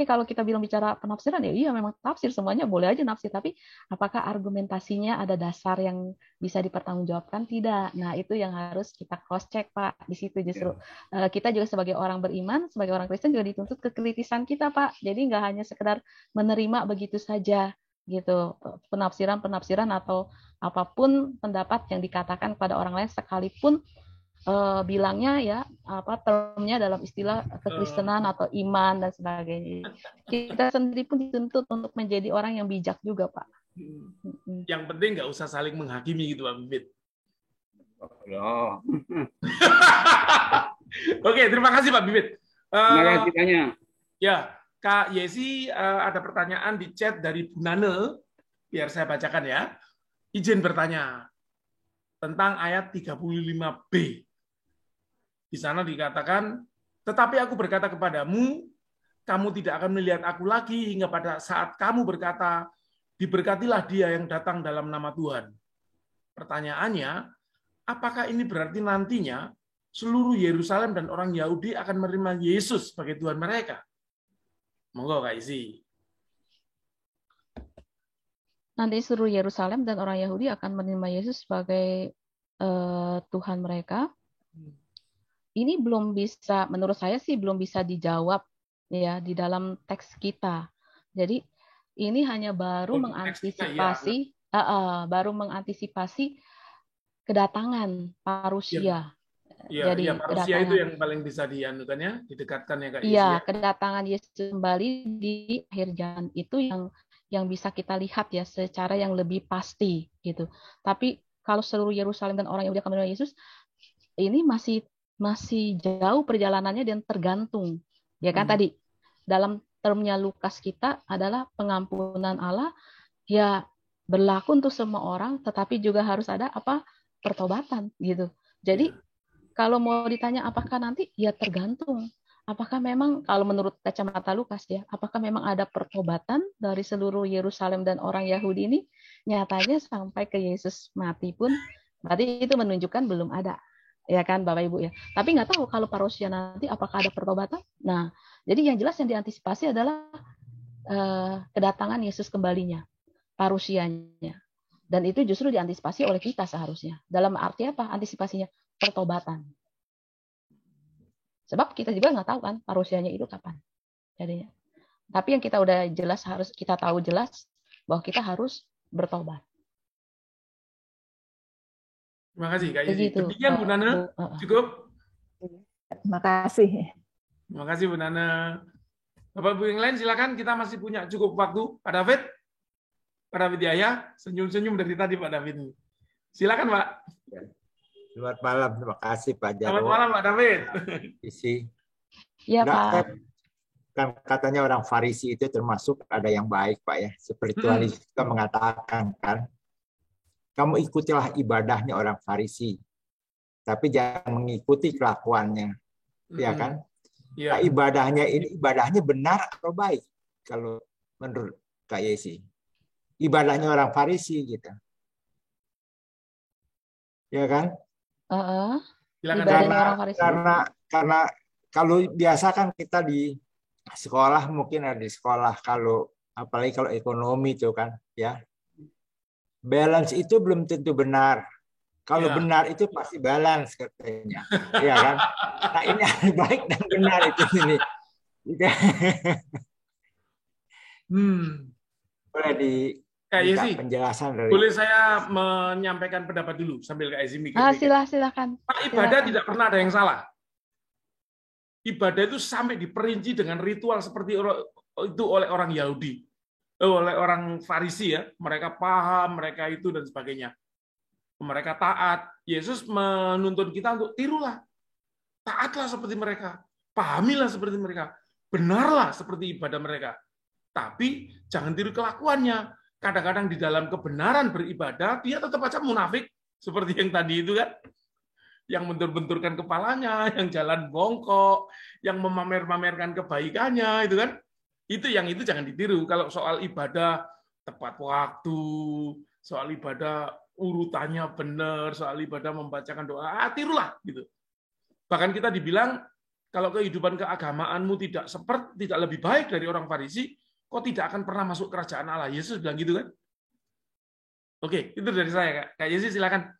kalau kita bicara penafsiran, ya iya memang tafsir, semuanya boleh aja nafsir, tapi apakah argumentasinya ada dasar yang bisa dipertanggungjawabkan? Tidak. Nah, itu yang harus kita cross check, Pak. Di situ justru kita juga sebagai orang beriman, sebagai orang Kristen juga dituntut kekritisan kita, Pak. Jadi nggak hanya sekedar menerima begitu saja, gitu. Penafsiran atau apapun pendapat yang dikatakan kepada orang lain, sekalipun bilangnya ya termnya dalam istilah kekristenan atau iman dan sebagainya. Kita sendiri pun dituntut untuk menjadi orang yang bijak juga, Pak. Yang penting nggak usah saling menghakimi gitu, Pak Bibit. Oke, terima kasih Pak Bibit. Terima kasih banyak. Ya, Kak Yesi, ada pertanyaan di chat dari Bu Nane, biar saya bacakan ya. Izin bertanya tentang ayat 35b. Di sana dikatakan, tetapi aku berkata kepadamu, kamu tidak akan melihat aku lagi hingga pada saat kamu berkata, diberkatilah dia yang datang dalam nama Tuhan. Pertanyaannya, apakah ini berarti nantinya seluruh Yerusalem dan orang Yahudi akan menerima Yesus sebagai Tuhan mereka? Monggo Kak Isi. Nanti seluruh Yerusalem dan orang Yahudi akan menerima Yesus sebagai Tuhan mereka. Ini belum bisa, menurut saya sih belum bisa dijawab ya di dalam teks kita. Jadi ini hanya baru mengantisipasi, kedatangan parusia. Ya, jadi parusia itu yang paling bisa dianukan ya, didekatkan ya Kak Isi. Iya, kedatangan Yesus kembali di akhir zaman itu yang bisa kita lihat ya secara yang lebih pasti gitu. Tapi kalau seluruh Yerusalem dan orang Yahudi akan menerima Yesus, ini masih jauh perjalanannya dan tergantung. Ya kan tadi dalam termnya Lukas kita adalah pengampunan Allah ya berlaku untuk semua orang, tetapi juga harus ada pertobatan gitu. Jadi kalau mau ditanya apakah nanti ya tergantung. Apakah memang kalau menurut kacamata Lukas ya, apakah memang ada pertobatan dari seluruh Yerusalem dan orang Yahudi ini? nyatanya sampai ke Yesus mati pun berarti itu menunjukkan belum ada, ya kan Bapak Ibu ya. Tapi nggak tahu kalau parousia nanti apakah ada pertobatan. Nah, jadi yang jelas yang diantisipasi adalah kedatangan Yesus kembalinya, parousianya. Dan itu justru diantisipasi oleh kita seharusnya. Dalam arti apa antisipasinya? Pertobatan. Sebab kita juga nggak tahu kan parousianya itu kapan jadinya. Tapi yang kita udah jelas harus kita tahu jelas bahwa kita harus bertobat. Terima kasih Kak Yesi. Begitu. Demikian Bu Nana, cukup? Terima kasih. Terima kasih Bu Nana. Bapak Ibu yang lain silakan, kita masih punya cukup waktu. Pak David? Pak David Yahya, senyum-senyum dari tadi Pak David. Silakan Pak. Selamat malam, terima kasih Pak Jarwo. Selamat malam Pak David. Isi. Ya Pak. Kan katanya orang Farisi itu termasuk ada yang baik Pak ya. Spiritualis juga mengatakan kan, kamu ikutilah ibadahnya orang Farisi, tapi jangan mengikuti kelakuannya, ya kan? Ya. Nah, ibadahnya benar atau baik kalau menurut Kak Yesi? Ibadahnya orang Farisi gitu, ya kan? Karena kalau biasa kan kita di sekolah mungkin ada di sekolah kalau apalagi kalau ekonomi itu kan ya. Balance itu belum tentu benar. Kalau benar itu pasti balance katanya. Iya kan? Nah ini baik dan benar itu ini. Boleh penjelasan dari. Boleh saya menyampaikan pendapat dulu sambil Kak Ezi mikir. Silakan. Pak, ibadah tidak pernah ada yang salah. Ibadah itu sampai diperinci dengan ritual seperti itu oleh orang Yahudi. Oleh orang Farisi ya, mereka paham, mereka itu dan sebagainya. Mereka taat. Yesus menuntun kita untuk tirulah. Taatlah seperti mereka. Pahamilah seperti mereka. Benarlah seperti ibadah mereka. Tapi jangan tiru kelakuannya. Kadang-kadang di dalam kebenaran beribadah, dia tetap aja munafik. Seperti yang tadi itu kan. Yang bentur-benturkan kepalanya, yang jalan bongkok, yang memamer-mamerkan kebaikannya, itu kan. Itu jangan ditiru. Kalau soal ibadah tepat waktu, soal ibadah urutannya benar, soal ibadah membacakan doa, tirulah gitu. Bahkan kita dibilang kalau kehidupan keagamaanmu tidak lebih baik dari orang Farisi, kok tidak akan pernah masuk kerajaan Allah. Yesus bilang gitu kan? Oke, itu dari saya Kak. Kak Yesus silakan.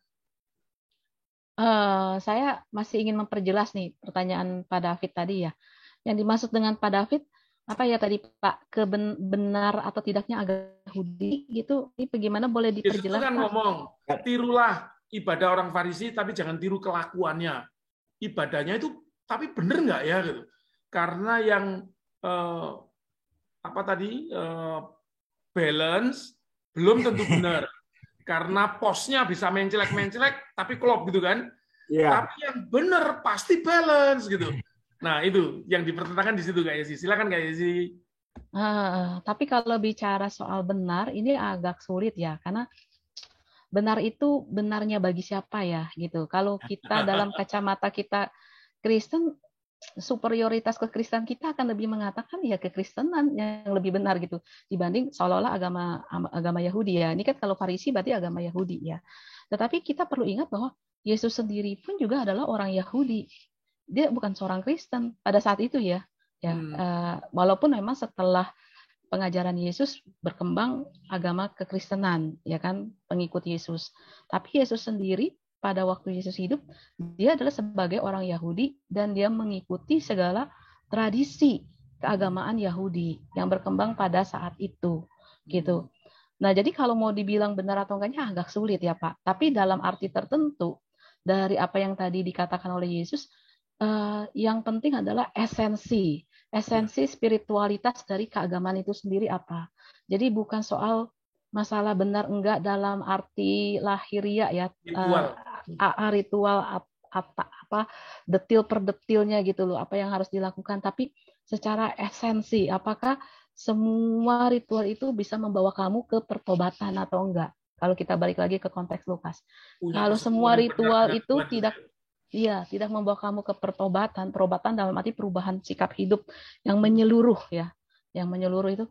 Saya masih ingin memperjelas nih pertanyaan Pak David tadi ya. Yang dimaksud dengan Pak David apa ya tadi Pak, benar atau tidaknya agama Yahudi gitu, ini bagaimana boleh diperjelas? Yesus kan ngomong, tirulah ibadah orang Farisi, tapi jangan tiru kelakuannya. Ibadahnya itu, tapi benar nggak ya? Gitu. Karena yang balance belum tentu benar. Karena posnya bisa mencelek-mencelek, tapi klop gitu kan? Yeah. Tapi yang benar pasti balance gitu. Nah, itu yang dipertentangkan di situ Kak Yesi. Silakan Kak Yesi. Tapi kalau bicara soal benar, ini agak sulit ya, karena benar itu benarnya bagi siapa ya, gitu. Kalau kita dalam kacamata kita Kristen, superioritas kekristenan kita akan lebih mengatakan ya kekristenan yang lebih benar gitu dibanding seolah-olah agama Yahudi ya. Ini kan kalau Farisi berarti agama Yahudi ya. Tetapi kita perlu ingat bahwa Yesus sendiri pun juga adalah orang Yahudi. Dia bukan seorang Kristen pada saat itu ya. Walaupun memang setelah pengajaran Yesus berkembang agama kekristenan, ya kan, pengikut Yesus. Tapi Yesus sendiri pada waktu Yesus hidup, dia adalah sebagai orang Yahudi dan dia mengikuti segala tradisi keagamaan Yahudi yang berkembang pada saat itu, gitu. Nah, jadi kalau mau dibilang benar atau enggaknya agak sulit ya Pak. Tapi dalam arti tertentu dari apa yang tadi dikatakan oleh Yesus, yang penting adalah esensi spiritualitas dari keagamaan itu sendiri apa. Jadi bukan soal masalah benar enggak dalam arti lahiriah ya, ritual apa detil per detilnya gitu loh, apa yang harus dilakukan, tapi secara esensi apakah semua ritual itu bisa membawa kamu ke pertobatan atau enggak. Kalau kita balik lagi ke konteks Lukas. Kalau semua ritual itu tidak membawa kamu ke pertobatan dalam arti perubahan sikap hidup yang menyeluruh ya. Yang menyeluruh itu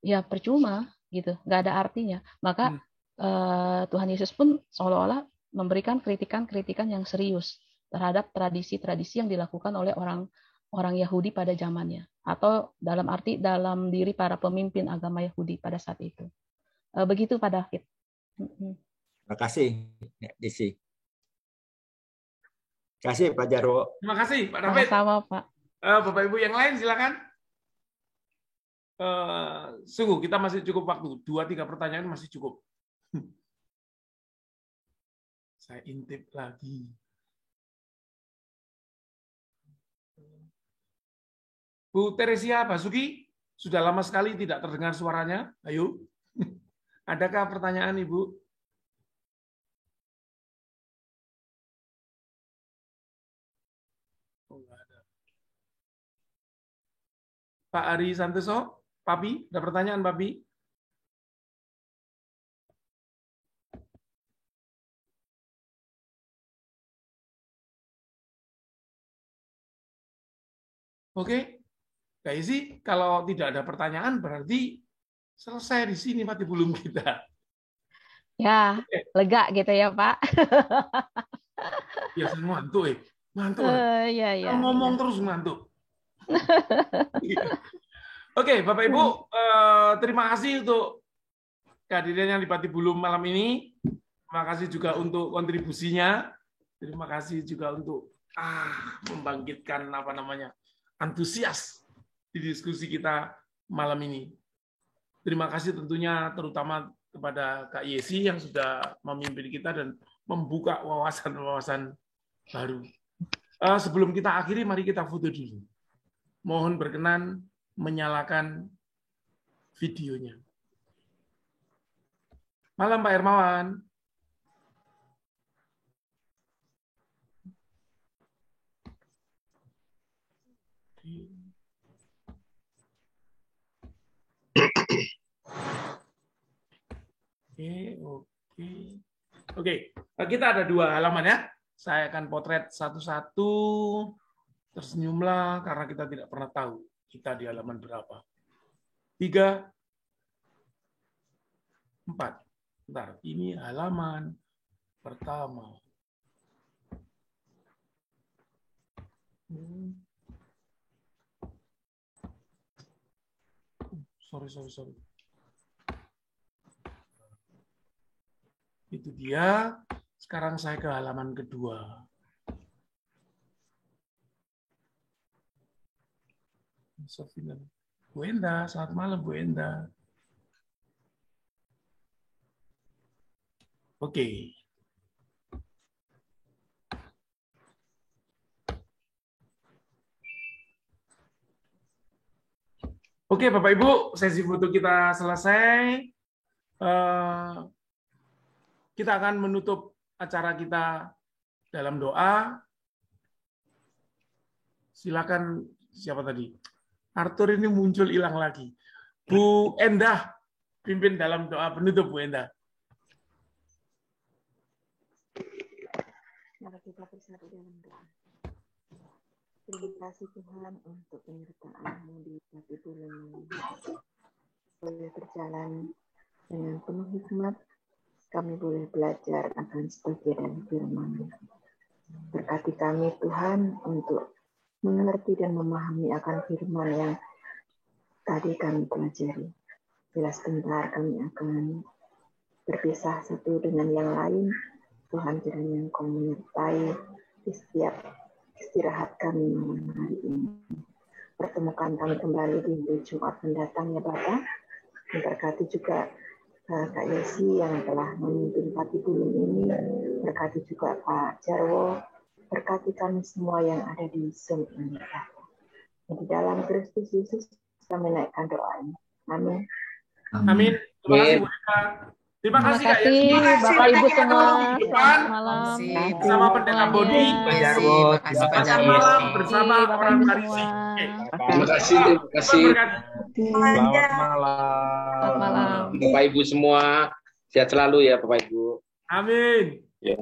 ya percuma gitu, nggak ada artinya. Maka Tuhan Yesus pun seolah-olah memberikan kritikan-kritikan yang serius terhadap tradisi-tradisi yang dilakukan oleh orang Yahudi pada zamannya, atau dalam arti dalam diri para pemimpin agama Yahudi pada saat itu. Begitu Pak David. Terima kasih, Desi. Terima kasih Pak Jarwo. Terima kasih Pak David. Sama-sama Pak. Bapak Ibu yang lain silakan. Sungguh kita masih cukup waktu, 2-3 pertanyaan masih cukup. Saya intip lagi. Bu Teresia Basuki, sudah lama sekali tidak terdengar suaranya. Ayo. Adakah pertanyaan Ibu? Oh, nggak ada. Pak Ari Santoso, Papi, ada pertanyaan Papi? Oke, Kak Isi, kalau tidak ada pertanyaan berarti selesai di sini Patibulum kita. Ya, lega gitu ya Pak. Ya, saya ngantuk. Ngantuk. Iya. Ngomong terus ngantuk. Oke, Bapak Ibu, terima kasih untuk kehadirannya di Patibulum malam ini. Terima kasih juga untuk kontribusinya. Terima kasih juga untuk membangkitkan antusias di diskusi kita malam ini. Terima kasih tentunya terutama kepada Kak Yesi yang sudah memimpin kita dan membuka wawasan-wawasan baru. Sebelum kita akhiri, mari kita foto dulu. Mohon berkenan menyalakan videonya. Malam Pak Hermawan. Oke. Kita ada 2 halaman ya. Saya akan potret satu-satu. Tersenyumlah karena kita tidak pernah tahu kita di halaman berapa. 3, 4. Bentar, ini halaman pertama. Sorry. Itu dia. Sekarang saya ke halaman kedua. Bu Enda, selamat malam Bu Enda. Oke. Oke, Bapak Ibu, sesi foto kita selesai. Kita akan menutup acara kita dalam doa. Silakan, siapa tadi? Arthur ini muncul hilang lagi. Bu Endah, pimpin dalam doa penutup Bu Endah. Mari kita bersatu dalam doa. Terima kasih Tuhan untuk penyertaan-Mu di Patibulum. Boleh berjalan dengan penuh hikmat, kami boleh belajar akan sebagian firman-Mu. Berkati kami Tuhan untuk mengerti dan memahami akan firman yang tadi kami pelajari. Bila sebentar kami akan berpisah satu dengan yang lain, Tuhan kiranya Engkau menyertai di setiap istirahat kami malam hari ini. Pertemukan kami kembali di Jumat mendatang ya Bapak. Berkati juga Kak Yesi yang telah memimpin Patibulum ini. Berkati juga Pak Jarwo. Berkati kami semua yang ada di Zoom ini. Di dalam Kristus Yesus kami naikkan doa ini. Amin. Amin. Terima kasih Bu Eka. Terima kasih Kak Yesi. Bapak Ibu semua. Selamat malam. Bersama Pendeta Boni. Selamat malam bersama orang Parisi. Terima kasih. Selamat malam. Bapak Ibu semua sehat selalu ya Bapak Ibu. Amin. Ya,